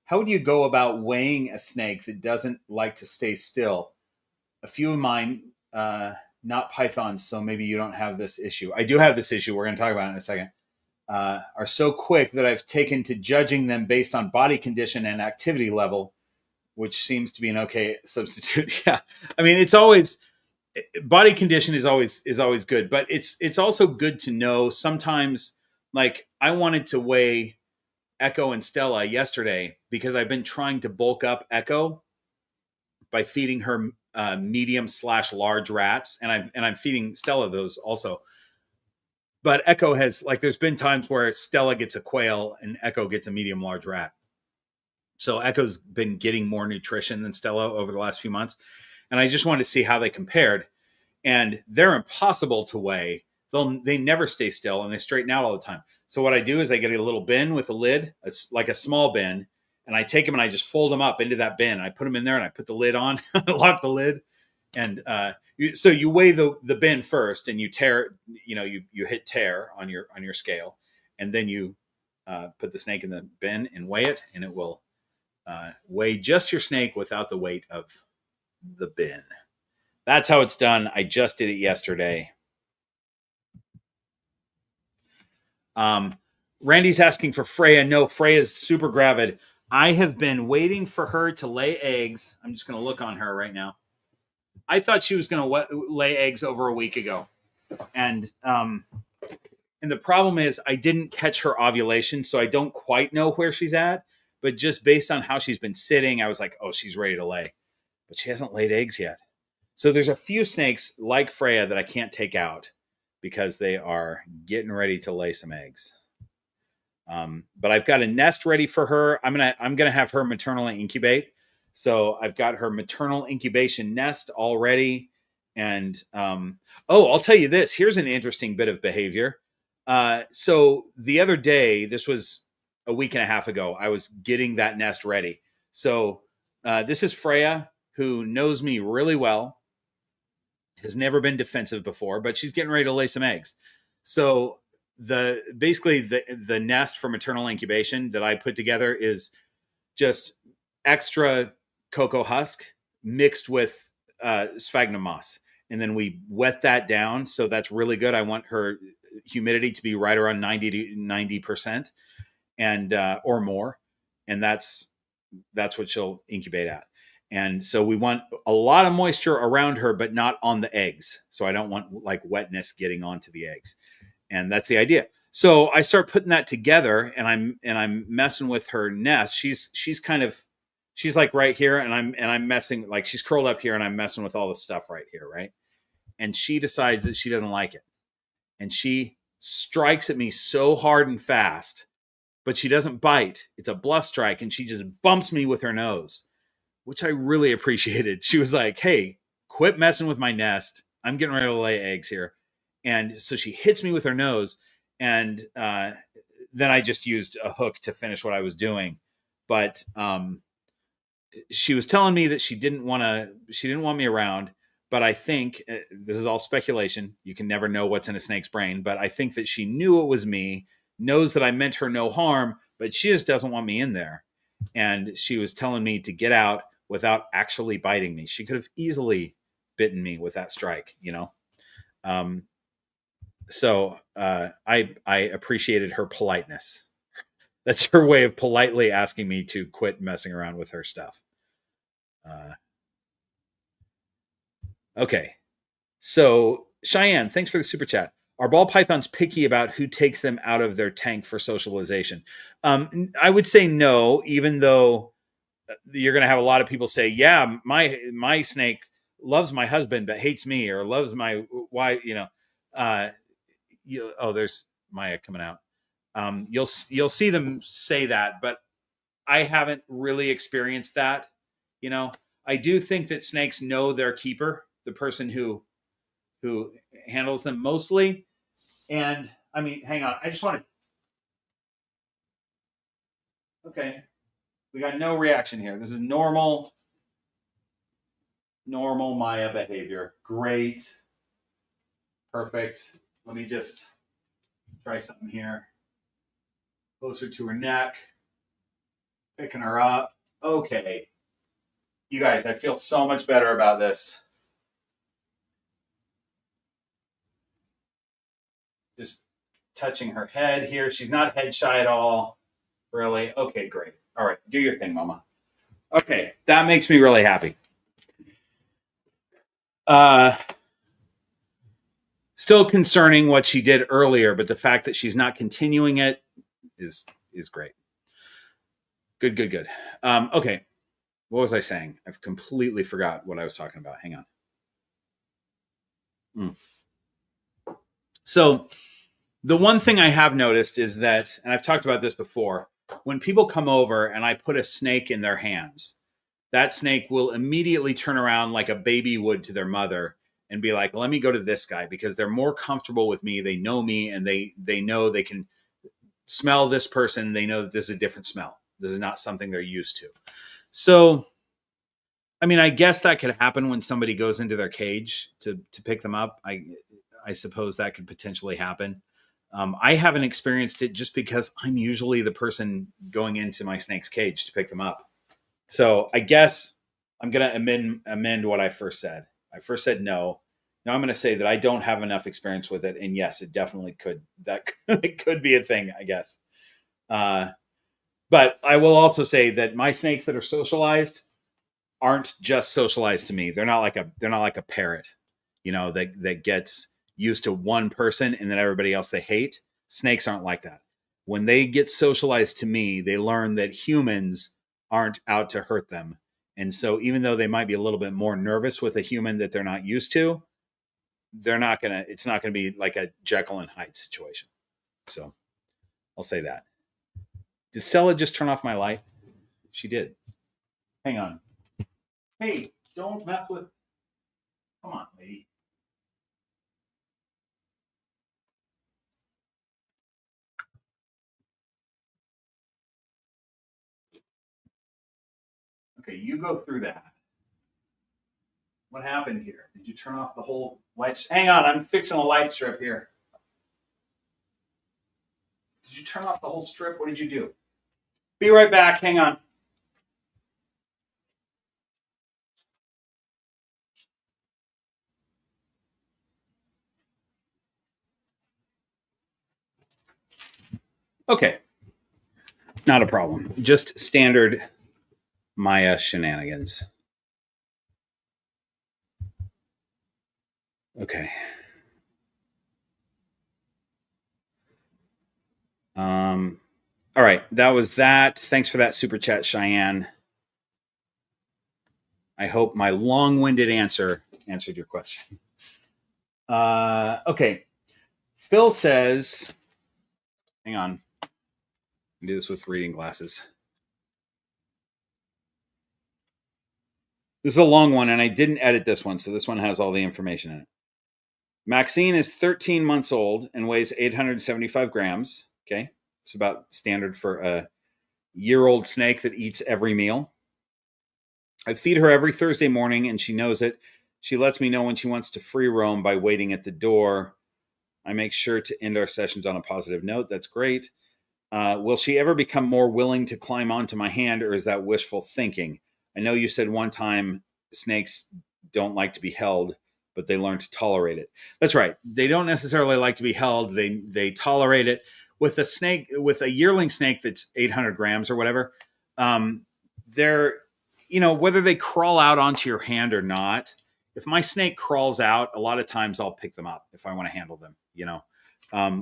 how would you go about weighing a snake that doesn't like to stay still? A few of mine, not pythons, so maybe you don't have this issue. I do have this issue. We're going to talk about it in a second. Are so quick that I've taken to judging them based on body condition and activity level, which seems to be an okay substitute. Yeah, I mean, it's always body condition is always good, but it's also good to know sometimes. Like I wanted to weigh Echo and Stella yesterday because I've been trying to bulk up Echo by feeding her medium/large rats, and I'm feeding Stella those also. But Echo has, like, there's been times where Stella gets a quail and Echo gets a medium-large rat. So Echo's been getting more nutrition than Stella over the last few months. And I just wanted to see how they compared. And they're impossible to weigh. They never stay still, and they straighten out all the time. So what I do is I get a little bin with a lid, like a small bin, and I take them and I just fold them up into that bin. I put them in there and I put the lid on, lock the lid. And so you weigh the bin first, and you tear, you hit tear on your scale, and then you put the snake in the bin and weigh it, and it will weigh just your snake without the weight of the bin. That's how it's done. I just did it yesterday. Randy's asking for Freya. No, Freya's super gravid. I have been waiting for her to lay eggs. I'm just going to look on her right now. I thought she was going to lay eggs over a week ago. And the problem is I didn't catch her ovulation, so I don't quite know where she's at. But just based on how she's been sitting, I was like, oh, she's ready to lay. But she hasn't laid eggs yet. So there's a few snakes like Freya that I can't take out because they are getting ready to lay some eggs. But I've got a nest ready for her. I'm gonna have her maternally incubate. So I've got her maternal incubation nest already. And I'll tell you this. Here's an interesting bit of behavior. So the other day, this was a week and a half ago, I was getting that nest ready. So this is Freya, who knows me really well, has never been defensive before, but she's getting ready to lay some eggs. So basically the nest for maternal incubation that I put together is just extra cocoa husk mixed with sphagnum moss. And then we wet that down. So that's really good. I want her humidity to be right around 90% and or more. And that's what she'll incubate at. And so we want a lot of moisture around her, but not on the eggs. So I don't want like wetness getting onto the eggs. And that's the idea. So I start putting that together, and I'm messing with her nest. She's like right here, and I'm messing, like she's curled up here, and I'm messing with all the stuff right here, right? And she decides that she doesn't like it. And she strikes at me so hard and fast, but she doesn't bite. It's a bluff strike, and she just bumps me with her nose, which I really appreciated. She was like, hey, quit messing with my nest. I'm getting ready to lay eggs here. And so she hits me with her nose, and then I just used a hook to finish what I was doing. But she was telling me that she didn't want me around. But I think this is all speculation. You can never know what's in a snake's brain. But I think that she knew it was me, knows that I meant her no harm, but she just doesn't want me in there. And she was telling me to get out without actually biting me. She could have easily bitten me with that strike, So I appreciated her politeness. That's her way of politely asking me to quit messing around with her stuff. Okay. So Cheyenne, thanks for the super chat. Are ball pythons picky about who takes them out of their tank for socialization? I would say no, even though you're going to have a lot of people say, yeah, my snake loves my husband, but hates me, or loves my wife, there's Maya coming out. You'll see them say that, but I haven't really experienced that. I do think that snakes know their keeper, the person who handles them mostly. And I mean, hang on, I just want to. Okay, we got no reaction here. This is normal Maya behavior. Great, perfect. Let me just try something here. Closer to her neck, picking her up. Okay. You guys, I feel so much better about this. Just touching her head here. She's not head shy at all. Really? Okay, great. All right, do your thing, Mama. Okay, that makes me really happy. Still concerning what she did earlier, but the fact that she's not continuing it is great. Good. Okay. What was I saying? I've completely forgot what I was talking about. Hang on. So the one thing I have noticed is that, and I've talked about this before, when people come over and I put a snake in their hands, that snake will immediately turn around like a baby would to their mother and be like, let me go to this guy because they're more comfortable with me. They know me and they know they can smell this person. They know that this is a different smell. This is not something they're used to. So, I mean, I guess that could happen when somebody goes into their cage to pick them up. I suppose that could potentially happen. I haven't experienced it just because I'm usually the person going into my snake's cage to pick them up. So I guess I'm going to amend what I first said. I first said no. Now I'm going to say that I don't have enough experience with it. And yes, it definitely could. That it could be a thing, I guess. But I will also say that my snakes that are socialized aren't just socialized to me. They're not like a parrot, that gets used to one person and then everybody else they hate. Snakes aren't like that. When they get socialized to me, they learn that humans aren't out to hurt them. And so even though they might be a little bit more nervous with a human that they're not used to, it's not going to be like a Jekyll and Hyde situation. So I'll say that. Did Stella just turn off my light? She did. Hang on. Hey, don't mess with. Come on, lady. Okay, you go through that. What happened here? Did you turn off the whole light? Hang on, I'm fixing a light strip here. Did you turn off the whole strip? What did you do? Be right back. Hang on. Okay. Not a problem. Just standard Maya shenanigans. Okay. All right. That was that. Thanks for that super chat, Cheyenne. I hope my long-winded answer answered your question. Okay. Phil says, hang on. I do this with reading glasses. This is a long one, and I didn't edit this one, so this one has all the information in it. Maxine is 13 months old and weighs 875 grams. Okay. It's about standard for a year-old snake that eats every meal. I feed her every Thursday morning, and she knows it. She lets me know when she wants to free roam by waiting at the door. I make sure to end our sessions on a positive note. That's great. Will she ever become more willing to climb onto my hand, or is that wishful thinking? I know you said one time snakes don't like to be held, but they learn to tolerate it. That's right. They don't necessarily like to be held. They tolerate it. With a snake, with a yearling snake that's 800 grams or whatever, they're, whether they crawl out onto your hand or not, if my snake crawls out, a lot of times I'll pick them up if I want to handle them,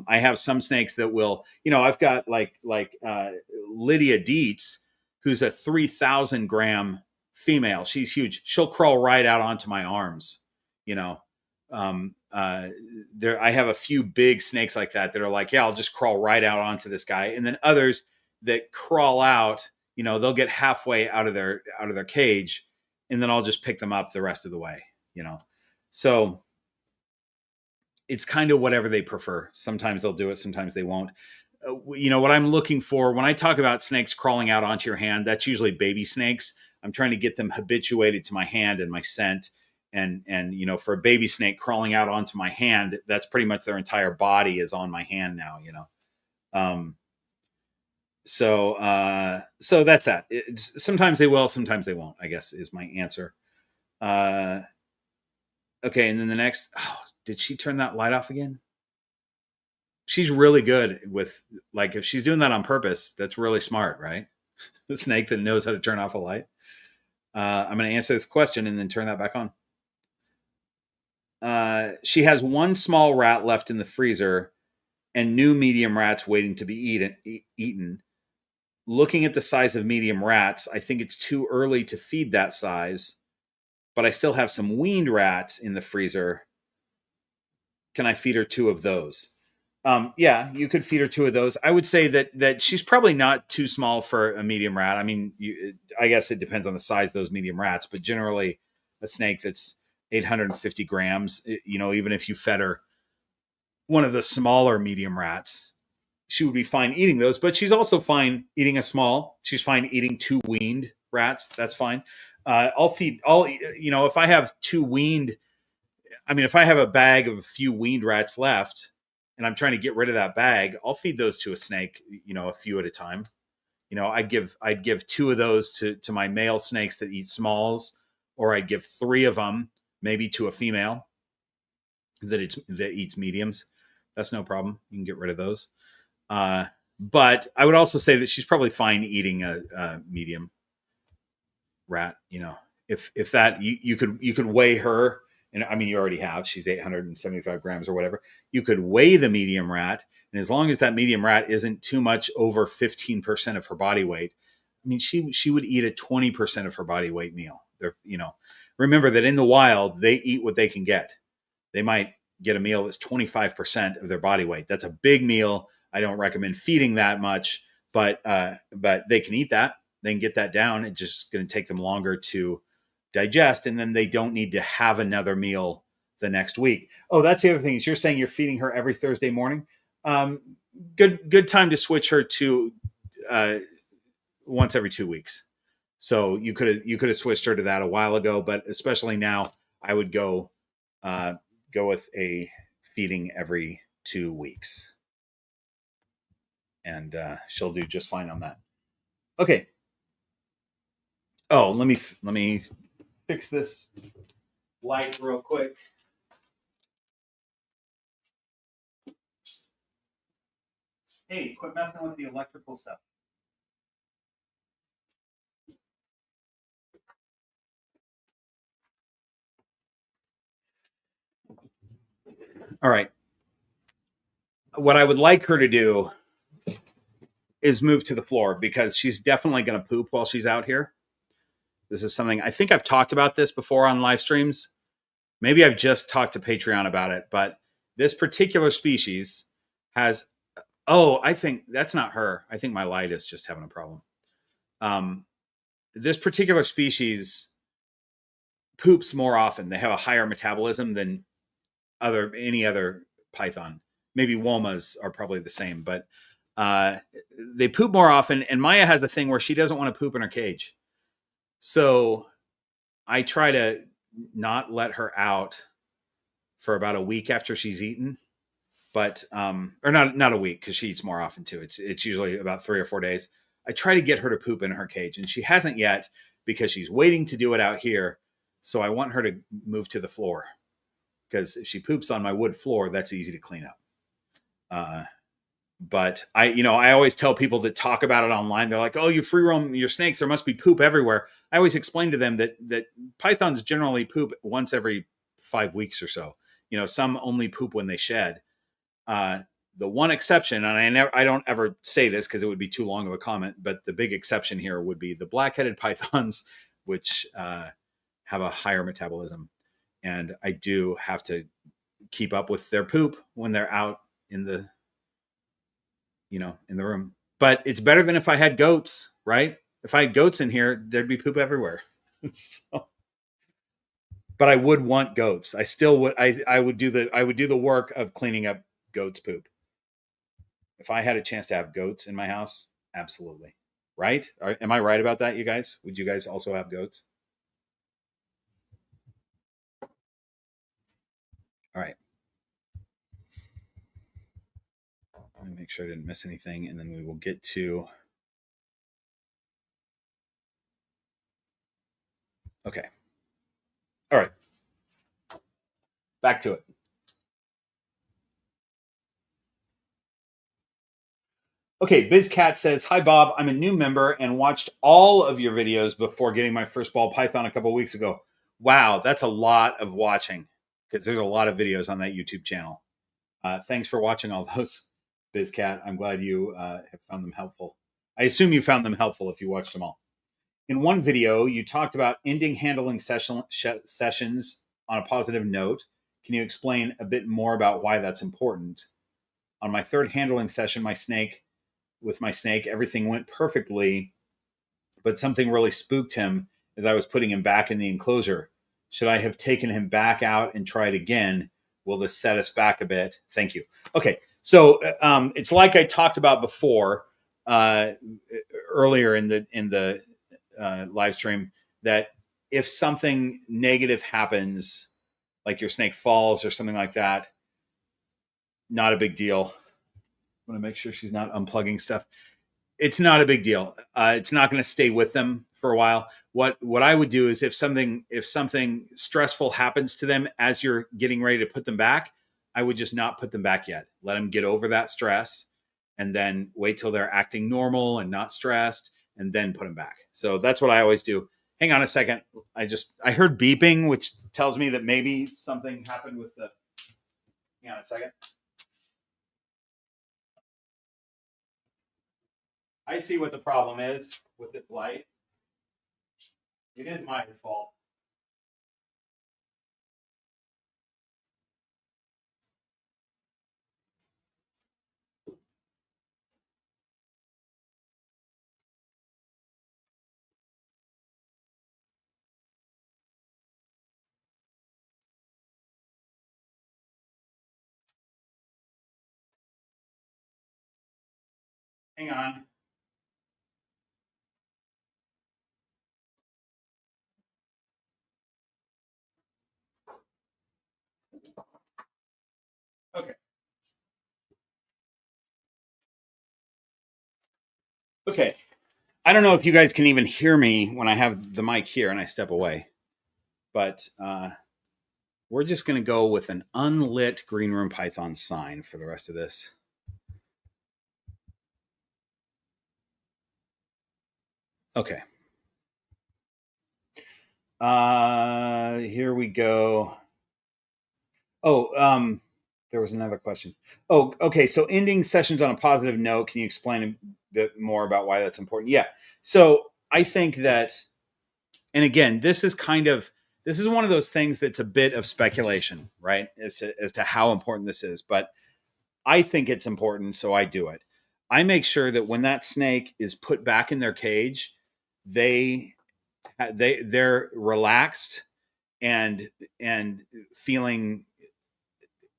I have some snakes that will, I've got like Lydia Dietz, who's a 3,000 gram female. She's huge. She'll crawl right out onto my arms, I have a few big snakes like that are like, yeah, I'll just crawl right out onto this guy. And then others that crawl out, they'll get halfway out of their cage, and then I'll just pick them up the rest of the way, So it's kind of whatever they prefer. Sometimes they'll do it, sometimes they won't. What I'm looking for when I talk about snakes crawling out onto your hand, that's usually baby snakes. I'm trying to get them habituated to my hand and my scent. And for a baby snake crawling out onto my hand, that's pretty much their entire body is on my hand now, So that's that. Sometimes they will, sometimes they won't, I guess is my answer. Okay. And then the next, did she turn that light off again? She's really good with, like, if she's doing that on purpose, that's really smart, right? The snake that knows how to turn off a light. I'm going to answer this question and then turn that back on. She has one small rat left in the freezer and new medium rats waiting to be eaten. Looking at the size of medium rats, I think it's too early to feed that size, but I still have some weaned rats in the freezer. Can I feed her 2 of those? Yeah, you could feed her 2 of those. I would say that she's probably not too small for a medium rat. I mean, I guess it depends on the size of those medium rats, but generally a snake that's 850 grams, even if you fed her one of the smaller medium rats, she would be fine eating those, but she's also fine eating she's fine eating 2 weaned rats. That's fine. If I have 2 weaned, if I have a bag of a few weaned rats left and I'm trying to get rid of that bag, I'll feed those to a snake, a few at a time. I'd give 2 of those to my male snakes that eat smalls, or I'd give 3 of them maybe to a female that eats mediums. That's no problem. You can get rid of those. But I would also say that she's probably fine eating a medium rat. If that you could weigh her. And you already have, she's 875 grams or whatever. You could weigh the medium rat. And as long as that medium rat isn't too much over 15% of her body weight, she would eat a 20% of her body weight meal. Remember that in the wild, they eat what they can get. They might get a meal that's 25% of their body weight. That's a big meal. I don't recommend feeding that much, but they can eat that. They can get that down. It's just going to take them longer to digest, and then they don't need to have another meal the next week. Oh, that's the other thing is you're saying you're feeding her every Thursday morning. Good time to switch her to once every 2 weeks. So you could have switched her to that a while ago, but especially now, I would go with a feeding every 2 weeks, and she'll do just fine on that. Okay. Oh, let me fix this light real quick. Hey, quit messing with the electrical stuff. All right. What I would like her to do is move to the floor, because she's definitely going to poop while she's out here. This is something, I think I've talked about this before on live streams. Maybe I've just talked to Patreon about it, but this particular species has, I think that's not her. I think my light is just having a problem. This particular species poops more often. They have a higher metabolism than any other python. Maybe womas are probably the same, but they poop more often. And Maya has a thing where she doesn't want to poop in her cage. So I try to not let her out for about a week after she's eaten, but or not a week, because she eats more often too. It's usually about 3 or 4 days. I try to get her to poop in her cage, and she hasn't yet, because she's waiting to do it out here. So I want her to move to the floor, because if she poops on my wood floor, that's easy to clean up. But I always tell people that talk about it online, they're like, oh, you free roam your snakes, there must be poop everywhere. I always explain to them that pythons generally poop once every 5 weeks or so. Some only poop when they shed. The one exception, and I don't ever say this because it would be too long of a comment, but the big exception here would be the black-headed pythons, which have a higher metabolism. And I do have to keep up with their poop when they're out in the, in the room. But it's better than if I had goats, right? If I had goats in here, there'd be poop everywhere. So, but I would want goats. I still would. I would do the work of cleaning up goats' poop. If I had a chance to have goats in my house, absolutely. Right? Am I right about that, you guys? Would you guys also have goats? All right. Let me make sure I didn't miss anything, and then we will get to. Okay. All right. Back to it. Okay, BizCat says, "Hi Bob, I'm a new member and watched all of your videos before getting my first ball python a couple of weeks ago." Wow, that's a lot of watching because there's a lot of videos on that YouTube channel. Thanks for watching all those, BizCat. I'm glad you have found them helpful. I assume you found them helpful if you watched them all. In one video, you talked about ending handling sessions on a positive note. Can you explain a bit more about why that's important? On my third handling session, with my snake, everything went perfectly, but something really spooked him as I was putting him back in the enclosure. Should I have taken him back out and tried again? Will this set us back a bit? Thank you. Okay, so it's like I talked about before, earlier in the live stream, that if something negative happens, like your snake falls or something like that, not a big deal. I want to make sure she's not unplugging stuff. It's not a big deal. It's not going to stay with them for a while. What I would do is if something stressful happens to them as you're getting ready to put them back, I would just not put them back yet. Let them get over that stress and then wait till they're acting normal and not stressed and then put them back. So that's what I always do. Hang on a second. I heard beeping, which tells me that maybe something happened with the, hang on a second. I see what the problem is with this light. It is my fault. Hang on. Okay. Okay. I don't know if you guys can even hear me when I have the mic here and I step away, but we're just going to go with an unlit green room python sign for the rest of this. Okay. Here we go. Oh, there was another question. Oh, okay. So ending sessions on a positive note. Can you explain a bit more about why that's important? Yeah. So I think that, and again, this is one of those things that's a bit of speculation, right? As to how important this is, but I think it's important, so I do it. I make sure that when that snake is put back in their cage, they're relaxed and feeling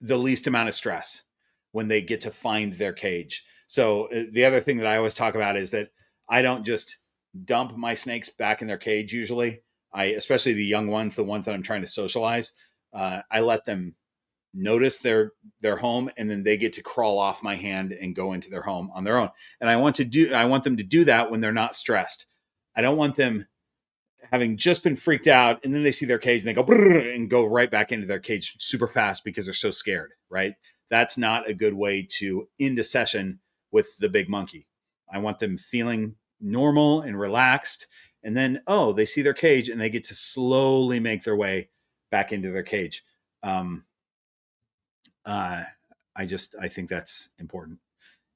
the least amount of stress when they get to find their cage. So the other thing that I always talk about is that I don't just dump my snakes back in their cage. Usually especially the young ones, the ones that I'm trying to socialize, I let them notice their home, and then they get to crawl off my hand and go into their home on their own. And I want them to do that when they're not stressed. I don't want them having just been freaked out and then they see their cage and they go and go right back into their cage super fast because they're so scared, right? That's not a good way to end a session with the big monkey. I want them feeling normal and relaxed, and then they see their cage and they get to slowly make their way back into their cage. I think that's important,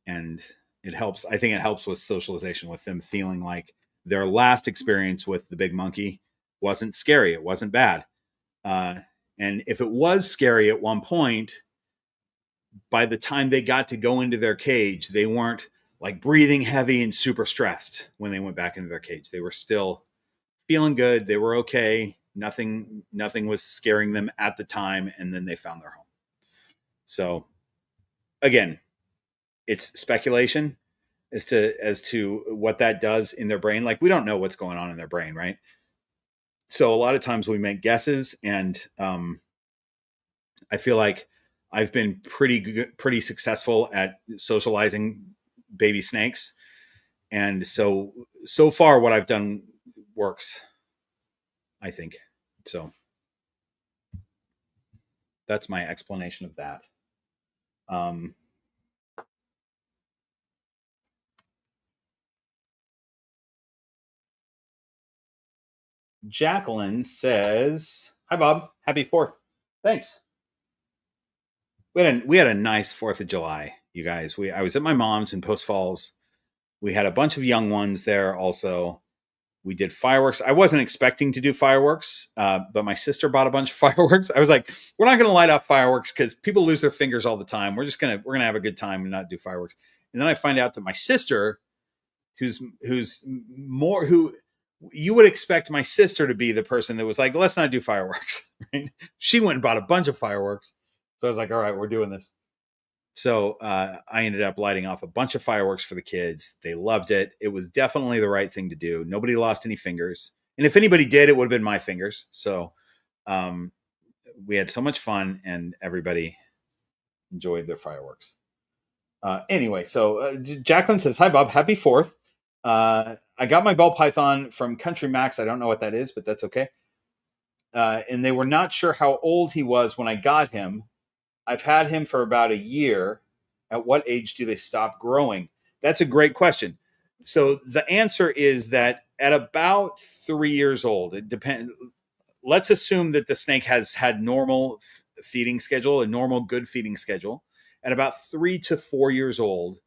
and it helps. I think it helps with socialization, with them feeling like their last experience with the big monkey wasn't scary. It wasn't bad. And if it was scary at one point, by the time they got to go into their cage, they weren't like breathing heavy and super stressed when they went back into their cage. They were still feeling good. They were okay. Nothing was scaring them at the time. And then they found their home. So again, it's speculation as to what that does in their brain. Like, we don't know what's going on in their brain, right? So a lot of times we make guesses, and I feel like I've been pretty successful at socializing baby snakes. And so far what I've done works, I think. So that's my explanation of that. Jacqueline says, "Hi, Bob. Happy 4th. Thanks. We had a nice 4th of July, you guys. I was at my mom's in Post Falls. We had a bunch of young ones there also. We did fireworks. I wasn't expecting to do fireworks, but my sister bought a bunch of fireworks. I was like, we're not going to light off fireworks because people lose their fingers all the time. We're going to have a good time and not do fireworks. And then I find out that my sister, who you would expect my sister to be the person that was like, let's not do fireworks. Right? She went and bought a bunch of fireworks. So I was like, all right, we're doing this. So I ended up lighting off a bunch of fireworks for the kids. They loved it. It was definitely the right thing to do. Nobody lost any fingers. And if anybody did, it would have been my fingers. So we had so much fun, and everybody enjoyed their fireworks. Anyway, so Jacqueline says, "Hi, Bob. Happy 4th. I got my ball python from Country Max. I don't know what that is, but that's okay. And they were not sure how old he was when I got him. I've had him for about a year. At what age do they stop growing?" That's a great question. So the answer is that at about 3 years old, it depends. Let's assume that the snake has had normal feeding schedule, a normal good feeding schedule. At about 3 to 4 years old,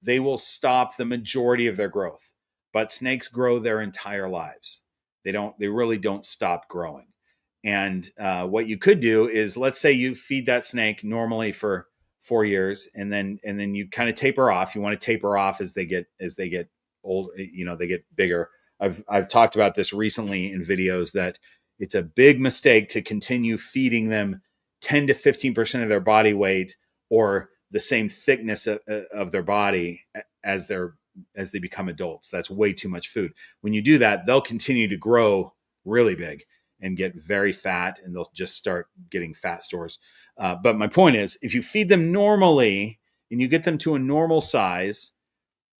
they will stop the majority of their growth. But snakes grow their entire lives. They really don't stop growing. And what you could do is, let's say you feed that snake normally for 4 years, and then you kind of taper off. You want to taper off as they get old. They get bigger. I've talked about this recently in videos that it's a big mistake to continue feeding them 10 to 15% of their body weight or the same thickness of their body as they become adults. That's way too much food. When you do that, they'll continue to grow really big and get very fat, and they'll just start getting fat stores. But my point is, if you feed them normally and you get them to a normal size,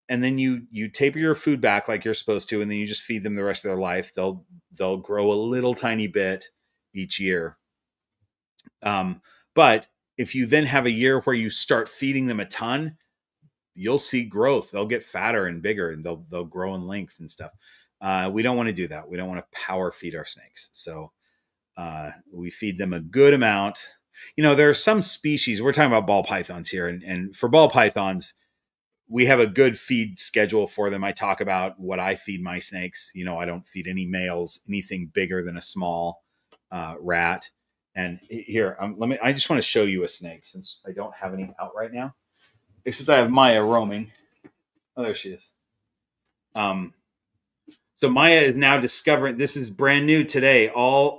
and then you taper your food back like you're supposed to, and then you just feed them the rest of their life, they'll grow a little tiny bit each year. But if you then have a year where you start feeding them a ton, you'll see growth. They'll get fatter and bigger, and they'll grow in length and stuff. We don't want to do that. We don't want to power feed our snakes. So we feed them a good amount. There are some species, we're talking about ball pythons here. And for ball pythons, we have a good feed schedule for them. I talk about what I feed my snakes. I don't feed any males anything bigger than a small rat. And here, I just want to show you a snake, since I don't have any out right now, except I have Maya roaming. Oh, there she is. So Maya is now discovering, this is brand new today.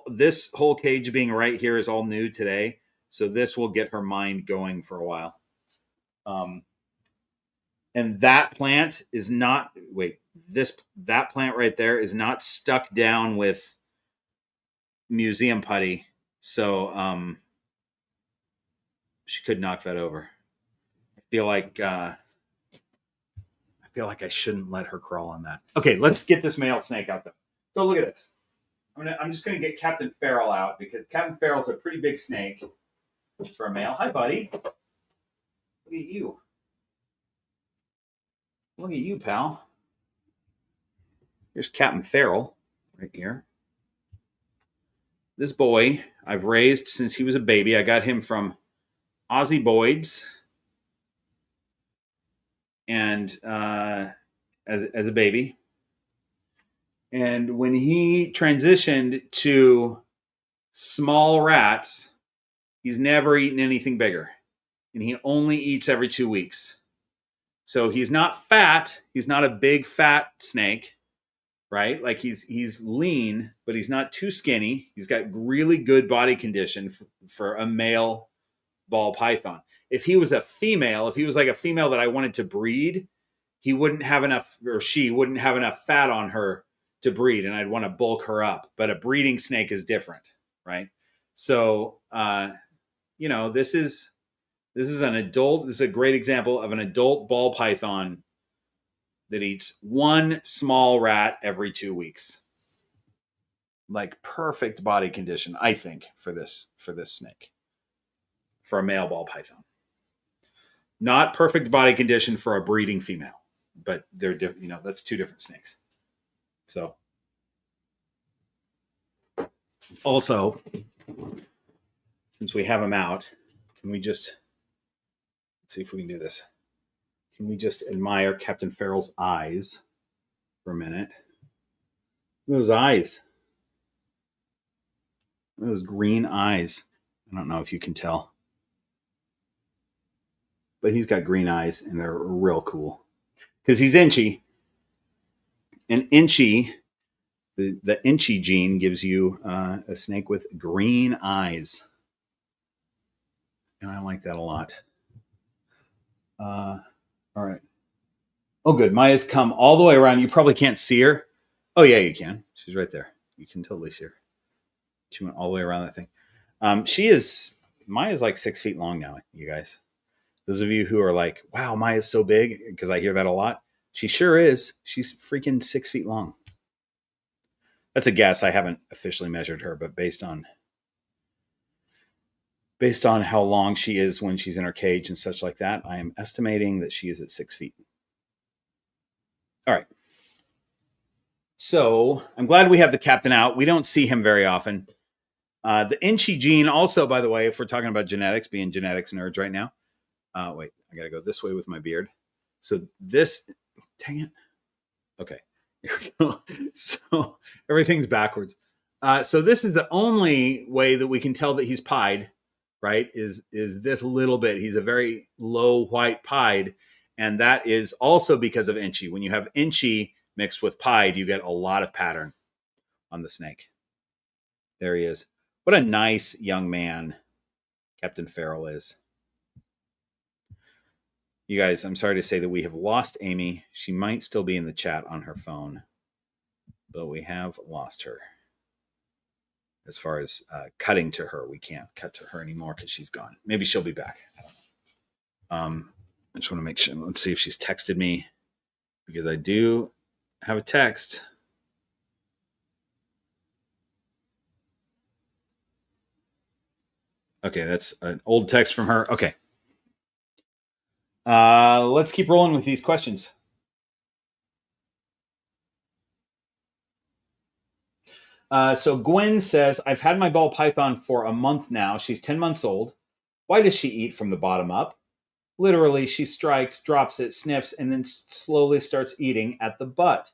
This whole cage being right here is all new today. So this will get her mind going for a while. And that plant is not, that plant right there is not stuck down with museum putty. So she could knock that over. I feel like I shouldn't let her crawl on that. Okay, let's get this male snake out there. So look at this. I'm just going to get Captain Feral out, because Captain Feral's a pretty big snake for a male. Hi, buddy. Look at you. Look at you, pal. Here's Captain Feral right here. This boy I've raised since he was a baby. I got him from Aussie Boyd's, and as a baby. And when he transitioned to small rats, he's never eaten anything bigger. And he only eats every 2 weeks. So he's not fat. He's not a big fat snake, right? Like he's lean, but he's not too skinny. He's got really good body condition for a male ball python. If he was a female, if he was like a female that I wanted to breed, he wouldn't have enough, or she wouldn't have enough fat on her to breed, and I'd want to bulk her up. But a breeding snake is different, right? So, this is an adult. This is a great example of an adult ball python that eats one small rat every 2 weeks. Like perfect body condition, I think, for this snake, for a male ball python. Not perfect body condition for a breeding female, but they're different. That's two different snakes. So, also, since we have them out, can we just let's see if we can do this? Can we just admire Captain Farrell's eyes for a minute? Look at those eyes. Look at those green eyes. I don't know if you can tell, but he's got green eyes, and they're real cool because he's inchy. And inchy, the inchy gene gives you a snake with green eyes, and I like that a lot. All right. Oh, good. Maya's come all the way around. You probably can't see her. Oh, yeah, you can. She's right there. You can totally see her. She went all the way around that thing. Maya's like 6 feet long now, you guys. Those of you who are like, wow, Maya's so big, because I hear that a lot. She sure is. She's freaking 6 feet long. That's a guess. I haven't officially measured her, but based on how long she is when she's in her cage and such like that, I am estimating that she is at 6 feet. All right. So I'm glad we have the captain out. We don't see him very often. The inchy gene also, by the way, if we're talking about genetics, being genetics nerds right now. Wait, I got to go this way with my beard. So this, dang it. Okay. Here we go. So everything's backwards. So this is the only way that we can tell that he's pied, right? Is this little bit. He's a very low white pied. And that is also because of inchy. When you have inchy mixed with pied, you get a lot of pattern on the snake. There he is. What a nice young man Captain Farrell is. You guys, I'm sorry to say that we have lost Amy. She might still be in the chat on her phone, but we have lost her. As far as cutting to her, we can't cut to her anymore because she's gone. Maybe she'll be back. I don't know. I just want to make sure. Let's see if she's texted me, because I do have a text. Okay, that's an old text from her. Okay. Let's keep rolling with these questions. So Gwen says, I've had my ball python for a month now. She's 10 months old. Why does she eat from the bottom up? Literally, she strikes, drops it, sniffs, and then slowly starts eating at the butt.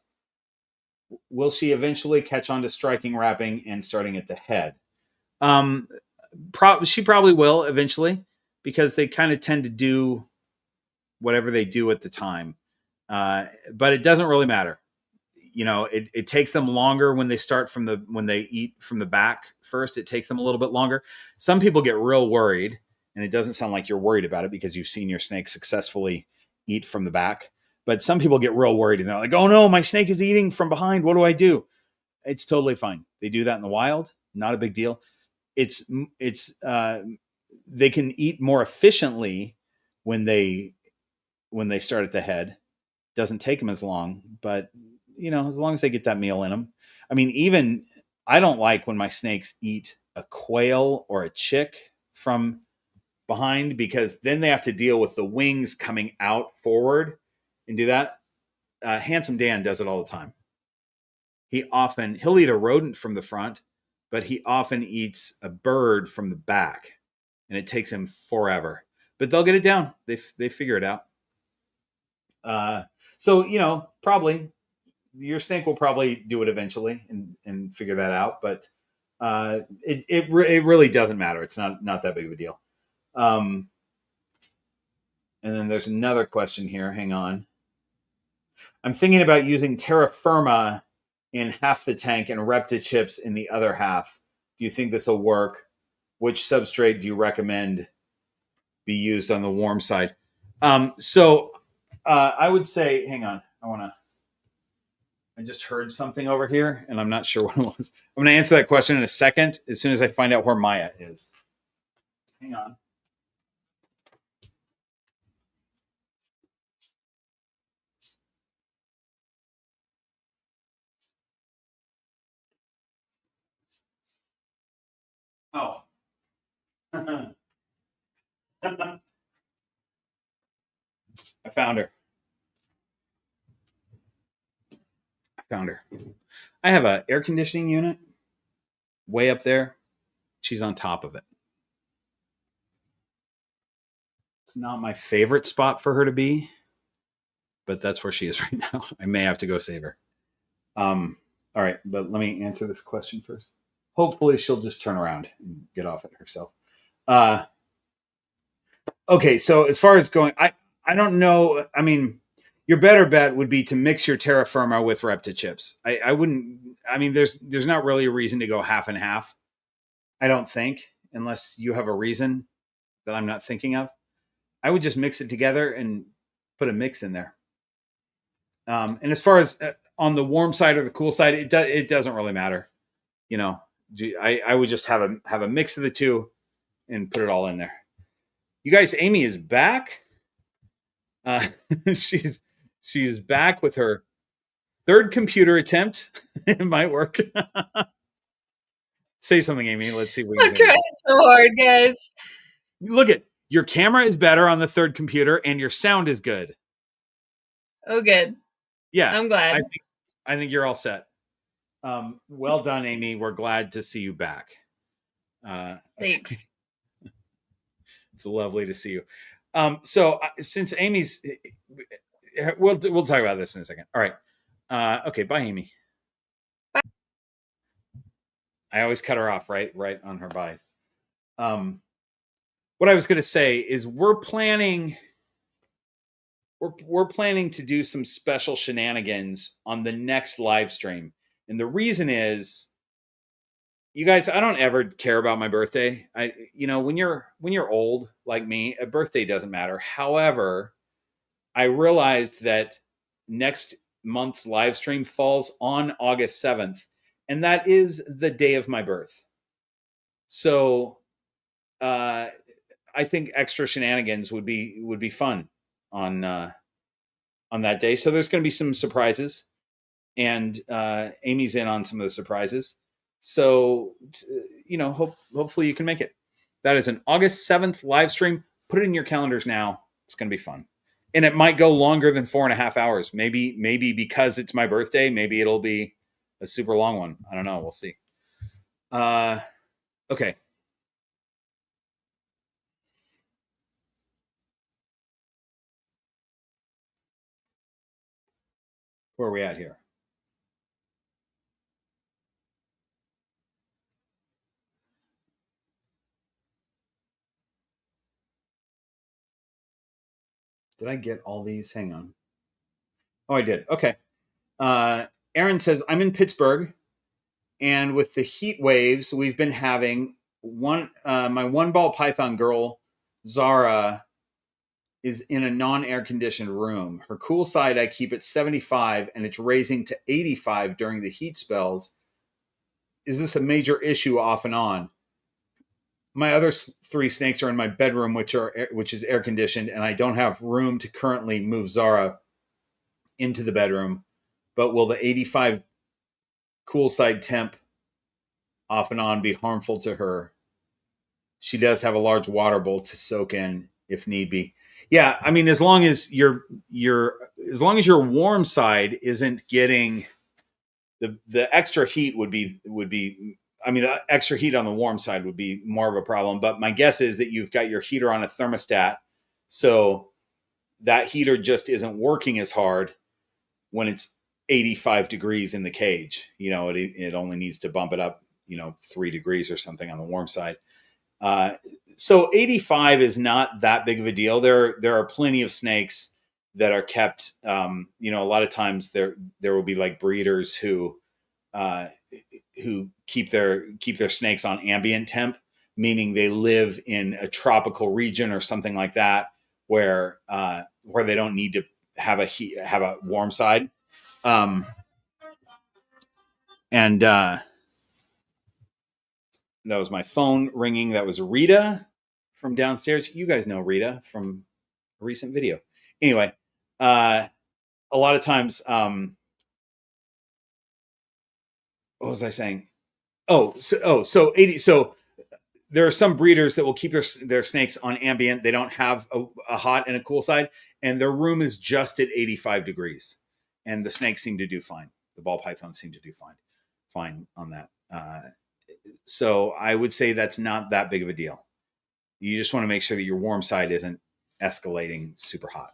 Will she eventually catch on to striking, wrapping, and starting at the head? She probably will eventually, because they kind of tend to do whatever they do at the time. But it doesn't really matter. It takes them longer when they eat from the back first. It takes them a little bit longer. Some people get real worried, and it doesn't sound like you're worried about it because you've seen your snake successfully eat from the back. But some people get real worried, and they're like, oh no, my snake is eating from behind. What do I do? It's totally fine. They do that in the wild. Not a big deal. They can eat more efficiently when they start at the head. Doesn't take them as long, but as long as they get that meal in them. I mean, even I don't like when my snakes eat a quail or a chick from behind, because then they have to deal with the wings coming out forward and do that. Handsome Dan does it all the time. He'll eat a rodent from the front, but he often eats a bird from the back, and it takes him forever. But they'll get it down. They figure it out. So probably your snake will probably do it eventually and figure that out. But It really doesn't matter. It's not that big of a deal. And then there's another question here. Hang on. I'm thinking about using terra firma in half the tank and Repta chips in the other half. Do you think this will work? Which substrate do you recommend be used on the warm side? So I would say, hang on. I just heard something over here, and I'm not sure what it was. I'm going to answer that question in a second as soon as I find out where Maya is. Hang on. Oh. I found her. I have an air conditioning unit way up there. She's on top of it. It's not my favorite spot for her to be, but that's where she is right now. I may have to go save her. All right, but let me answer this question first. Hopefully she'll just turn around and get off it herself. Okay, so as far as going, I don't know. I mean, your better bet would be to mix your terra firma with Repta chips. I wouldn't. I mean, there's not really a reason to go half and half. I don't think, unless you have a reason that I'm not thinking of. I would just mix it together and put a mix in there. And as far as on the warm side or the cool side, it doesn't really matter. You know, I would just have a mix of the two and put it all in there. You guys, Amy is back. She's back with her third computer attempt. It might work. Say something, Amy. Let's see. I'm trying so hard, guys. Look at your camera is better on the third computer, and your sound is good. Oh, good. Yeah, I'm glad. I think you're all set. Well done, Amy. We're glad to see you back. Thanks. Okay. It's lovely to see you. So since Amy's, we'll talk about this in a second. All right. Okay. Bye, Amy. Bye. I always cut her off right on her buys. What I was going to say is we're planning to do some special shenanigans on the next live stream. And the reason is, you guys, I don't ever care about my birthday. When you're old like me, a birthday doesn't matter. However, I realized that next month's live stream falls on August 7th, and that is the day of my birth. So I think extra shenanigans would be fun on that day. So there's going to be some surprises, and Amy's in on some of the surprises. So, hopefully you can make it. That is an August 7th live stream. Put it in your calendars now. It's going to be fun. And it might go longer than 4.5 hours. Maybe because it's my birthday, maybe it'll be a super long one. I don't know. We'll see. Okay. Where are we at here? Did I get all these? Hang on. Oh, I did. Okay. Aaron says, I'm in Pittsburgh, and with the heat waves we've been having, my one ball python girl, Zara, is in a non-air conditioned room. Her cool side, I keep at 75, and it's raising to 85 during the heat spells. Is this a major issue off and on? My other 3 snakes are in my bedroom, which is air conditioned, and I don't have room to currently move Zara into the bedroom. But will the 85 cool side temp off and on be harmful to her? She does have a large water bowl to soak in if need be. Yeah, I mean, as long as your warm side isn't getting the extra heat would be. I mean, the extra heat on the warm side would be more of a problem. But my guess is that you've got your heater on a thermostat, so that heater just isn't working as hard when it's 85 degrees in the cage. It only needs to bump it up 3 degrees or something on the warm side. So 85 is not that big of a deal. There are plenty of snakes that are kept. A lot of times there will be like breeders who keep their snakes on ambient temp, meaning they live in a tropical region or something like that, where they don't need to have a warm side. And that was my phone ringing. That was Rita from downstairs. You guys know Rita from a recent video. Anyway, a lot of times, what was I saying? So 80. So there are some breeders that will keep their snakes on ambient. They don't have a hot and a cool side, and their room is just at 85 degrees, and the snakes seem to do fine. The ball pythons seem to do fine on that. So I would say that's not that big of a deal. You just want to make sure that your warm side isn't escalating super hot.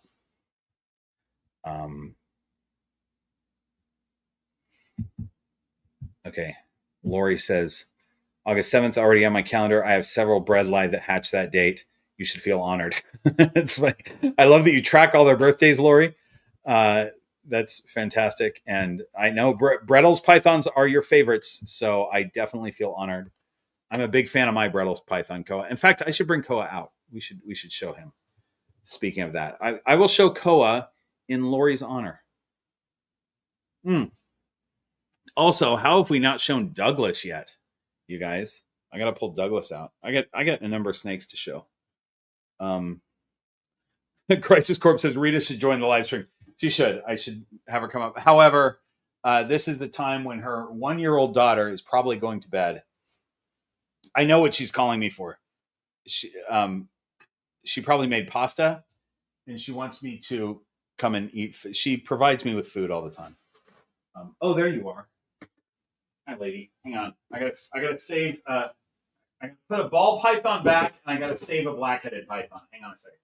Okay. Lori says, August 7th already on my calendar. I have several bred live that hatch that date. You should feel honored. It's funny. I love that you track all their birthdays, Lori. That's fantastic. And I know Brettles pythons are your favorites, so I definitely feel honored. I'm a big fan of my Brettles python, Koa. In fact, I should bring Koa out. We should show him. Speaking of that, I will show Koa in Lori's honor. Also, how have we not shown Douglas yet, you guys? I gotta pull Douglas out. I got a number of snakes to show. Crisis Corp says Rita should join the live stream. She should. I should have her come up. However, this is the time when her 1-year-old daughter is probably going to bed. I know what she's calling me for. She probably made pasta, and she wants me to come and eat. She provides me with food all the time. Oh, there you are. Hi, lady. Hang on. I gotta save. I gotta put a ball python back, and I gotta save a black-headed python. Hang on a second.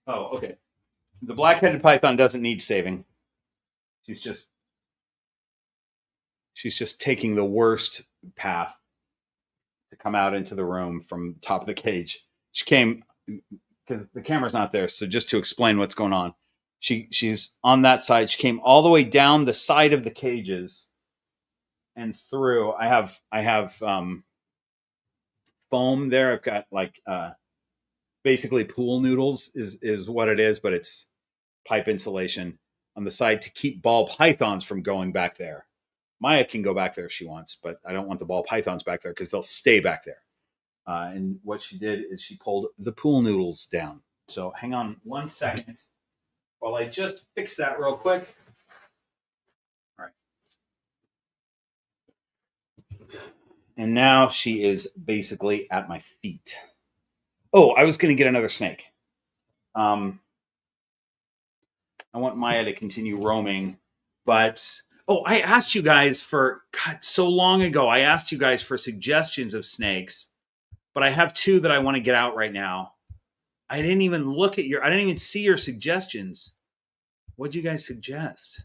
Oh, okay. The black-headed python doesn't need saving. She's just taking the worst path to come out into the room from the top of the cage. She came because the camera's not there, so just to explain what's going on. She's on that side. She came all the way down the side of the cages and through. I have foam there. I've got like basically pool noodles is what it is, but it's pipe insulation on the side to keep ball pythons from going back there. Maya can go back there if she wants, but I don't want the ball pythons back there because they'll stay back there. And what she did is she pulled the pool noodles down. So hang on 1 second while I just fix that real quick. All right. And now she is basically at my feet. Oh, I was going to get another snake. I want Maya to continue roaming, but I asked you guys so long ago. I asked you guys for suggestions of snakes, but I have 2 that I want to get out right now. I didn't even see your suggestions. What'd you guys suggest?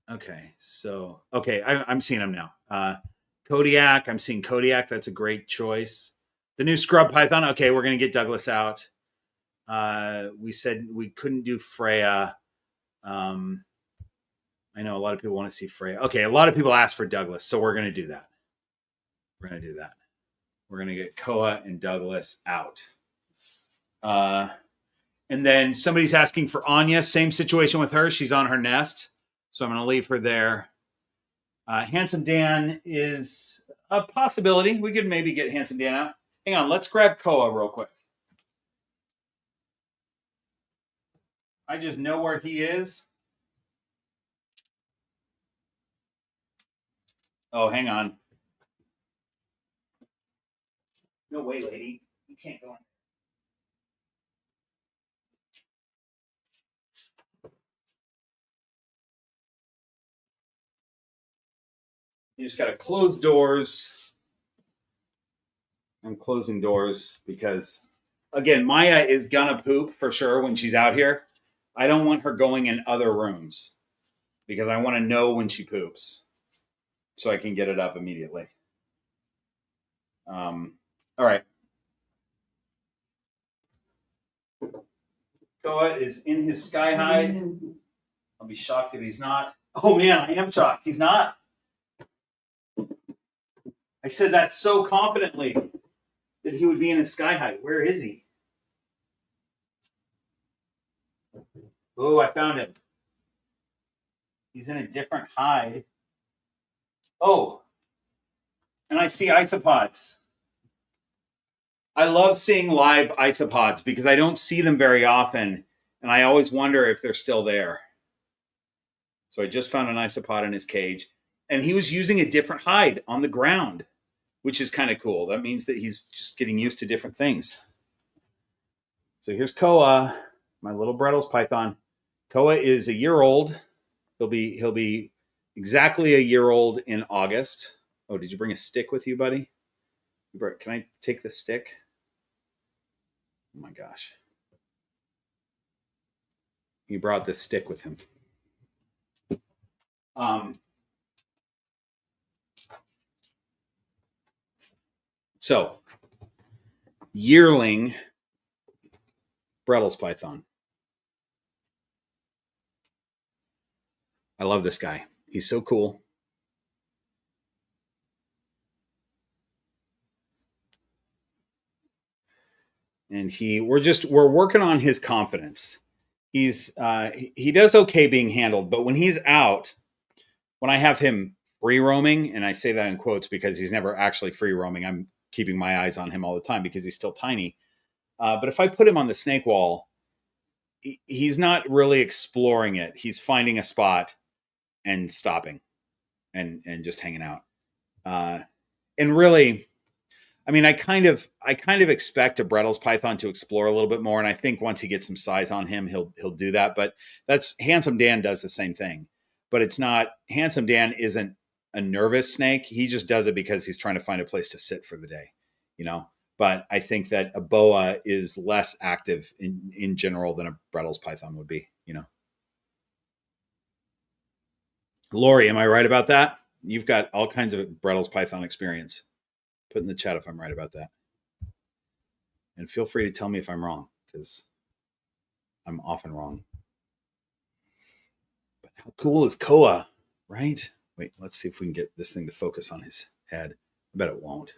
Okay, so I'm seeing them now. Kodiak, I'm seeing Kodiak. That's a great choice. The new scrub python. Okay, we're gonna get Douglas out. We said we couldn't do Freya. I know a lot of people want to see Freya. Okay, a lot of people asked for Douglas, so we're gonna do that. We're gonna get Koa and Douglas out. And then somebody's asking for Anya. Same situation with her. She's on her nest. So I'm going to leave her there. Handsome Dan is a possibility. We could maybe get Handsome Dan out. Hang on. Let's grab Koa real quick. I just know where he is. Oh, hang on. No way, lady. You can't go in. You just got to close doors. I'm closing doors because again, Maya is gonna poop for sure when she's out here. I don't want her going in other rooms because I want to know when she poops so I can get it up immediately. All right. Koa is in his sky hide. I'll be shocked if he's not. Oh man, I am shocked. He's not. I said that so confidently that he would be in his sky hide. Where is he? Oh, I found him. He's in a different hide. Oh, and I see isopods. I love seeing live isopods because I don't see them very often, and I always wonder if they're still there. So I just found an isopod in his cage, and he was using a different hide on the ground, which is kind of cool. That means that he's just getting used to different things. So here's Koa, my little Brettles python. Koa is a year old. He'll be exactly a year old in August. Oh, did you bring a stick with you, buddy? Can I take the stick? Oh my gosh. He brought this stick with him. So, yearling Brettles python. I love this guy. He's so cool. And we're working on his confidence. He does okay being handled, but when he's out, when I have him free roaming, and I say that in quotes because he's never actually free roaming, I'm keeping my eyes on him all the time because he's still tiny. But if I put him on the snake wall, he's not really exploring it. He's finding a spot and stopping and just hanging out. And really, I mean, I kind of expect a Brettles python to explore a little bit more, and I think once he gets some size on him, he'll do that. But that's Handsome Dan does the same thing, but it's not. Handsome Dan isn't a nervous snake. He just does it because he's trying to find a place to sit for the day, you know. But I think that a boa is less active in general than a Brettles python would be, you know. Lori, am I right about that? You've got all kinds of Brettles python experience. Put in the chat if I'm right about that. And feel free to tell me if I'm wrong, because I'm often wrong. But how cool is Koa, right? Wait, let's see if we can get this thing to focus on his head. I bet it won't.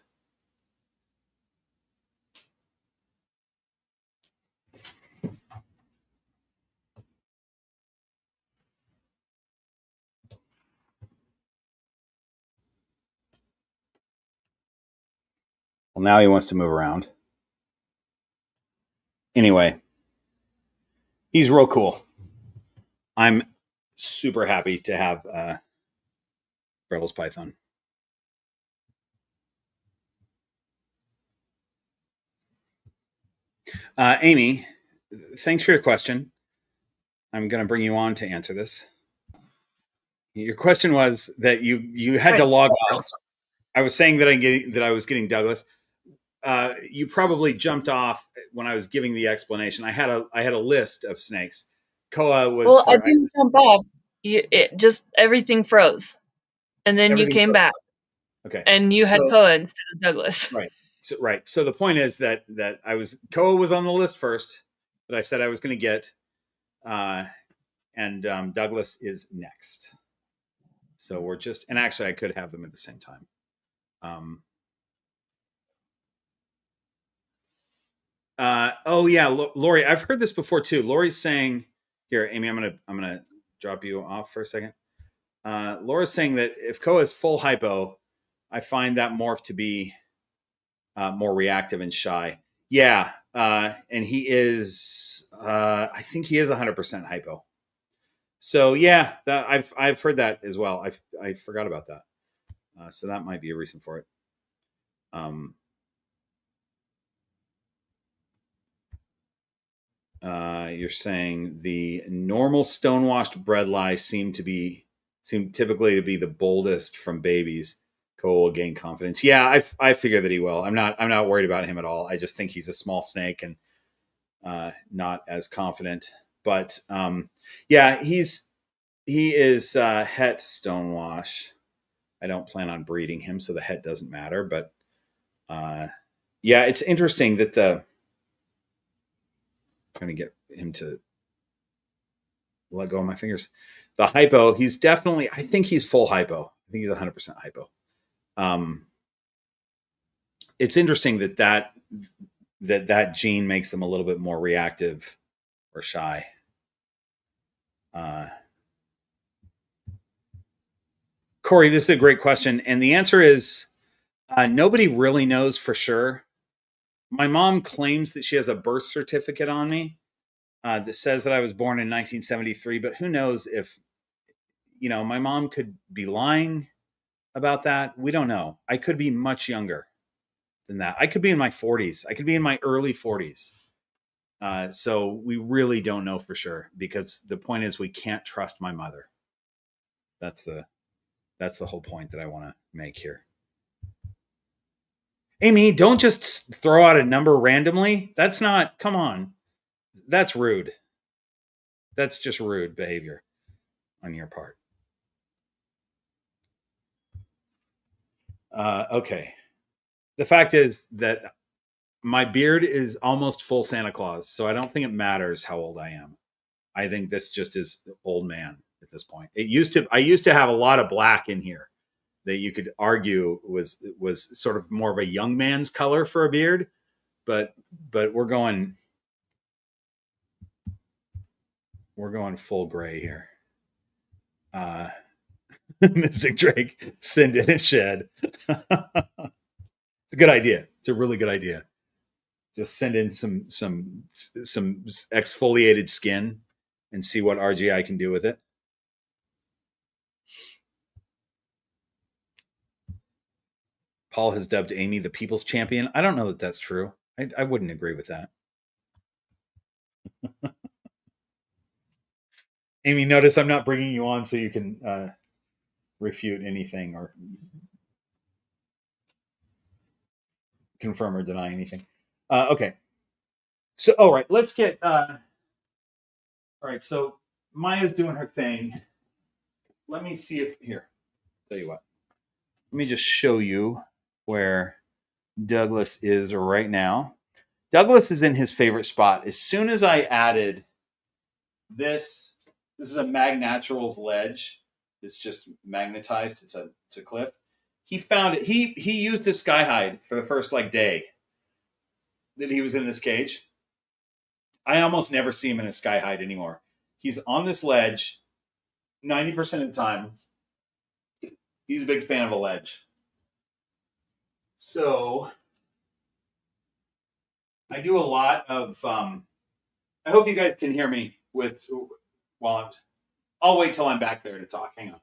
Well, now he wants to move around. Anyway, he's real cool. I'm super happy to have Brettles python. Amy, thanks for your question. I'm going to bring you on to answer this. Your question was that you had to log off. I was saying that I was getting Douglas. You probably jumped off when I was giving the explanation. I had a list of snakes. Koa was. Well, I didn't jump off. It just everything froze, and then you came back. Okay. And you had Koa instead of Douglas. Right. Right. So the point is that Koa was on the list first that I said I was going to get, and Douglas is next. So we're just, and actually I could have them at the same time. Oh yeah, Lori, I've heard this before too. Lori's saying, here, Amy, I'm gonna drop you off for a second. Laura's saying that if Koa is full hypo, I find that morph to be more reactive and shy. Yeah, and he is. I think he is 100% hypo. So yeah, I've heard that as well. I forgot about that. So that might be a reason for it. You're saying the normal stonewashed bredli seem typically to be the boldest from babies. Koa will gain confidence. Yeah, I figure that he will. I'm not worried about him at all. I just think he's a small snake, and not as confident. But yeah, he is het stonewash. I don't plan on breeding him, so the het doesn't matter. But yeah, it's interesting that trying to get him to let go of my fingers. The hypo, he's definitely, I think he's full hypo. I think he's 100% hypo. It's interesting that gene makes them a little bit more reactive or shy. Corey, this is a great question. And the answer is nobody really knows for sure. My mom claims that she has a birth certificate on me that says that I was born in 1973, but who knows if, my mom could be lying about that. We don't know. I could be much younger than that. I could be in my 40s. I could be in my early 40s. So we really don't know for sure, because the point is we can't trust my mother. That's the whole point that I want to make here. Amy, don't just throw out a number randomly. That's not, come on. That's rude. That's just rude behavior on your part. Okay. The fact is that my beard is almost full Santa Claus, so I don't think it matters how old I am. I think this just is old man at this point. I used to have a lot of black in here that you could argue was sort of more of a young man's color for a beard, but we're going full gray here. Mystic Drake, send in a shed. It's a good idea. It's a really good idea. Just send in some exfoliated skin and see what RGI can do with it. Paul has dubbed Amy the people's champion. I don't know that that's true. I wouldn't agree with that. Amy, notice I'm not bringing you on so you can refute anything or confirm or deny anything. Okay. So, all right, let's get... all right, so Maya's doing her thing. Let me see if... Here, tell you what. Let me just show you where Douglas is right now. Douglas is in his favorite spot. As soon as I added this is a Mag Naturals ledge. It's just magnetized. It's a cliff. He found it. He used his sky hide for the first day that he was in this cage. I almost never see him in a sky hide anymore. He's on this ledge 90% of the time. He's a big fan of a ledge. So I do a lot of, I hope you guys can hear me I'll wait till I'm back there to talk. Hang on.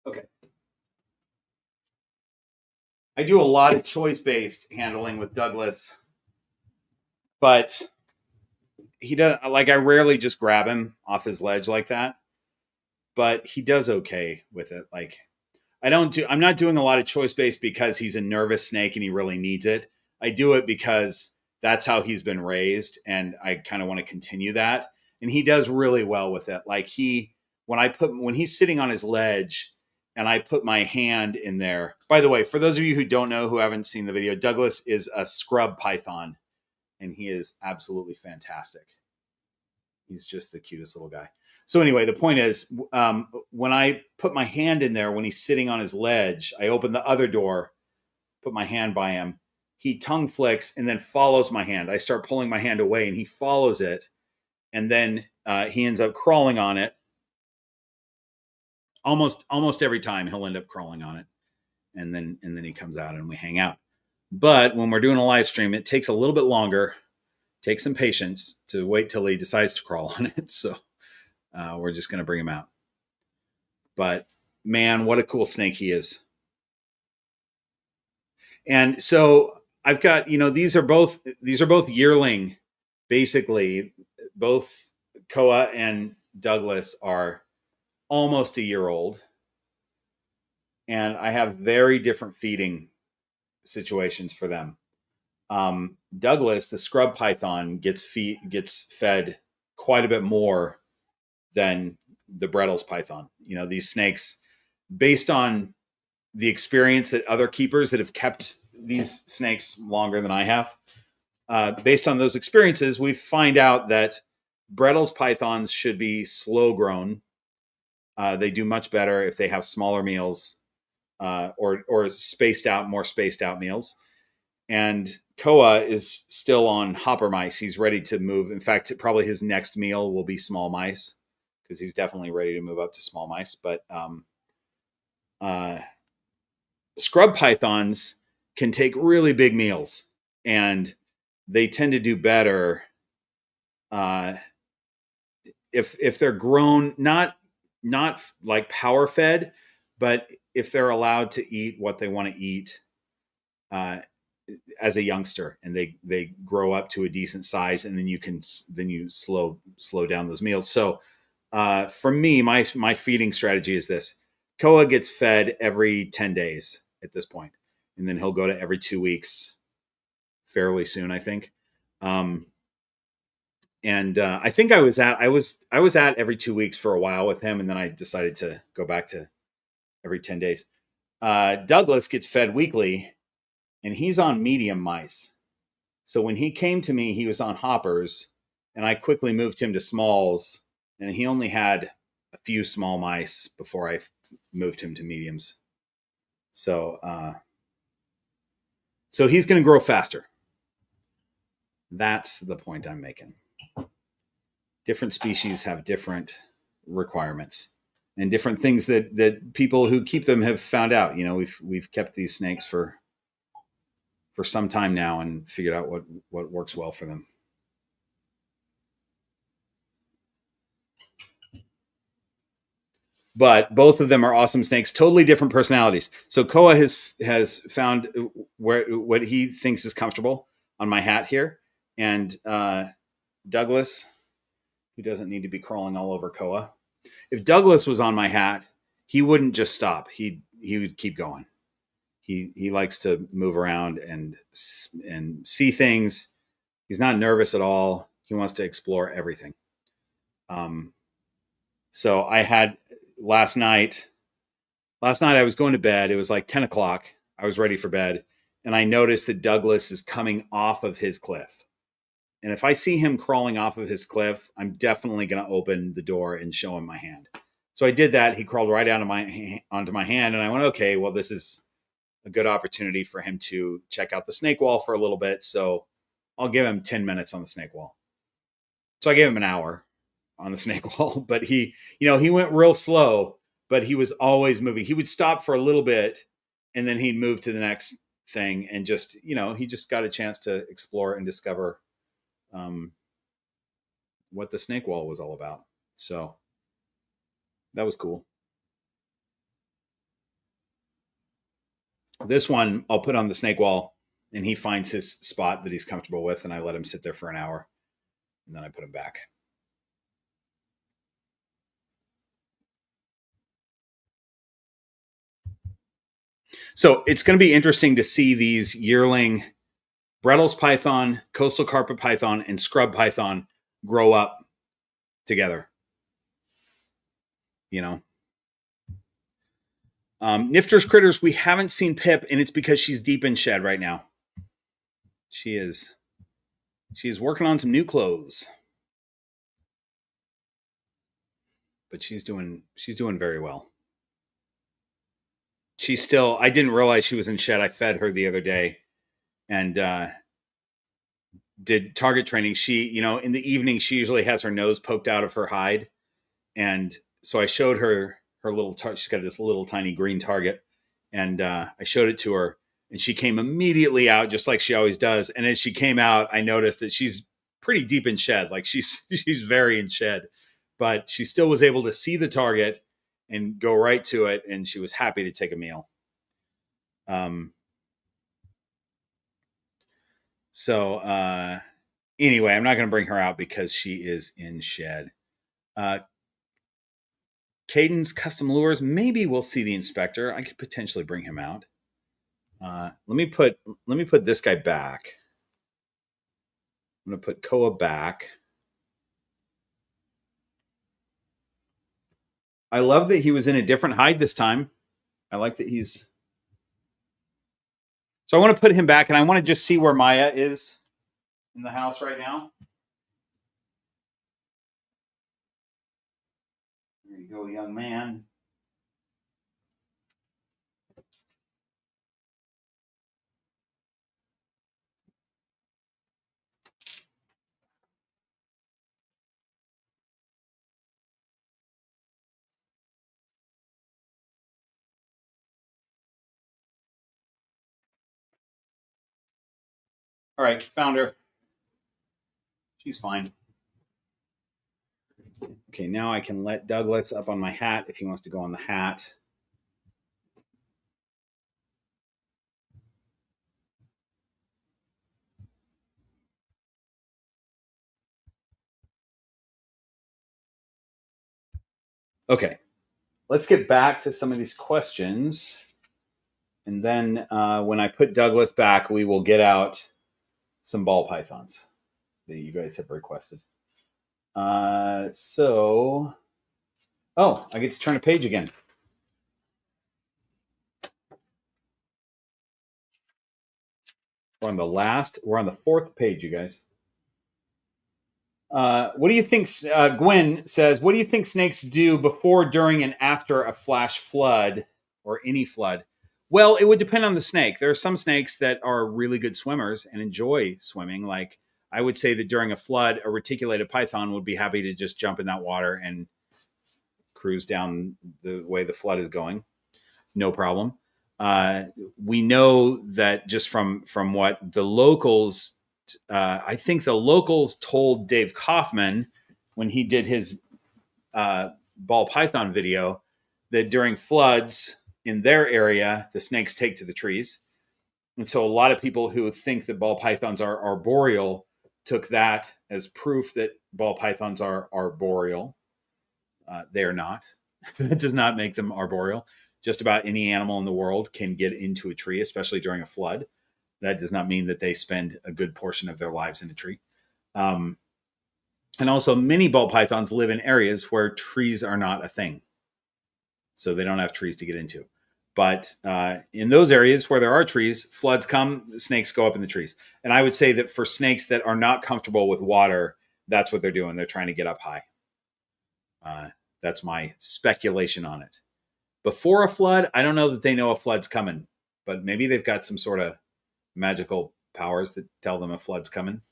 Okay. I do a lot of choice-based handling with Douglas, but he does, I rarely just grab him off his ledge like that, but he does okay with it. I'm not doing a lot of choice-based because he's a nervous snake and he really needs it. I do it because that's how he's been raised, and I kind of want to continue that. And he does really well with it. When he's sitting on his ledge and I put my hand in there. By the way, for those of you who don't know, who haven't seen the video, Douglas is a scrub python, and he is absolutely fantastic. He's just the cutest little guy. So anyway, the point is, when I put my hand in there, when he's sitting on his ledge, I open the other door, put my hand by him. He tongue flicks and then follows my hand. I start pulling my hand away, and he follows it, and then he ends up crawling on it. Almost every time he'll end up crawling on it, and then he comes out and we hang out. But when we're doing a live stream, it takes a little bit longer. Take some patience to wait till he decides to crawl on it. So we're just going to bring him out. But man, what a cool snake he is. And so I've got, these are both yearling basically both Koa and Douglas are almost a year old, and I have very different feeding situations for them. Douglas, the scrub python, gets fed quite a bit more than the Brettles python. These snakes, based on the experience that other keepers that have kept these snakes longer than I have, based on those experiences, we find out that Brettles pythons should be slow grown. They do much better if they have smaller meals, or more spaced out meals. And Koa is still on hopper mice. He's ready to move. In fact, probably his next meal will be small mice, because he's definitely ready to move up to small mice. But scrub pythons can take really big meals, and they tend to do better if they're grown, not like power fed, but if they're allowed to eat what they want to eat as a youngster, and they grow up to a decent size, and then you slow down those meals. So for me, my feeding strategy is this: Koa gets fed every 10 days at this point, and then he'll go to every 2 weeks fairly soon, I think. And I think I was at every 2 weeks for a while with him, and then I decided to go back to every 10 days. Douglas gets fed weekly, and he's on medium mice. So when he came to me, he was on hoppers, and I quickly moved him to smalls, and he only had a few small mice before I moved him to mediums. So he's going to grow faster. That's the point I'm making. Different species have different requirements and different things that people who keep them have found out. We've kept these snakes for some time now and figured out what works well for them. But both of them are awesome snakes, totally different personalities. So Koa has found what he thinks is comfortable on my hat here, and Douglas, who doesn't need to be crawling all over Koa. If Douglas was on my hat, he wouldn't just stop. He would keep going. He likes to move around and see things. He's not nervous at all. He wants to explore everything. So I had last night I was going to bed. It was like 10 o'clock. I was ready for bed, and I noticed that Douglas is coming off of his cliff. And if I see him crawling off of his cliff, I'm definitely going to open the door and show him my hand. So I did that. He crawled right onto my hand, and I went, okay, well, this is a good opportunity for him to check out the snake wall for a little bit. So I'll give him 10 minutes on the snake wall. So I gave him an hour on the snake wall, but he went real slow, but he was always moving. He would stop for a little bit, and then he'd move to the next thing, and just, he just got a chance to explore and discover what the snake wall was all about. So that was cool. This one I'll put on the snake wall, and he finds his spot that he's comfortable with, and I let him sit there for an hour, and then I put him back. So it's going to be interesting to see these yearling Brettles python, coastal carpet python, and scrub python grow up together. Nifter's critters, we haven't seen Pip, and it's because she's deep in shed right now. She's working on some new clothes, but she's doing very well. I didn't realize she was in shed. I fed her the other day and did target training. She, in the evening, she usually has her nose poked out of her hide. And so I showed her little target. She's got this little tiny green target. And I showed it to her, and she came immediately out, just like she always does. And as she came out, I noticed that she's pretty deep in shed. Like she's very in shed, but she still was able to see the target and go right to it. And she was happy to take a meal. So Anyway, I'm not going to bring her out because she is in shed. Caden's custom lures. Maybe we'll see the inspector. I could potentially bring him out. Let me put this guy back. I'm going to put Koa back. I love that he was in a different hide this time. I like that he's... So I want to put him back, and I want to just see where Maya is in the house right now. There you go, young man. All right, found her. She's fine. Okay, now I can let Douglas up on my hat if he wants to go on the hat. Okay, let's get back to some of these questions. And then when I put Douglas back, we will get out some ball pythons that you guys have requested. Oh, I get to turn a page again. We're on the fourth page, you guys. What do you think? Gwen says, what do you think snakes do before, during, and after a flash flood or any flood? Well, it would depend on the snake. There are some snakes that are really good swimmers and enjoy swimming. Like, I would say that during a flood, a reticulated python would be happy to just jump in that water and cruise down the way the flood is going. No problem. We know that just from what the locals, I think the locals told Dave Kaufman when he did his ball python video that during floods in their area, the snakes take to the trees. And so a lot of people who think that ball pythons are arboreal took that as proof that ball pythons are arboreal. They are not. That does not make them arboreal. Just about any animal in the world can get into a tree, especially during a flood. That does not mean that they spend a good portion of their lives in a tree. And also, many ball pythons live in areas where trees are not a thing. So they don't have trees to get into. But in those areas where there are trees, floods come, snakes go up in the trees. And I would say that for snakes that are not comfortable with water, that's what they're doing. They're trying to get up high. That's my speculation on it. Before a flood, I don't know that they know a flood's coming, but maybe they've got some sort of magical powers that tell them a flood's coming.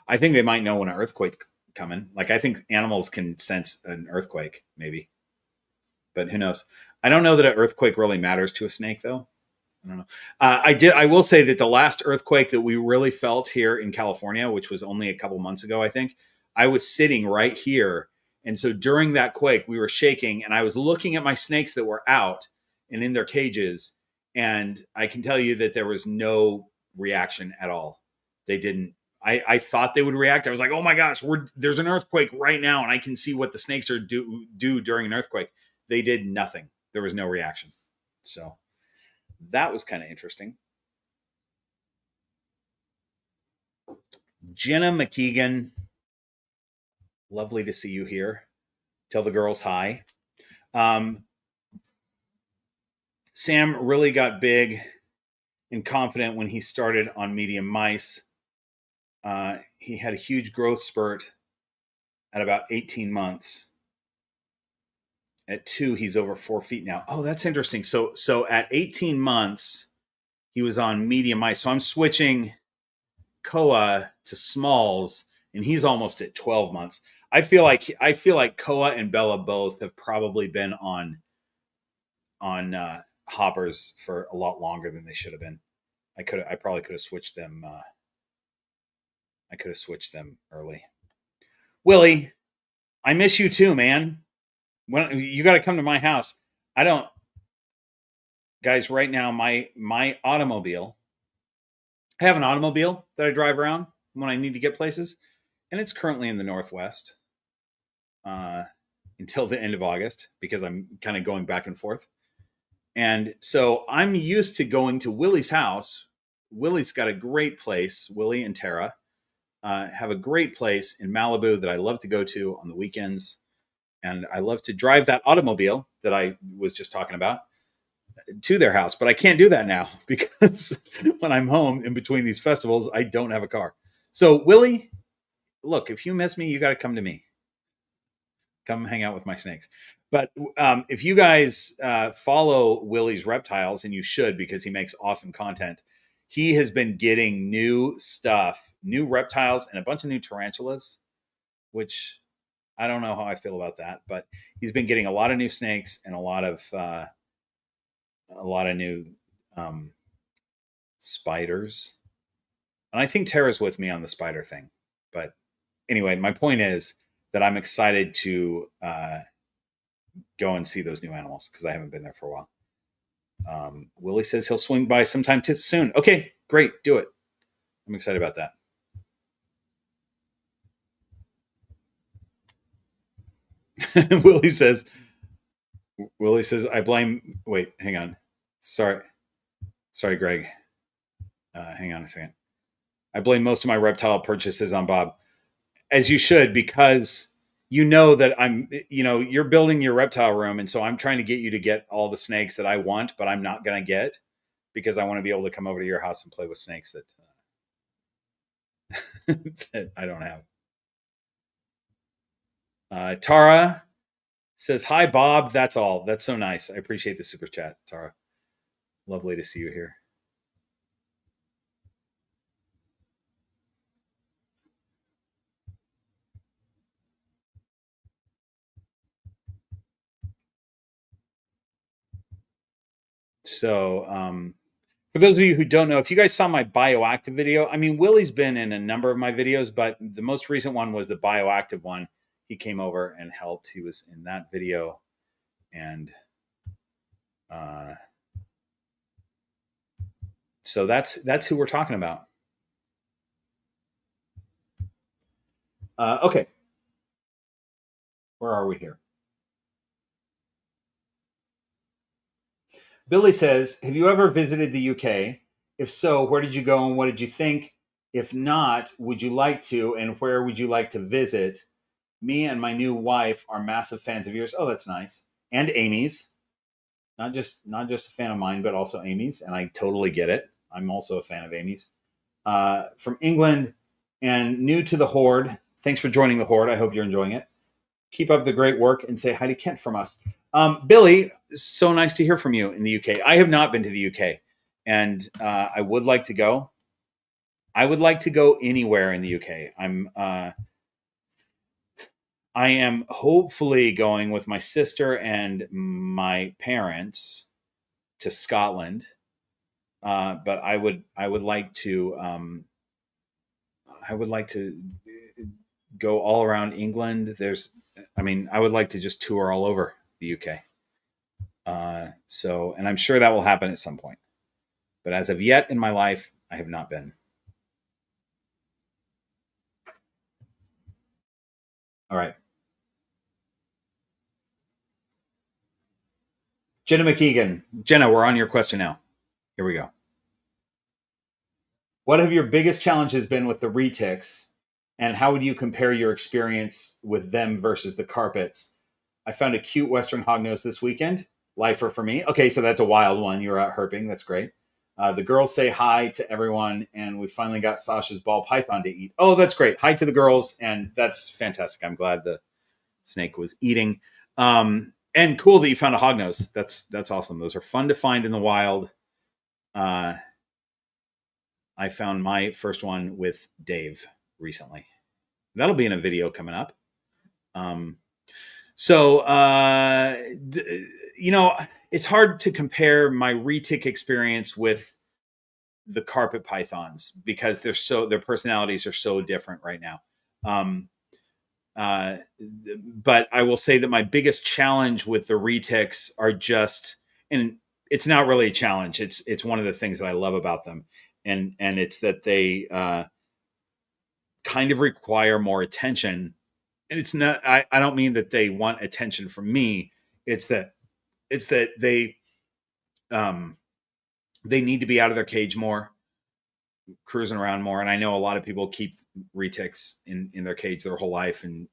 I think they might know when an earthquake's coming. Like, I think animals can sense an earthquake, maybe. But who knows? I don't know that an earthquake really matters to a snake, though. I don't know. I will say that the last earthquake that we really felt here in California, which was only a couple months ago, I think, I was sitting right here. And so during that quake, we were shaking, and I was looking at my snakes that were out and in their cages. And I can tell you that there was no reaction at all. They didn't. I thought they would react. I was like, oh my gosh, there's an earthquake right now, and I can see what the snakes are do during an earthquake. They did nothing. There was no reaction. So that was kind of interesting. Jenna McKeegan, lovely to see you here. Tell the girls hi. Sam really got big and confident when he started on medium mice. He had a huge growth spurt at about 18 months. At 2, he's over 4 feet now. Oh, that's interesting. So at 18 months, he was on medium mice. So I'm switching Koa to smalls, and he's almost at 12 months. I feel like Koa and Bella both have probably been on hoppers for a lot longer than they should have been. I probably could have switched them. I could have switched them early. Willie, I miss you too, man. When you got to come to my house. I don't, guys. Right now, my automobile. I have an automobile that I drive around. when I need to get places. And it's currently in the Northwest until the end of August because I'm kind of going back and forth. And so I'm used to going to Willie's house. Willie's got a great place. Willie and Tara have a great place in Malibu that I love to go to on the weekends. And I love to drive that automobile that I was just talking about to their house. But I can't do that now because when I'm home in between these festivals, I don't have a car. So, Willie, look, if you miss me, you got to come to me. Come hang out with my snakes. But if you guys follow Willie's Reptiles, and you should because he makes awesome content, he has been getting new stuff, new reptiles, and a bunch of new tarantulas, which I don't know how I feel about that. But he's been getting a lot of new snakes and a lot of new spiders. And I think Tara's with me on the spider thing. But anyway, my point is that I'm excited to go and see those new animals because I haven't been there for a while. Willie says he'll swing by sometime soon. Okay, great. Do it. I'm excited about that. Willie says, I blame, wait, hang on. Sorry, Greg. Hang on a second. I blame most of my reptile purchases on Bob. As you should, because you know that you're building your reptile room. And so I'm trying to get you to get all the snakes that I want, but I'm not going to get because I want to be able to come over to your house and play with snakes that, that I don't have. Tara says, hi, Bob. That's all. That's so nice. I appreciate the super chat, Tara. Lovely to see you here. So, for those of you who don't know, if you guys saw my Bioactive video, I mean, Willie's been in a number of my videos, but the most recent one was the Bioactive one. He came over and helped. He was in that video. And so that's who we're talking about. Okay. Where are we here? Billy says, have you ever visited the UK? If so, where did you go and what did you think? If not, would you like to? And where would you like to visit? Me and my new wife are massive fans of yours. Oh, that's nice. And Amy's. Not just a fan of mine, but also Amy's. And I totally get it. I'm also a fan of Amy's. From England and new to the Horde. Thanks for joining the Horde. I hope you're enjoying it. Keep up the great work and say hi to Kent from us. Billy, so nice to hear from you in the UK. I have not been to the UK, and I would like to go. I would like to go anywhere in the UK. I am hopefully going with my sister and my parents to Scotland, but I would like to. I would like to go all around England. I would like to just tour all over the UK. And I'm sure that will happen at some point. But as of yet in my life, I have not been. All right. Jenna McKeegan. Jenna, we're on your question now. Here we go. What have your biggest challenges been with the retics? And how would you compare your experience with them versus the carpets? I found a cute Western hognose this weekend. Lifer for me. Okay, so that's a wild one. You're out herping. That's great. The girls say hi to everyone, and we finally got Sasha's ball python to eat. Oh, that's great. Hi to the girls, and that's fantastic. I'm glad the snake was eating. And cool that you found a hognose. That's awesome. Those are fun to find in the wild. I found my first one with Dave recently. That'll be in a video coming up. It's hard to compare my retic experience with the carpet pythons because their personalities are so different right now. But I will say that my biggest challenge with the retics are just, and it's not really a challenge. It's one of the things that I love about them. And it's that kind of require more attention. And it's not, I don't mean that they want attention from me. It's that they need to be out of their cage more, cruising around more. And I know a lot of people keep retics in their cage their whole life and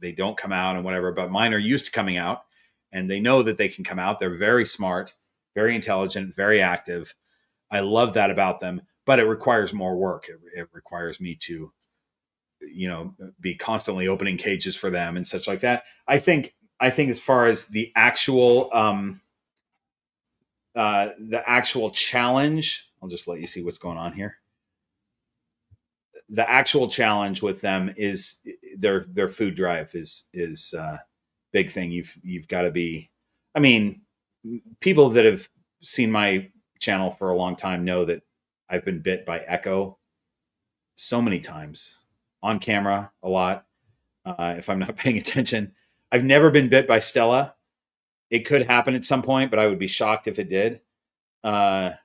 they don't come out and whatever, but mine are used to coming out and they know that they can come out. They're very smart, very intelligent, very active. I love that about them, but it requires more work. It requires me to, be constantly opening cages for them and such like that. I think as far as the actual challenge, I'll just let you see what's going on here. The actual challenge with them is their food drive is big thing. You've got to be, I mean, people that have seen my channel for a long time know that I've been bit by Echo so many times on camera, a lot. If I'm not paying attention, I've never been bit by Stella. It could happen at some point, but I would be shocked if it did. But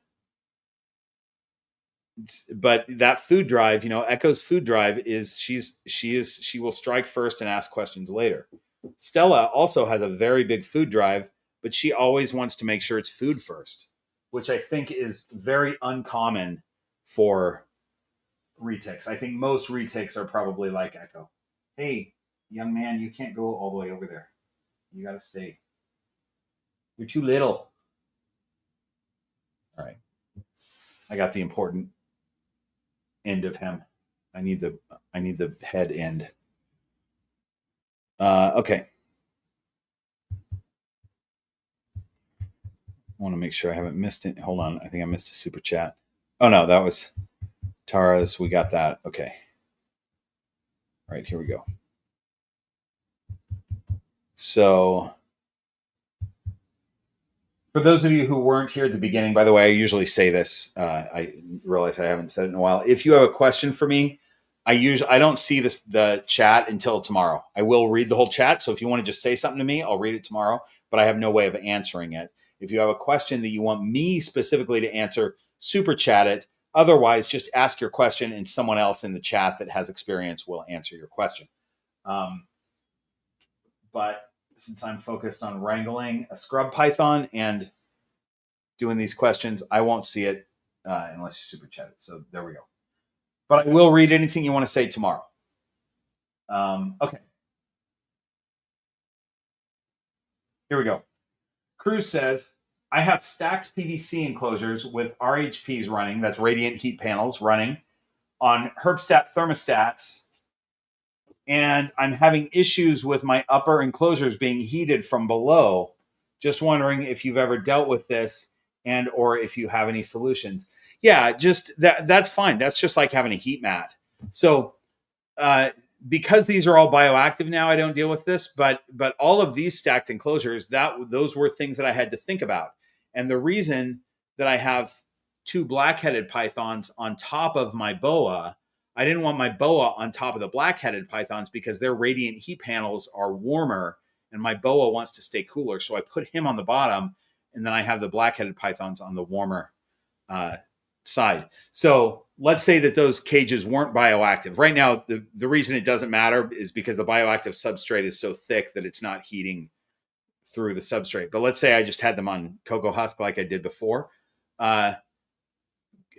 that food drive, Echo's food drive is she will strike first and ask questions later. Stella also has a very big food drive, but she always wants to make sure it's food first, which I think is very uncommon for retics. I think most retics are probably like Echo. Hey, young man, you can't go all the way over there. You got to stay. You're too little. All right. I got the important end of him. I need the head end. Okay. I want to make sure I haven't missed it. Hold on. I think I missed a super chat. Oh no, that was Tara's. We got that. Okay. All right, here we go. So for those of you who weren't here at the beginning, by the way, I usually say this. I realize I haven't said it in a while. If you have a question for me, I don't see the chat until tomorrow. I will read the whole chat. So if you want to just say something to me, I'll read it tomorrow, but I have no way of answering it. If you have a question that you want me specifically to answer, super chat it. Otherwise, just ask your question and someone else in the chat that has experience will answer your question. But since I'm focused on wrangling a scrub python and doing these questions, I won't see it unless you super chat it. So there we go. But I will read anything you want to say tomorrow. Okay. Here we go. Cruz says, I have stacked PVC enclosures with RHPs running, that's radiant heat panels running, on Herbstat thermostats, and I'm having issues with my upper enclosures being heated from below. Just wondering if you've ever dealt with this and or if you have any solutions. Yeah, just that's fine. That's just like having a heat mat. So because these are all bioactive now, I don't deal with this, but all of these stacked enclosures, those were things that I had to think about. And the reason that I have 2 black-headed pythons on top of my boa, I didn't want my boa on top of the black-headed pythons because their radiant heat panels are warmer and my boa wants to stay cooler. So I put him on the bottom and then I have the black-headed pythons on the warmer side. So let's say that those cages weren't bioactive. Right now, the reason it doesn't matter is because the bioactive substrate is so thick that it's not heating through the substrate. But let's say I just had them on cocoa husk like I did before.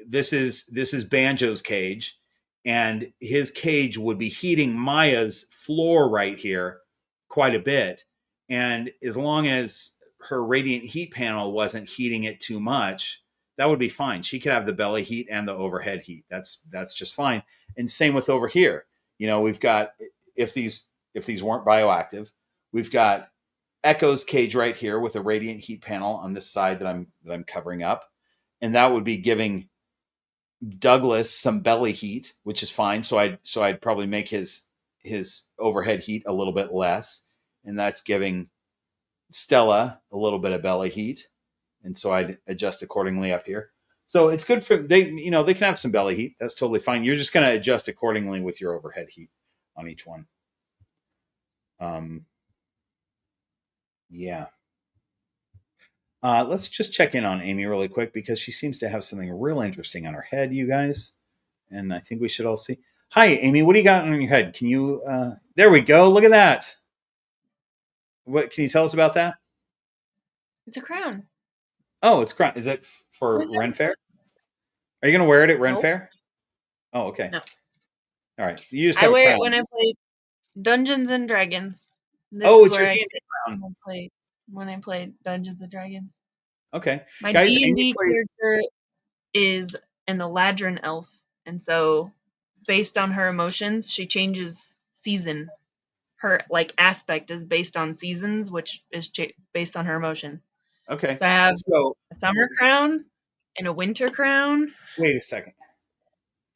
This is Banjo's cage, and his cage would be heating Maya's floor right here quite a bit. And as long as her radiant heat panel wasn't heating it too much, that would be fine. She could have the belly heat and the overhead heat. That's just fine. And same with over here. We've got, if these weren't bioactive, we've got Echo's cage right here with a radiant heat panel on this side that I'm covering up. And that would be giving Douglas some belly heat, which is fine. So I'd probably make his overhead heat a little bit less. And that's giving Stella a little bit of belly heat. And so I'd adjust accordingly up here. So it's good for they can have some belly heat. That's totally fine. You're just going to adjust accordingly with your overhead heat on each one. Yeah. Let's just check in on Amy really quick because she seems to have something real interesting on her head, you guys. And I think we should all see. Hi, Amy. What do you got on your head? Can you? There we go. Look at that. What can you tell us about that? It's a crown. Oh, it's crown. Is it for Ren Fair? Are you going to wear it at Ren Nope. Fair? Oh, okay. No. All right. You just I have a wear it crown. when I play Dungeons and Dragons. This Oh, is it's your where I D&D sit crown. when I play Dungeons and Dragons. Okay, My guys. Amy D&D plays. character is an Eladrin elf, and so based on her emotions, she changes season. Her like aspect is based on seasons, which is based on her emotions. Okay. So I have So a summer crown and a winter crown wait a second.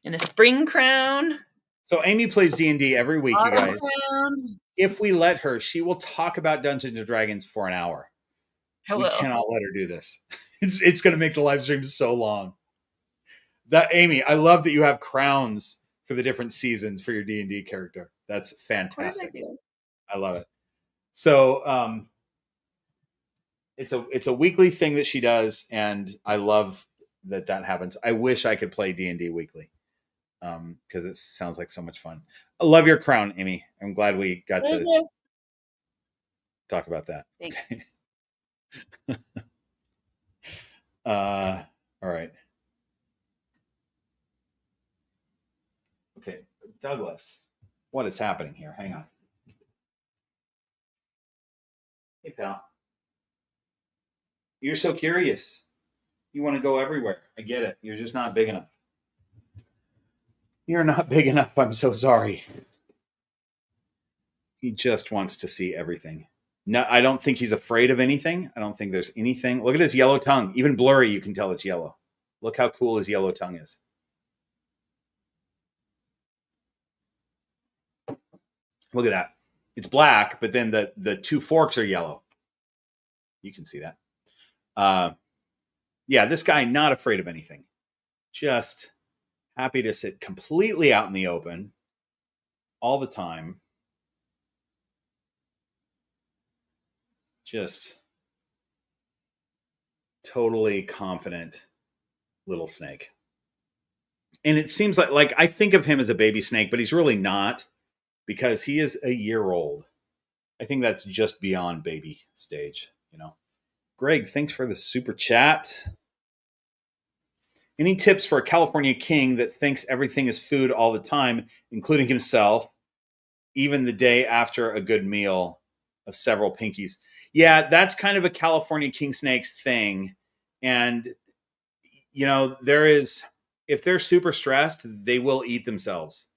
and a spring crown, So Amy plays D&D every week, you autumn guys. crown. If we let her, she will talk about Dungeons and Dragons for an hour. We Hello. cannot let her do this. It's going to make the live stream so long. That Amy, I love that you have crowns for the different seasons for your D&D character. That's fantastic. I love it. So it's a weekly thing that she does, and I love that happens. I wish I could play D&D weekly because it sounds like so much fun. I love your crown, Amy. I'm glad we got to talk about that. Thanks. Okay. All right. Okay, Douglas, what is happening here? Hang on. Hey, pal. You're so curious. You want to go everywhere. I get it. You're just not big enough. You're not big enough. I'm so sorry. He just wants to see everything. No, I don't think he's afraid of anything. I don't think there's anything. Look at his yellow tongue. Even blurry, you can tell it's yellow. Look how cool his yellow tongue is. Look at that. It's black, but then the two forks are yellow. You can see that. Yeah, this guy not afraid of anything. Just happy to sit completely out in the open all the time. Just totally confident little snake. And it seems like I think of him as a baby snake, but he's really not because he is a year old. I think that's just beyond baby stage, you know. Greg, thanks for the super chat. Any tips for a California king that thinks everything is food all the time, including himself, even the day after a good meal of several pinkies? Yeah, that's kind of a California king snakes thing. And, you know, if they're super stressed, they will eat themselves.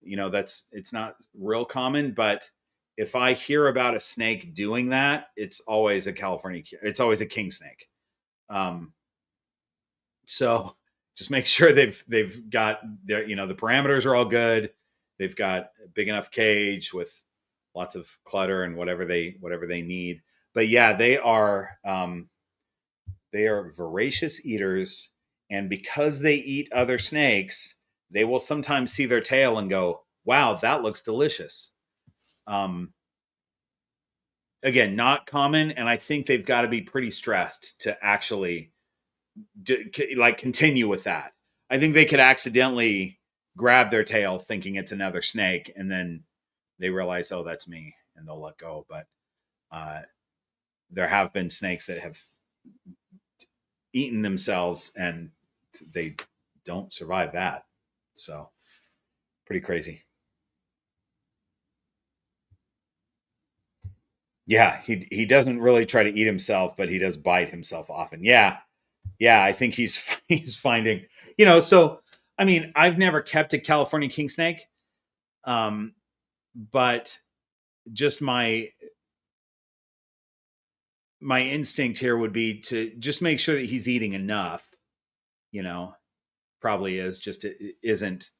You know, it's not real common, but if I hear about a snake doing that, it's always a king snake. So just make sure they've got their, you know, the parameters are all good. They've got a big enough cage with lots of clutter and whatever they need. But yeah, they are voracious eaters, and because they eat other snakes, they will sometimes see their tail and go, "Wow, that looks delicious." Again, not common, and I think they've got to be pretty stressed to actually continue with that. I think they could accidentally grab their tail thinking it's another snake, and then they realize, oh, that's me, and they'll let go. But there have been snakes that have eaten themselves, and they don't survive that. So pretty crazy. Yeah, he doesn't really try to eat himself, but he does bite himself often. Yeah, I think he's finding, you know. So I mean, I've never kept a California king snake, but just my instinct here would be to just make sure that he's eating enough. You know, probably is just isn't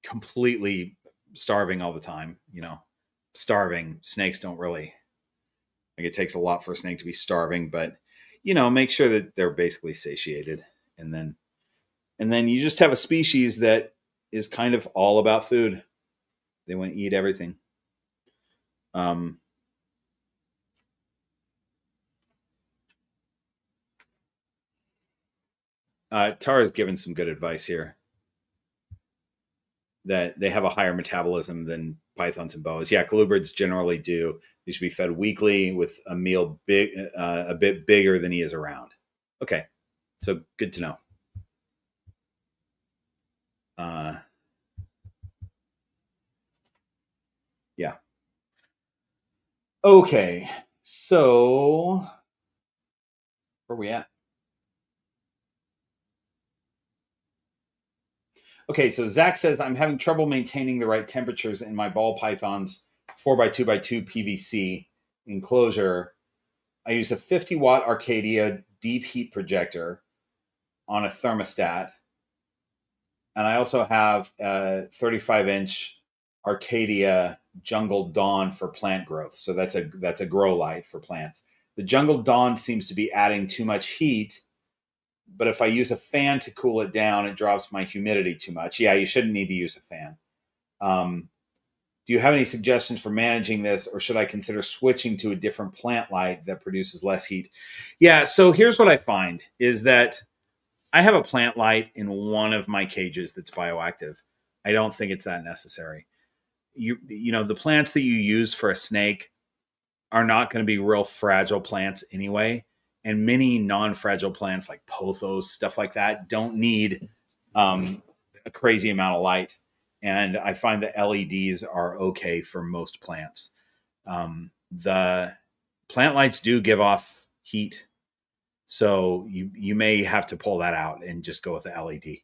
completely starving all the time. You know, starving snakes don't really, like, it takes a lot for a snake to be starving, but you know, make sure that they're basically satiated, and then you just have a species that is kind of all about food. They want to eat everything. Tara's given some good advice here. that they have a higher metabolism than pythons and boas. Yeah, colubrids generally do. They should be fed weekly with a meal a bit bigger than he is around. Okay, so good to know. Yeah. Okay, so where are we at? Okay, so Zach says, I'm having trouble maintaining the right temperatures in my ball python's 4x2x2 PVC enclosure. I use a 50-watt Arcadia deep heat projector on a thermostat. And I also have a 35-inch Arcadia Jungle Dawn for plant growth. So that's a grow light for plants. The Jungle Dawn seems to be adding too much heat, but if I use a fan to cool it down, it drops my humidity too much. Yeah, you shouldn't need to use a fan. Do you have any suggestions for managing this, or should I consider switching to a different plant light that produces less heat? Yeah, so here's what I find is that I have a plant light in one of my cages that's bioactive. I don't think it's that necessary. You know, the plants that you use for a snake are not going to be real fragile plants anyway. And many non-fragile plants like pothos, stuff like that, don't need a crazy amount of light. And I find that LEDs are okay for most plants. The plant lights do give off heat, so you may have to pull that out and just go with the LED.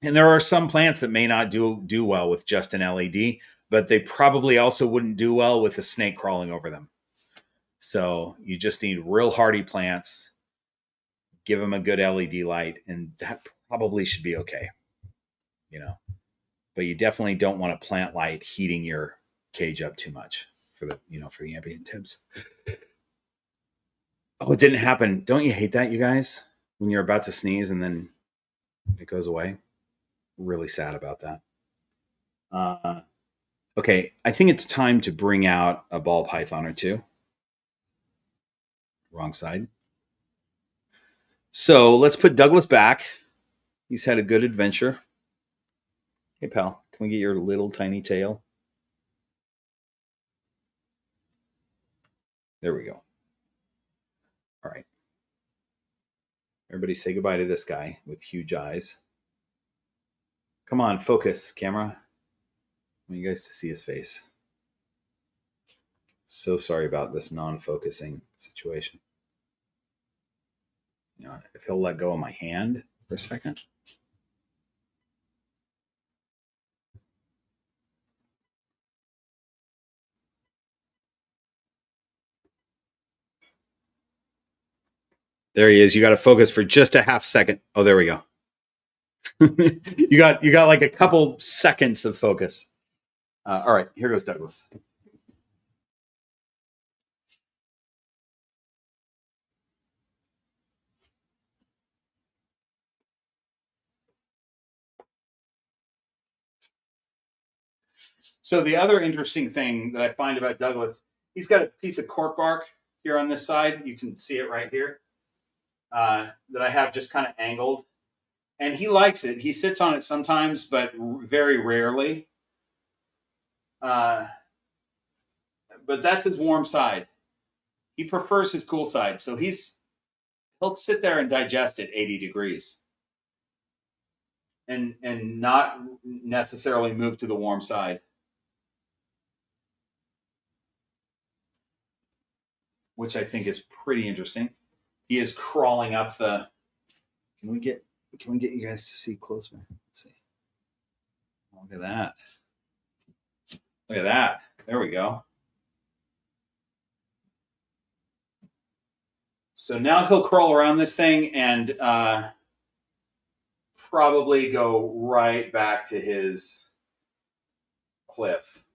And there are some plants that may not do well with just an LED, but they probably also wouldn't do well with a snake crawling over them. So you just need real hardy plants, give them a good LED light, and that probably should be okay. You know, but you definitely don't want a plant light heating your cage up too much for the ambient temps. Oh, it didn't happen. Don't you hate that, you guys? When you're about to sneeze and then it goes away? Really sad about that. Okay, I think it's time to bring out a ball python or two. Wrong side. So let's put Douglas back. He's had a good adventure. Hey, pal, can we get your little tiny tail? There we go. All right. Everybody say goodbye to this guy with huge eyes. Come on, focus, camera. I want you guys to see his face. So sorry about this non-focusing situation. You know, if he'll let go of my hand for a second. There he is. You got to focus for just a half second. Oh, there we go. you got like a couple seconds of focus. All right, here goes Douglas. So the other interesting thing that I find about Douglas, he's got a piece of cork bark here on this side. You can see it right here that I have just kind of angled. And he likes it. He sits on it sometimes, but very rarely. But that's his warm side. He prefers his cool side. So he'll sit there and digest at 80 degrees. And not necessarily move to the warm side. Which I think is pretty interesting. He is crawling up the. Can we get you guys to see closer? Let's see. Look at that. Look at that. There we go. So now he'll crawl around this thing and probably go right back to his cliff,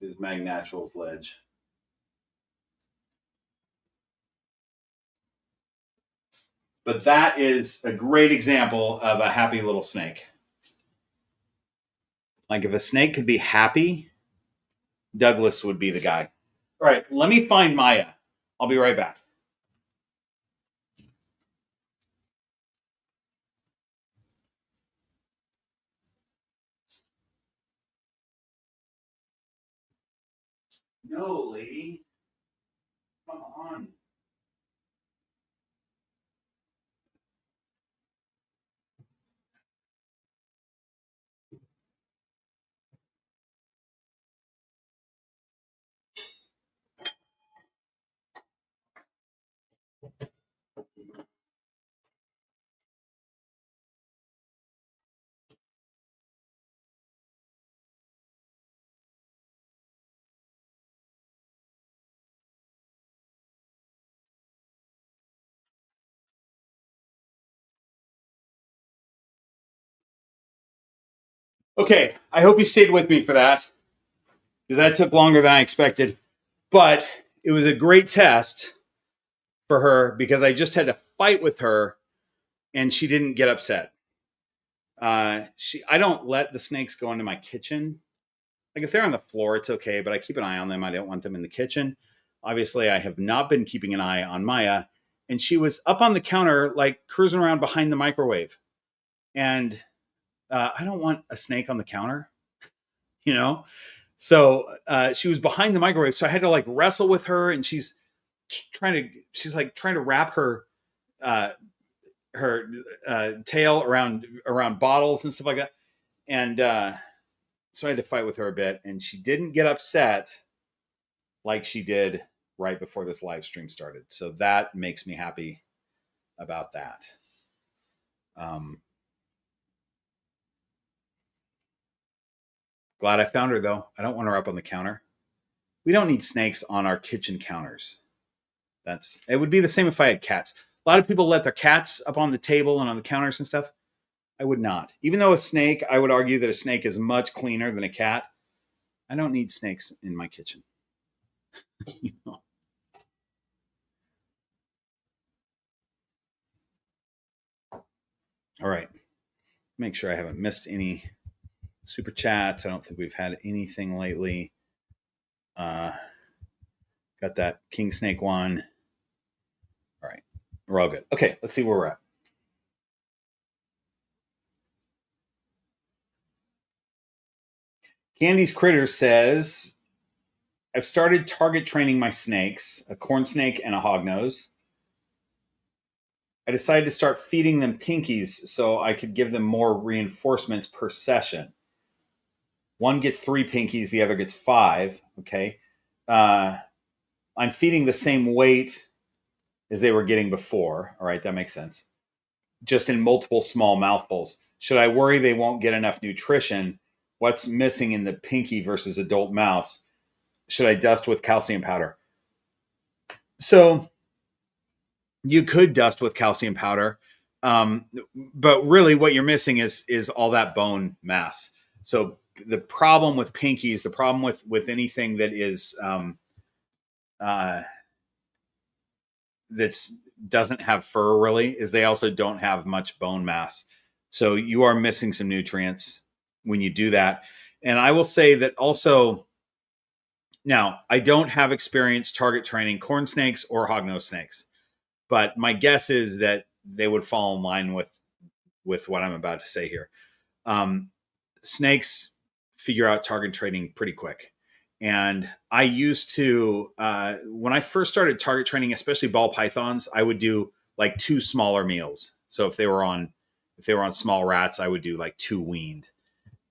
his Magnaturals ledge. But that is a great example of a happy little snake. Like if a snake could be happy, Douglas would be the guy. All right, let me find Maya. I'll be right back. No, lady. Come on. Okay, I hope you stayed with me for that, because that took longer than I expected. But it was a great test for her because I just had to fight with her and she didn't get upset. I don't let the snakes go into my kitchen. Like if they're on the floor, it's okay, but I keep an eye on them. I don't want them in the kitchen. Obviously, I have not been keeping an eye on Maya, and she was up on the counter, like cruising around behind the microwave. And I don't want a snake on the counter, you know? So she was behind the microwave. So I had to like wrestle with her, and she's trying to wrap her uh, tail around bottles and stuff like that. And so I had to fight with her a bit, and she didn't get upset like she did right before this live stream started. So that makes me happy about that. Glad I found her, though. I don't want her up on the counter. We don't need snakes on our kitchen counters. It would be the same if I had cats. A lot of people let their cats up on the table and on the counters and stuff. I would not. Even though I would argue that a snake is much cleaner than a cat. I don't need snakes in my kitchen. You know? All right. Make sure I haven't missed any super chats. I don't think we've had anything lately. Got that king snake one. All right. We're all good. Okay. Let's see where we're at. Candy's Critter says, I've started target training my snakes, a corn snake and a hognose. I decided to start feeding them pinkies so I could give them more reinforcements per session. One gets 3 pinkies, the other gets 5. Okay. I'm feeding the same weight as they were getting before. All right. That makes sense. Just in multiple small mouthfuls. Should I worry they won't get enough nutrition? What's missing in the pinky versus adult mouse? Should I dust with calcium powder? So you could dust with calcium powder. But really what you're missing is all that bone mass. So the problem with pinkies, the problem with anything that is, that's doesn't have fur really, is they also don't have much bone mass. So you are missing some nutrients when you do that. And I will say that also, now I don't have experience target training corn snakes or hognose snakes, but my guess is that they would fall in line with what I'm about to say here. Snakes figure out target training pretty quick. And I used to, when I first started target training, especially ball pythons, I would do like 2 smaller meals. So if they were on small rats, I would do like 2 weaned,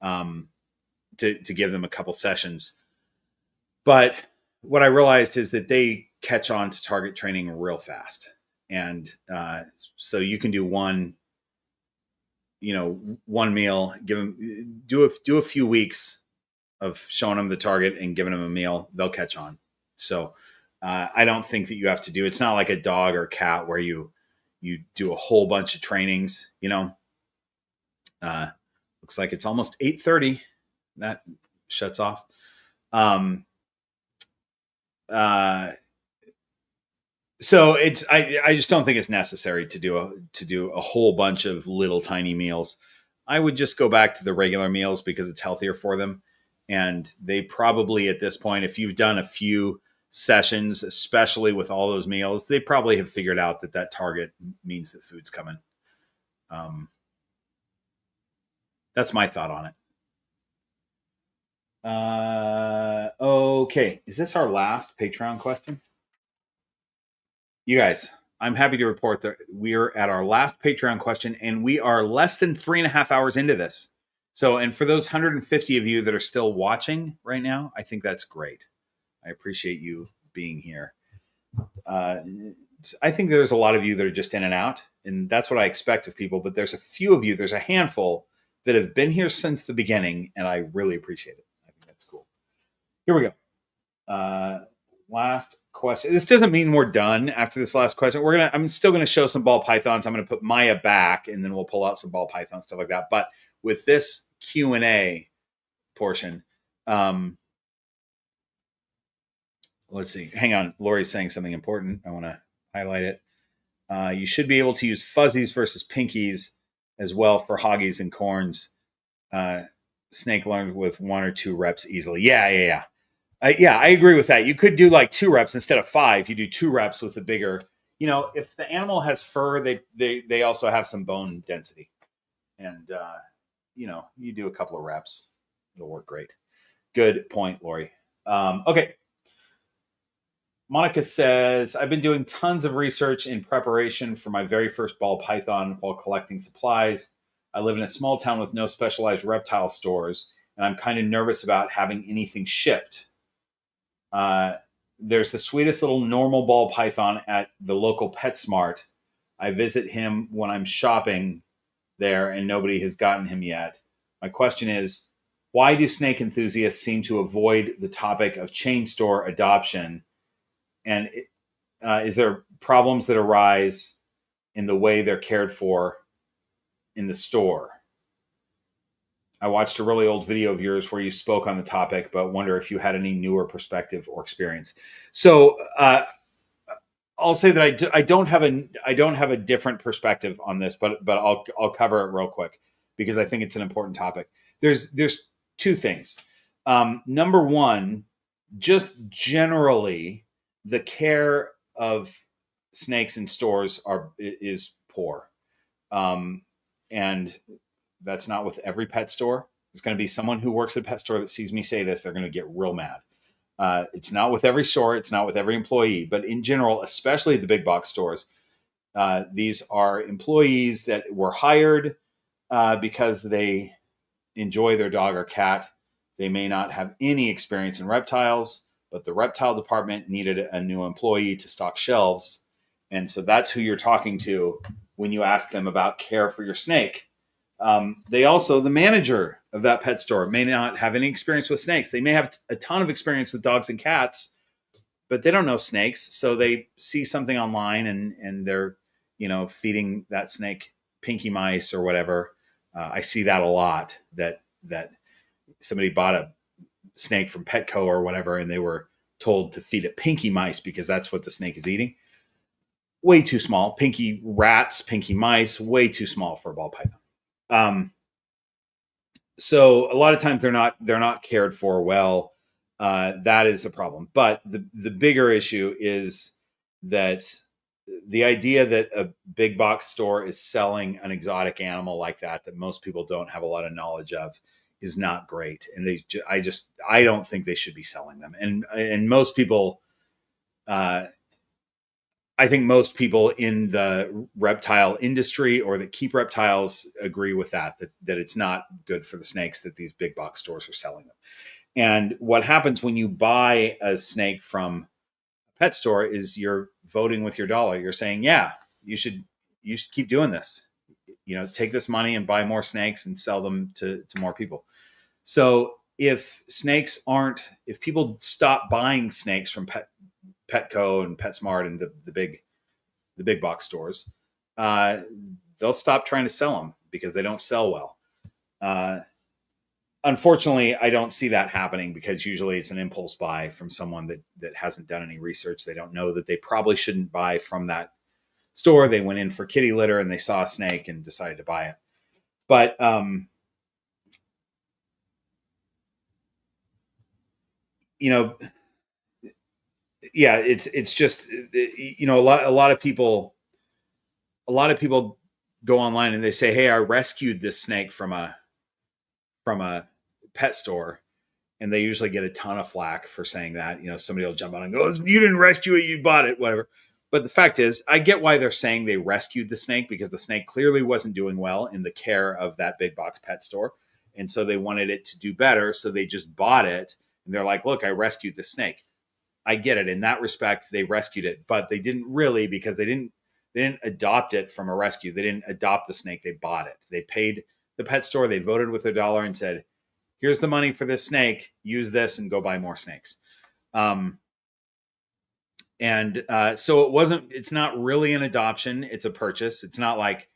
to give them a couple sessions. But what I realized is that they catch on to target training real fast. And so you can do one meal, do a few weeks of showing them the target and giving them a meal, they'll catch on. So I don't think that you have to do, it's not like a dog or cat where you do a whole bunch of trainings, looks like it's almost 8:30. That shuts off. So I just don't think it's necessary to do a whole bunch of little tiny meals. I would just go back to the regular meals because it's healthier for them. And they probably at this point, if you've done a few sessions, especially with all those meals, they probably have figured out that target means that food's coming. That's my thought on it. Okay. Is this our last Patreon question? You guys, I'm happy to report that we are at our last Patreon question, and we are less than 3.5 hours into this. So, and for those 150 of you that are still watching right now, I think that's great. I appreciate you being here. I think there's a lot of you that are just in and out, and that's what I expect of people. But there's a few of you, there's a handful that have been here since the beginning, and I really appreciate it. I think that's cool. Here we go. Last question. This doesn't mean we're done after this last question. I'm still gonna show some ball pythons. I'm gonna put Maya back, and then we'll pull out some ball pythons, stuff like that. But with this Q&A portion, let's see. Hang on. Lori's saying something important. I want to highlight it. You should be able to use fuzzies versus pinkies as well for hoggies and corns. Snake learned with 1 or 2 reps easily. Yeah, I agree with that. You could do like 2 reps instead of 5. You do 2 reps with the bigger. If the animal has fur, they also have some bone density, and you do a couple of reps, it'll work great. Good point, Lori. Okay. Monica says, I've been doing tons of research in preparation for my very first ball python while collecting supplies. I live in a small town with no specialized reptile stores, and I'm kind of nervous about having anything shipped. There's the sweetest little normal ball python at the local PetSmart. I visit him when I'm shopping there, and nobody has gotten him yet. My question is, why do snake enthusiasts seem to avoid the topic of chain store adoption? And is there problems that arise in the way they're cared for in the store? I watched a really old video of yours where you spoke on the topic, but wonder if you had any newer perspective or experience. So I'll say that I don't have a different perspective on this, but I'll cover it real quick because I think it's an important topic. There's 2 things. Number one, just generally, the care of snakes in stores is poor. And that's not with every pet store. There's going to be someone who works at a pet store that sees me say this. They're going to get real mad. It's not with every store. It's not with every employee. But in general, especially the big box stores, these are employees that were hired because they enjoy their dog or cat. They may not have any experience in reptiles, but the reptile department needed a new employee to stock shelves. And so that's who you're talking to when you ask them about care for your snake. The manager of that pet store may not have any experience with snakes. They may have a ton of experience with dogs and cats, but they don't know snakes. So they see something online and they're, feeding that snake pinky mice or whatever. I see that a lot, that somebody bought a snake from Petco or whatever, and they were told to feed it pinky mice because that's what the snake is eating. Way too small. Pinky rats, pinky mice, way too small for a ball python. So a lot of times they're not cared for well. That is a problem. But the bigger issue is that the idea that a big box store is selling an exotic animal like that most people don't have a lot of knowledge of is not great. And I don't think they should be selling them. And most people, I think most people in the reptile industry or that keep reptiles agree with that it's not good for the snakes that these big box stores are selling them. And what happens when you buy a snake from a pet store is you're voting with your dollar. You're saying, yeah, you should keep doing this. Take this money and buy more snakes and sell them to more people. So if people stop buying snakes from Petco and PetSmart and the big box stores, they'll stop trying to sell them because they don't sell well. Unfortunately, I don't see that happening because usually it's an impulse buy from someone that hasn't done any research. They don't know that they probably shouldn't buy from that store. They went in for kitty litter and they saw a snake and decided to buy it. But yeah, it's just a lot of people go online and they say, hey, I rescued this snake from a pet store, And they usually get a ton of flack for saying that. You know, somebody will jump on and go, "You didn't rescue it, you bought it," whatever. But the fact is, I get why they're saying they rescued the snake, because the snake clearly wasn't doing well in the care of that big box pet store. And so they wanted it to do better. So they just bought it. And they're like, "Look, I rescued the snake." I get it. In that respect, they rescued it, but they didn't really, because they didn't adopt it from a rescue. They didn't adopt the snake. They bought it. They paid the pet store. They voted with $1 and said, "Here's the money for this snake. Use this and go buy more snakes." So it's not really an adoption. It's a purchase. It's not like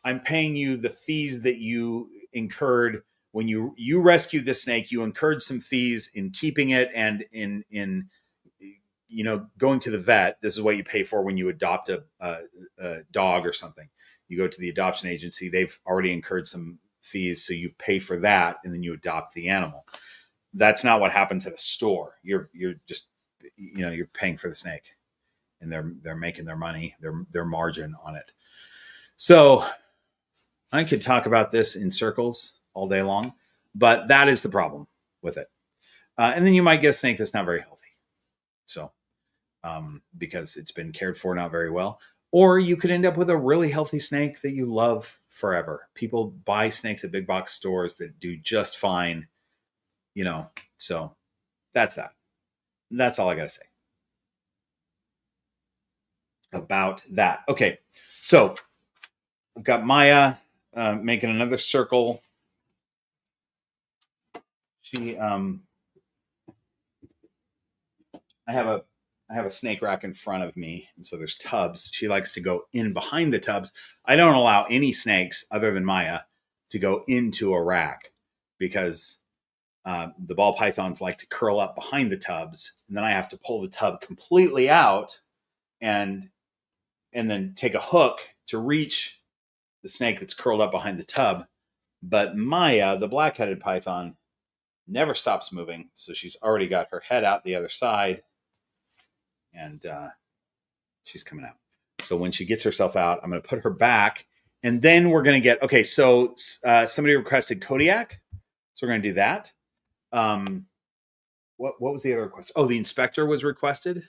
I'm paying you the fees that you incurred when you rescued the snake. You incurred some fees in keeping it and in going to the vet. This is what you pay for when you adopt a dog or something. You go to the adoption agency. They've already incurred some fees, so you pay for that, and then you adopt the animal. That's not what happens at a store. You're just you're paying for the snake, and they're making their money, their margin on it. So I could talk about this in circles all day long, but that is the problem with it. And then you might get a snake that's not very healthy, so because it's been cared for not very well. Or you could end up with a really healthy snake that you love forever. People buy snakes at big box stores that do just fine, so that's that. That's all I got to say about that. Okay, so I've got Maya making another circle. She, I have a snake rack in front of me, and so there's tubs. She likes to go in behind the tubs. I don't allow any snakes other than Maya to go into a rack, because the ball pythons like to curl up behind the tubs, and then I have to pull the tub completely out and then take a hook to reach the snake that's curled up behind the tub. But Maya, the black-headed python, never stops moving, so she's already got her head out the other side, and she's coming out. So when she gets herself out, I'm going to put her back, and then we're going to get, okay, so somebody requested Kodiak, so we're going to do that. What was the other request? Oh, the inspector was requested.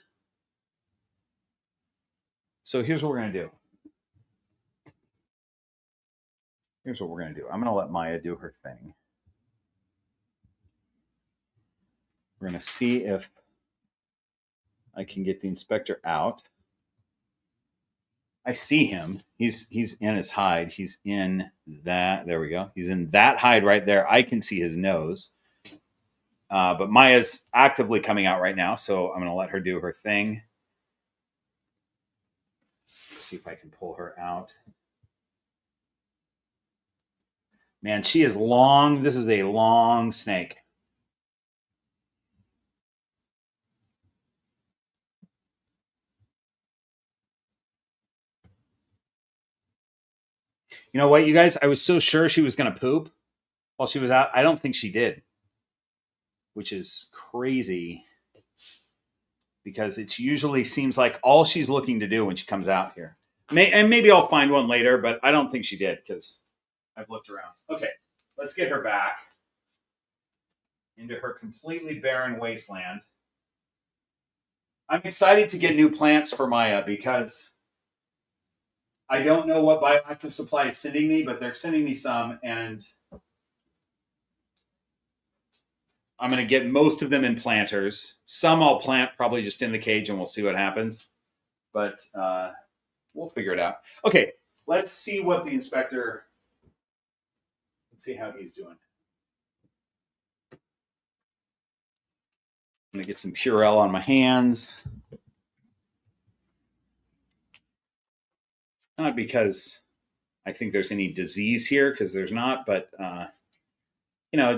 So here's what we're going to do. I'm going to let Maya do her thing. We're going to see if I can get the inspector out. I see him. He's in his hide. He's in that. There we go. He's in that hide right there. I can see his nose. But Maya's actively coming out right now, so I'm going to let her do her thing. Let's see if I can pull her out. Man, she is long. This is a long snake. You know what, you guys? I was so sure she was going to poop while she was out. I don't think she did, which is crazy, because it usually seems like all she's looking to do when she comes out here. And maybe I'll find one later, but I don't think she did, because I've looked around. Okay, let's get her back into her completely barren wasteland. I'm excited to get new plants for Maya, because I don't know what Bioactive Supply is sending me, but they're sending me some, and I'm going to get most of them in planters. Some I'll plant probably just in the cage, and we'll see what happens. But we'll figure it out. Okay, let's see what the inspector... Let's see how he's doing. I'm going to get some Purell on my hands. Not because I think there's any disease here, because there's not, but,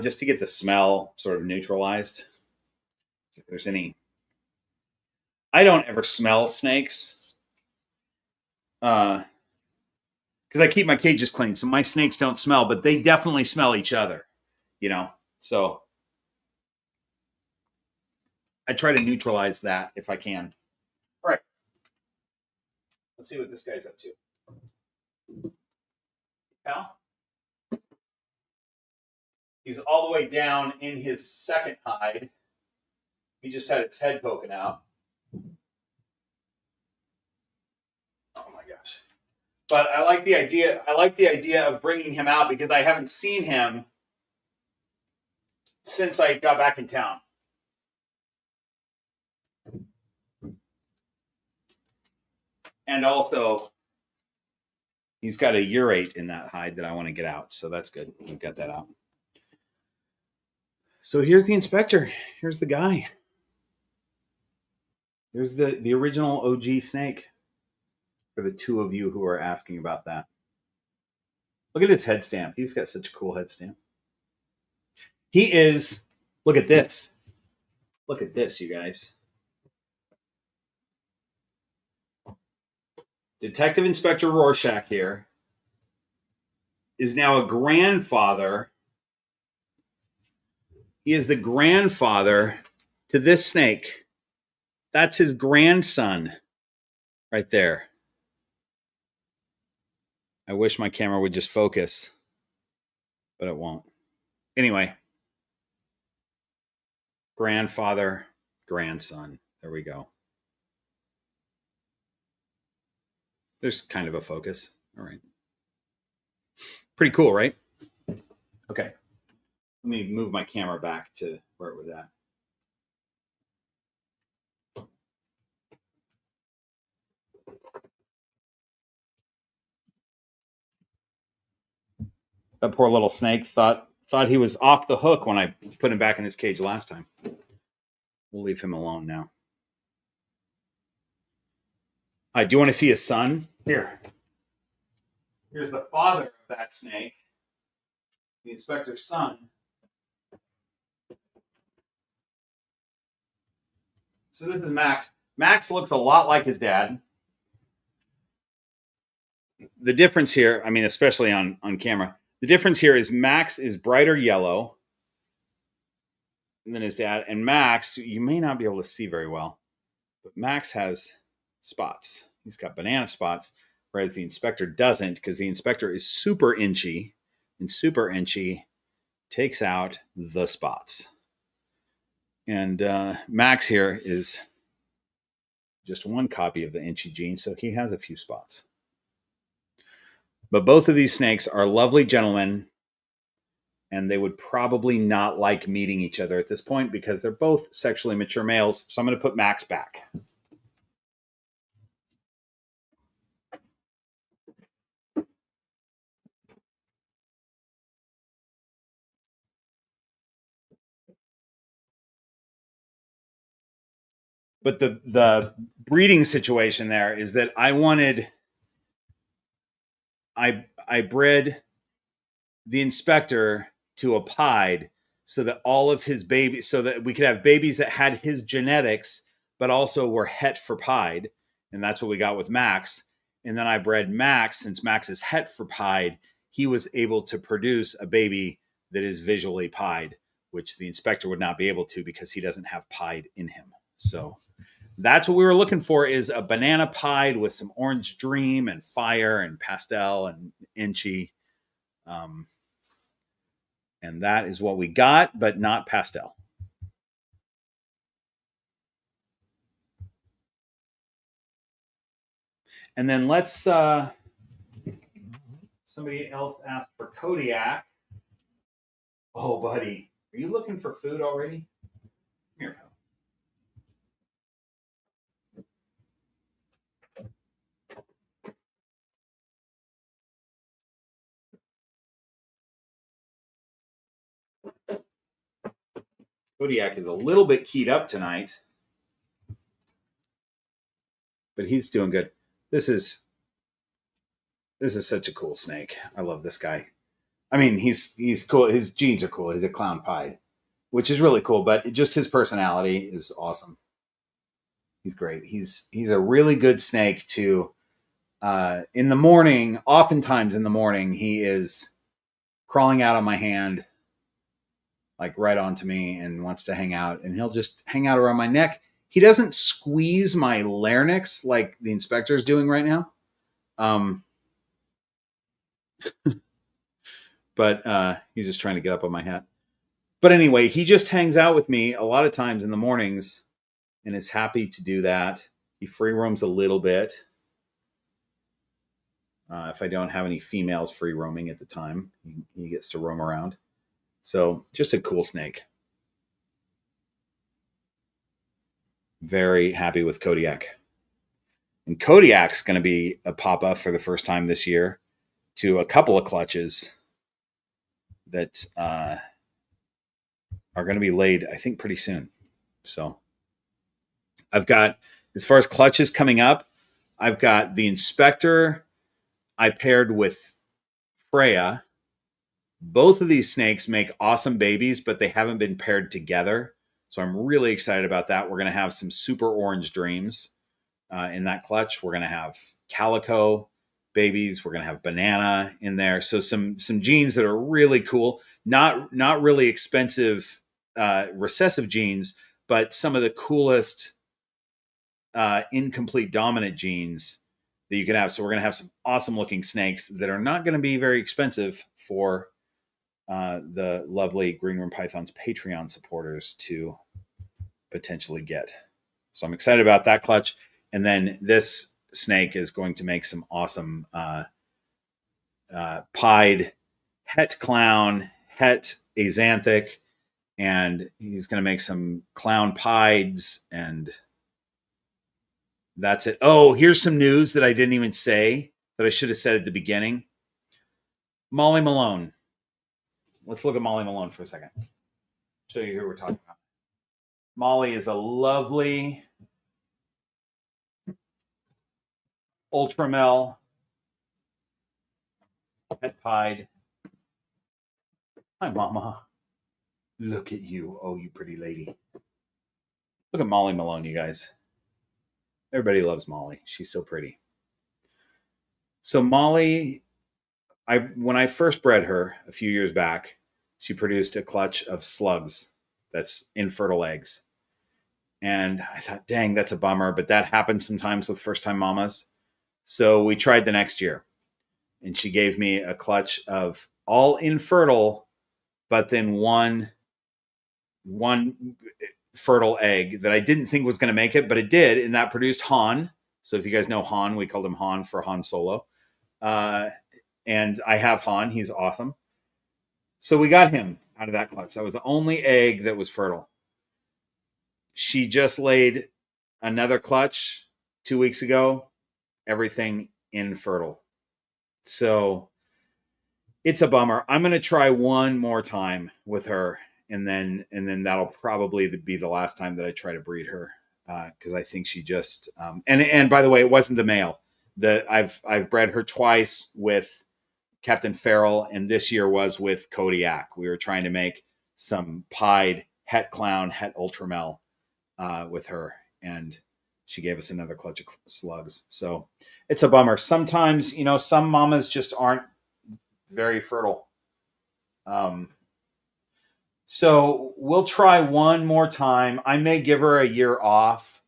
just to get the smell sort of neutralized. If there's any... I don't ever smell snakes, because I keep my cages clean, so my snakes don't smell, but they definitely smell each other, so I try to neutralize that if I can. All right, let's see what this guy's up to. Pal? He's all the way down in his second hide. He just had its head poking out. Oh my gosh. But I like the idea. I like the idea of bringing him out because I haven't seen him since I got back in town. And also, he's got a urate in that hide that I want to get out. So that's good. We've got that out. So here's the inspector. Here's the guy. Here's the original OG snake. For the two of you who are asking about that. Look at his head stamp. He's got such a cool head stamp. He is, look at this. Look at this, you guys. Detective Inspector Rorschach here is now a grandfather. He is the grandfather to this snake. That's his grandson right there. I wish my camera would just focus, but it won't. Anyway, grandfather, grandson. There we go. There's kind of a focus. All right. Pretty cool, right? Okay. Let me move my camera back to where it was at. That poor little snake thought he was off the hook when I put him back in his cage last time. We'll leave him alone now. Do you want to see his son? Here. Here's the father of that snake. The inspector's son. So this is Max. Max looks a lot like his dad. The difference here, I mean, especially on camera, the difference here is Max is brighter yellow than his dad. And Max, you may not be able to see very well, but Max has spots. He's got banana spots, whereas the inspector doesn't, because the inspector is super inchy, and super inchy takes out the spots. And Max here is just one copy of the inchy gene, so he has a few spots. But both of these snakes are lovely gentlemen, and they would probably not like meeting each other at this point because they're both sexually mature males. So I'm going to put Max back. But the breeding situation there is that I bred the inspector to a pied so that all of his babies, so that we could have babies that had his genetics, but also were het for pied. And that's what we got with Max. And then I bred Max, since Max is het for pied, he was able to produce a baby that is visually pied, which the inspector would not be able to because he doesn't have pied in him. So that's what we were looking for, is a banana pied with some orange dream and fire and pastel and inchy. And that is what we got, but not pastel. And then let's, somebody else asked for Kodiak. Oh, buddy, are you looking for food already? Here. Kodiak is a little bit keyed up tonight, but he's doing good. This is such a cool snake. I love this guy. I mean, he's cool. His genes are cool. He's a clown pied, which is really cool, but just his personality is awesome. He's great. He's a really good snake to, in the morning, oftentimes in the morning, he is crawling out on my hand, like right onto me, and wants to hang out, and he'll just hang out around my neck. He doesn't squeeze my larynx like the inspector is doing right now. But he's just trying to get up on my hat. But anyway, he just hangs out with me a lot of times in the mornings and is happy to do that. He free roams a little bit. If I don't have any females free roaming at the time, he gets to roam around. So just a cool snake. Very happy with Kodiak. And Kodiak's going to be a papa for the first time this year to a couple of clutches that are going to be laid, I think, pretty soon. So I've got, as far as clutches coming up, I've got the Inspector I paired with Freya. Both of these snakes make awesome babies, but they haven't been paired together. So I'm really excited about that. We're going to have some super orange dreams in that clutch. We're going to have calico babies. We're going to have banana in there. So some genes that are really cool, not really expensive recessive genes, but some of the coolest incomplete dominant genes that you can have. So we're going to have some awesome looking snakes that are not going to be very expensive for the lovely Green Room Pythons Patreon supporters to potentially get. So I'm excited about that clutch. And then this snake is going to make some awesome pied het clown, het axanthic, and he's going to make some clown pieds, and that's it. Oh, here's some news that I didn't even say that I should have said at the beginning. Molly Malone. Let's look at Molly Malone for a second. Show you who we're talking about. Molly is a lovely Ultramel pet pied. Hi, Mama. Look at you. Oh, you pretty lady. Look at Molly Malone, you guys. Everybody loves Molly. She's so pretty. So Molly, when I first bred her a few years back, she produced a clutch of slugs. That's infertile eggs. And I thought, dang, that's a bummer. But that happens sometimes with first-time mamas. So we tried the next year. And she gave me a clutch of all infertile, but then one fertile egg that I didn't think was going to make it, but it did. And that produced Han. So if you guys know Han, we called him Han for Han Solo. And I have Han. He's awesome. So we got him out of that clutch. That was the only egg that was fertile. She just laid another clutch 2 weeks ago. Everything infertile. So it's a bummer. I'm going to try one more time with her, and then that'll probably be the last time that I try to breed her, because I think she just and by the way, it wasn't the male. I've bred her twice with Captain Farrell, and this year was with Kodiak. We were trying to make some pied het clown, het ultramel with her, and she gave us another clutch of slugs. So it's a bummer. Sometimes, some mamas just aren't very fertile. So we'll try one more time. I may give her a year off,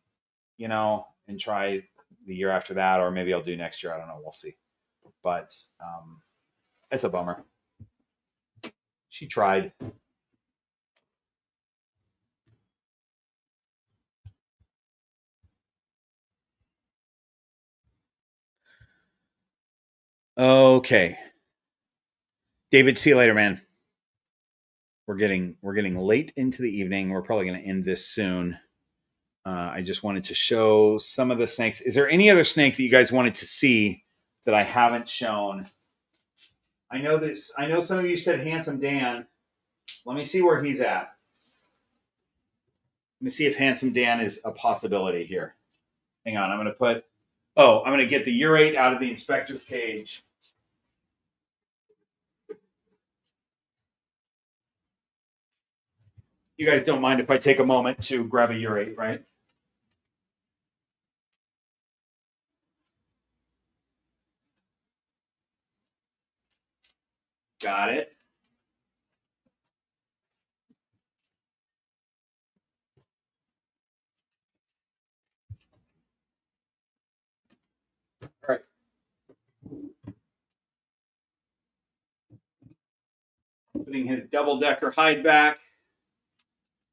and try the year after that, or maybe I'll do next year. I don't know. We'll see. But it's a bummer. She tried. Okay. David, see you later, man. We're getting late into the evening. We're probably going to end this soon. I just wanted to show some of the snakes. Is there any other snake that you guys wanted to see that I haven't shown? I know some of you said Handsome Dan. Let me see where he's at. Let me see if Handsome Dan is a possibility here. Hang on, I'm going to get the urate out of the inspector's cage. You guys don't mind if I take a moment to grab a urate, right? Got it. All right. Putting his double-decker hide back.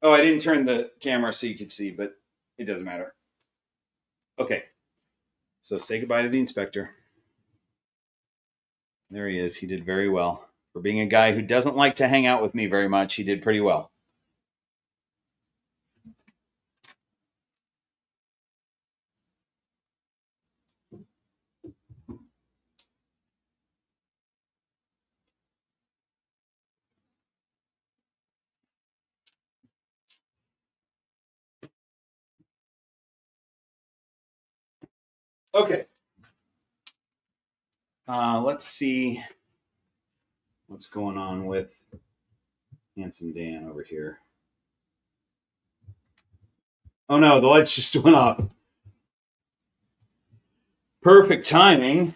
Oh, I didn't turn the camera so you could see, but it doesn't matter. Okay. So say goodbye to the inspector. There he is. He did very well. For being a guy who doesn't like to hang out with me very much, he did pretty well. Okay. Let's see what's going on with Handsome Dan over here. Oh no, the lights just went off. Perfect timing.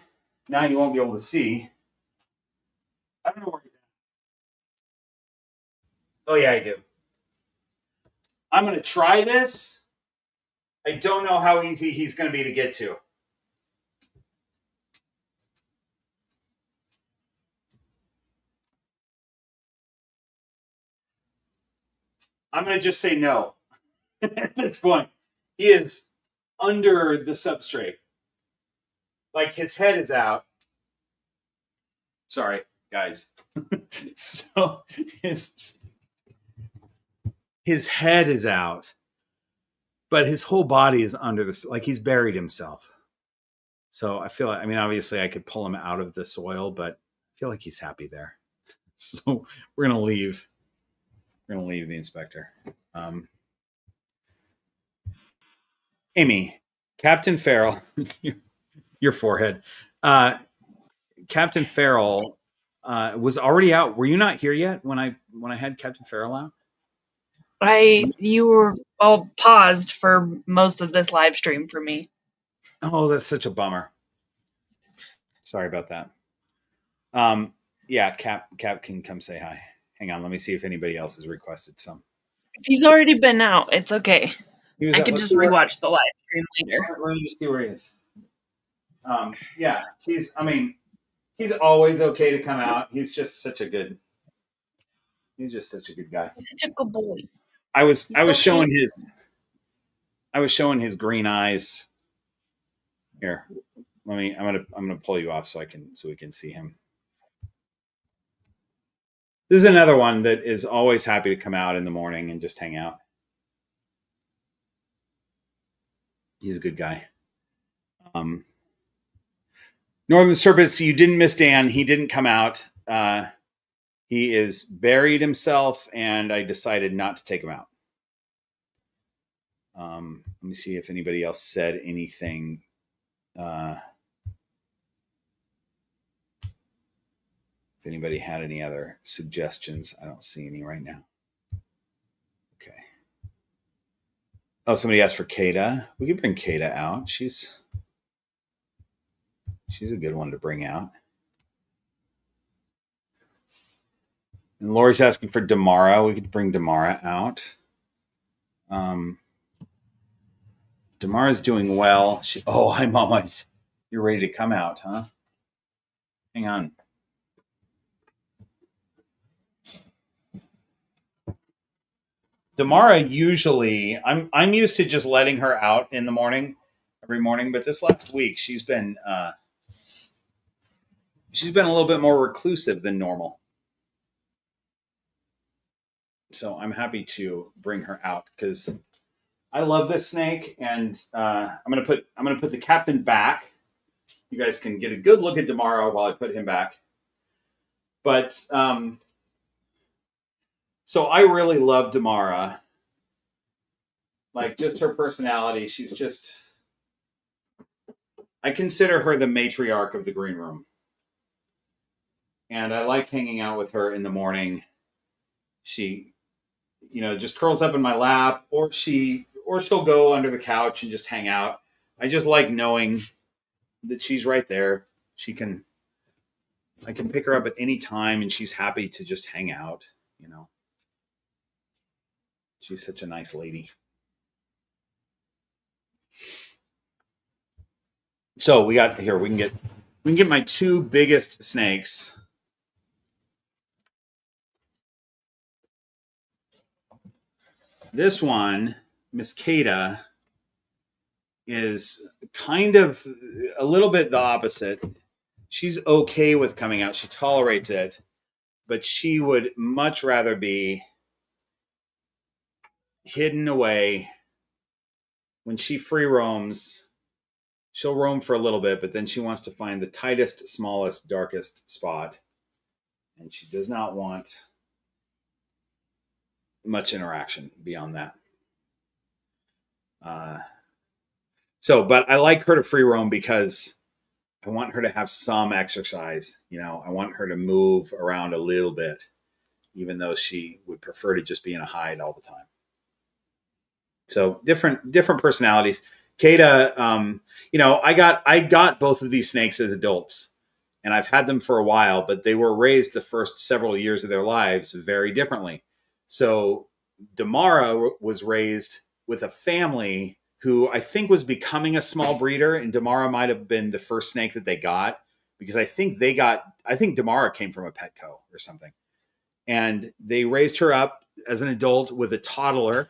Now you won't be able to see. I don't know where he's at. Oh yeah, I do. I'm going to try this. I don't know how easy he's going to be to get to. I'm going to just say no at this point. He is under the substrate. Like his head is out. Sorry, guys. So his head is out, but his whole body is under this. Like he's buried himself. So I feel like, I mean, obviously I could pull him out of the soil, but I feel like he's happy there. So we're going to leave. We're going to leave the inspector. Amy, Captain Farrell, your forehead. Captain Farrell was already out. Were you not here yet when I had Captain Farrell out? You were all paused for most of this live stream for me. Oh, that's such a bummer. Sorry about that. Yeah, Cap can come say hi. Hang on, let me see if anybody else has requested some. If he's already been out, it's okay. I can Let's just see where- rewatch the live stream later. Let me just see where he is. Yeah, he's always okay to come out. He's just such a good guy. He's such a good boy. I was showing his green eyes. Here, I'm gonna pull you off so we can see him. This is another one that is always happy to come out in the morning and just hang out. He's a good guy. Northern Serpents, you didn't miss Dan. He didn't come out. He is buried himself, and I decided not to take him out. Let me see if anybody else said anything. If anybody had any other suggestions, I don't see any right now. Okay. Oh, somebody asked for Kata. We could bring Kata out. She's a good one to bring out. And Lori's asking for Damara. We could bring Damara out. Damara's doing well. Oh, hi, Mama. You're ready to come out, huh? Hang on. Damara usually, I'm used to just letting her out in the morning, every morning, but this last week she's been a little bit more reclusive than normal. So I'm happy to bring her out because I love this snake, and I'm gonna put the captain back. You guys can get a good look at Damara while I put him back. But so I really love Damara. Like, just her personality. She's just, I consider her the matriarch of the green room. And I like hanging out with her in the morning. She, just curls up in my lap, or she'll go under the couch and just hang out. I just like knowing that she's right there. I can pick her up at any time, and she's happy to just hang out, She's such a nice lady. So we can get my two biggest snakes. This one, Miss Kata, is kind of a little bit the opposite. She's okay with coming out. She tolerates it, but she would much rather be hidden away. When she free roams, she'll roam for a little bit, but then she wants to find the tightest, smallest, darkest spot. And she does not want much interaction beyond that. But I like her to free roam because I want her to have some exercise. I want her to move around a little bit, even though she would prefer to just be in a hide all the time. So different personalities. Kata, I got both of these snakes as adults, and I've had them for a while, but they were raised the first several years of their lives very differently. So Damara was raised with a family who I think was becoming a small breeder, and Damara might have been the first snake that they got, because I think Damara came from a Petco or something. And they raised her up as an adult with a toddler.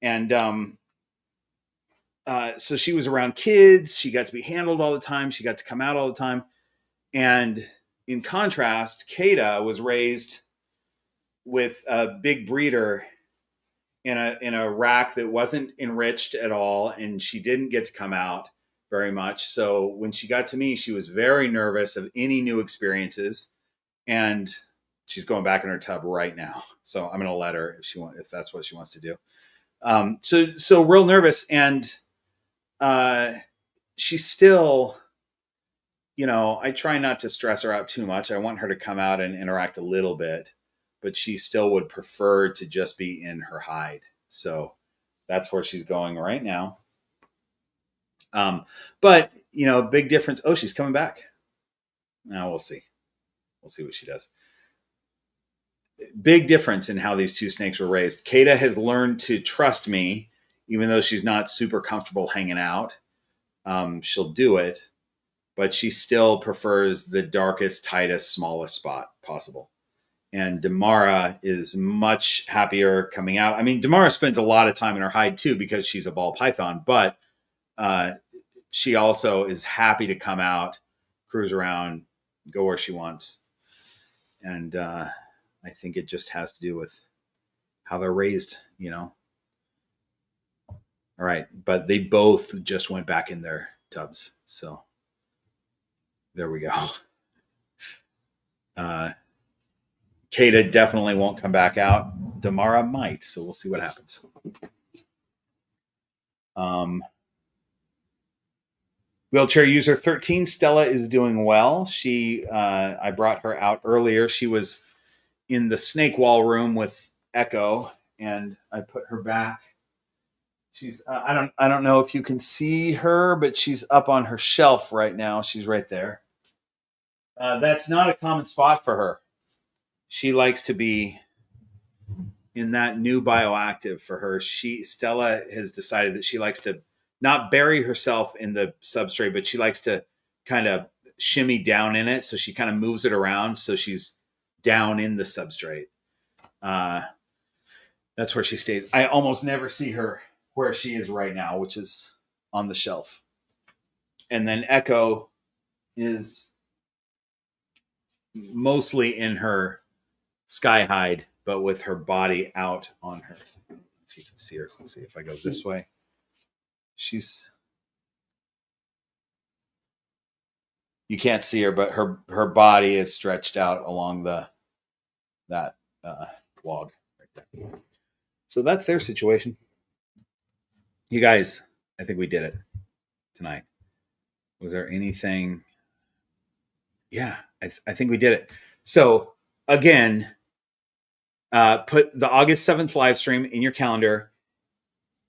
And so she was around kids. She got to be handled all the time. She got to come out all the time. And in contrast, Kata was raised with a big breeder in a rack that wasn't enriched at all, and she didn't get to come out very much. So when she got to me, she was very nervous of any new experiences, and she's going back in her tub right now. So I'm going to let her if that's what she wants to do. So real nervous, and she's still, I try not to stress her out too much. I want her to come out and interact a little bit, but she still would prefer to just be in her hide. So that's where she's going right now. But big difference. Oh, she's coming back. Now we'll see. We'll see what she does. Big difference in how these two snakes were raised. Kata has learned to trust me, even though she's not super comfortable hanging out. She'll do it, but she still prefers the darkest, tightest, smallest spot possible. And Damara is much happier coming out. I mean, Damara spends a lot of time in her hide too, because she's a ball python, but she also is happy to come out, cruise around, go where she wants. And I think it just has to do with how they're raised, All right. But they both just went back in their tubs. So there we go. Kata definitely won't come back out. Damara might. So we'll see what happens. Wheelchair user 13, Stella, is doing well. I brought her out earlier. She was in the snake wall room with Echo, and I put her back. She's I don't know if you can see her, but she's up on her shelf right now. She's right there. That's not a common spot for her. She likes to be in that new Bioactive for her. Stella has decided that she likes to not bury herself in the substrate, but she likes to kind of shimmy down in it. So she kind of moves it around, so she's down in the substrate. That's where she stays. I almost never see her where she is right now, which is on the shelf. And then Echo is mostly in her sky hide, but with her body out on her. If you can see her, let's see if I go this way. You can't see her, but her body is stretched out along that log right there. So that's their situation. You guys, I think we did it tonight. Was there anything? Yeah, I think we did it. So again, put the August 7th live stream in your calendar.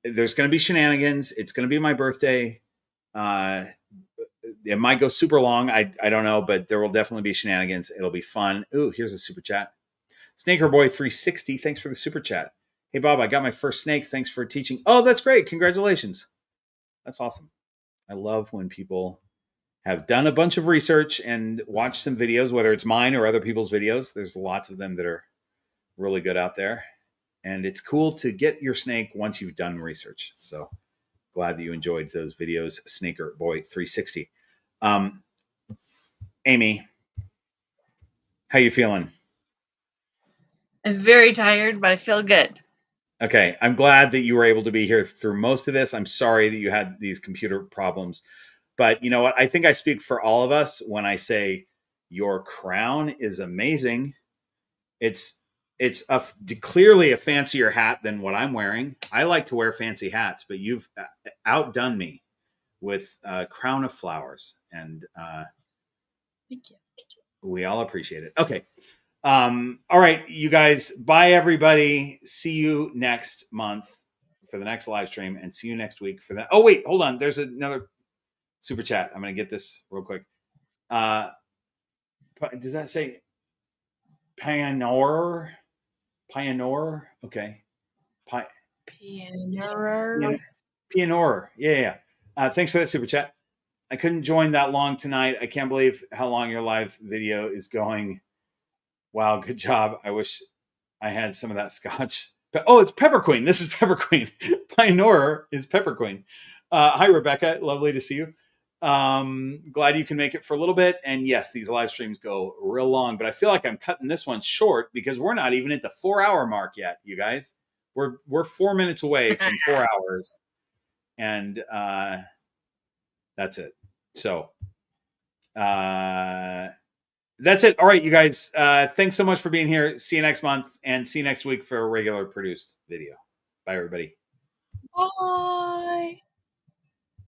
There's going to be shenanigans. It's going to be my birthday. It might go super long. I don't know, but there will definitely be shenanigans. It'll be fun. Ooh, here's a super chat. Snaker Boy 360. Thanks for the super chat. Hey, Bob, I got my first snake. Thanks for teaching. Oh, that's great. Congratulations. That's awesome. I love when people have done a bunch of research and watched some videos, whether it's mine or other people's videos. There's lots of them that are really good out there. And it's cool to get your snake once you've done research. So glad that you enjoyed those videos, Snaker Boy 360. Amy, how you feeling? I'm very tired, but I feel good. Okay, I'm glad that you were able to be here through most of this. I'm sorry that you had these computer problems. But you know what? I think I speak for all of us when I say your crown is amazing. It's clearly a fancier hat than what I'm wearing. I like to wear fancy hats, but you've outdone me with a crown of flowers, and Thank you. we all appreciate it. Okay. All right, you guys. Bye, everybody. See you next month for the next live stream, and see you next week for that. Oh, wait, hold on. There's another super chat. I'm going to get this real quick. Does that say Pioneer? Pioneer? Okay. Pioneer. Pioneer. Yeah. Thanks for that super chat. I couldn't join that long tonight. I can't believe how long your live video is going. Wow, good job. I wish I had some of that scotch. Oh, it's Pepper Queen. This is Pepper Queen. Pioneer is Pepper Queen. Hi, Rebecca. Lovely to see you. Glad you can make it for a little bit. And yes, these live streams go real long, but I feel like I'm cutting this one short because we're not even at the 4-hour mark yet, you guys. We're 4 minutes away from 4 hours. And that's it. So that's it. All right, you guys. Thanks so much for being here. See you next month, and see you next week for a regular produced video. Bye, everybody. Bye.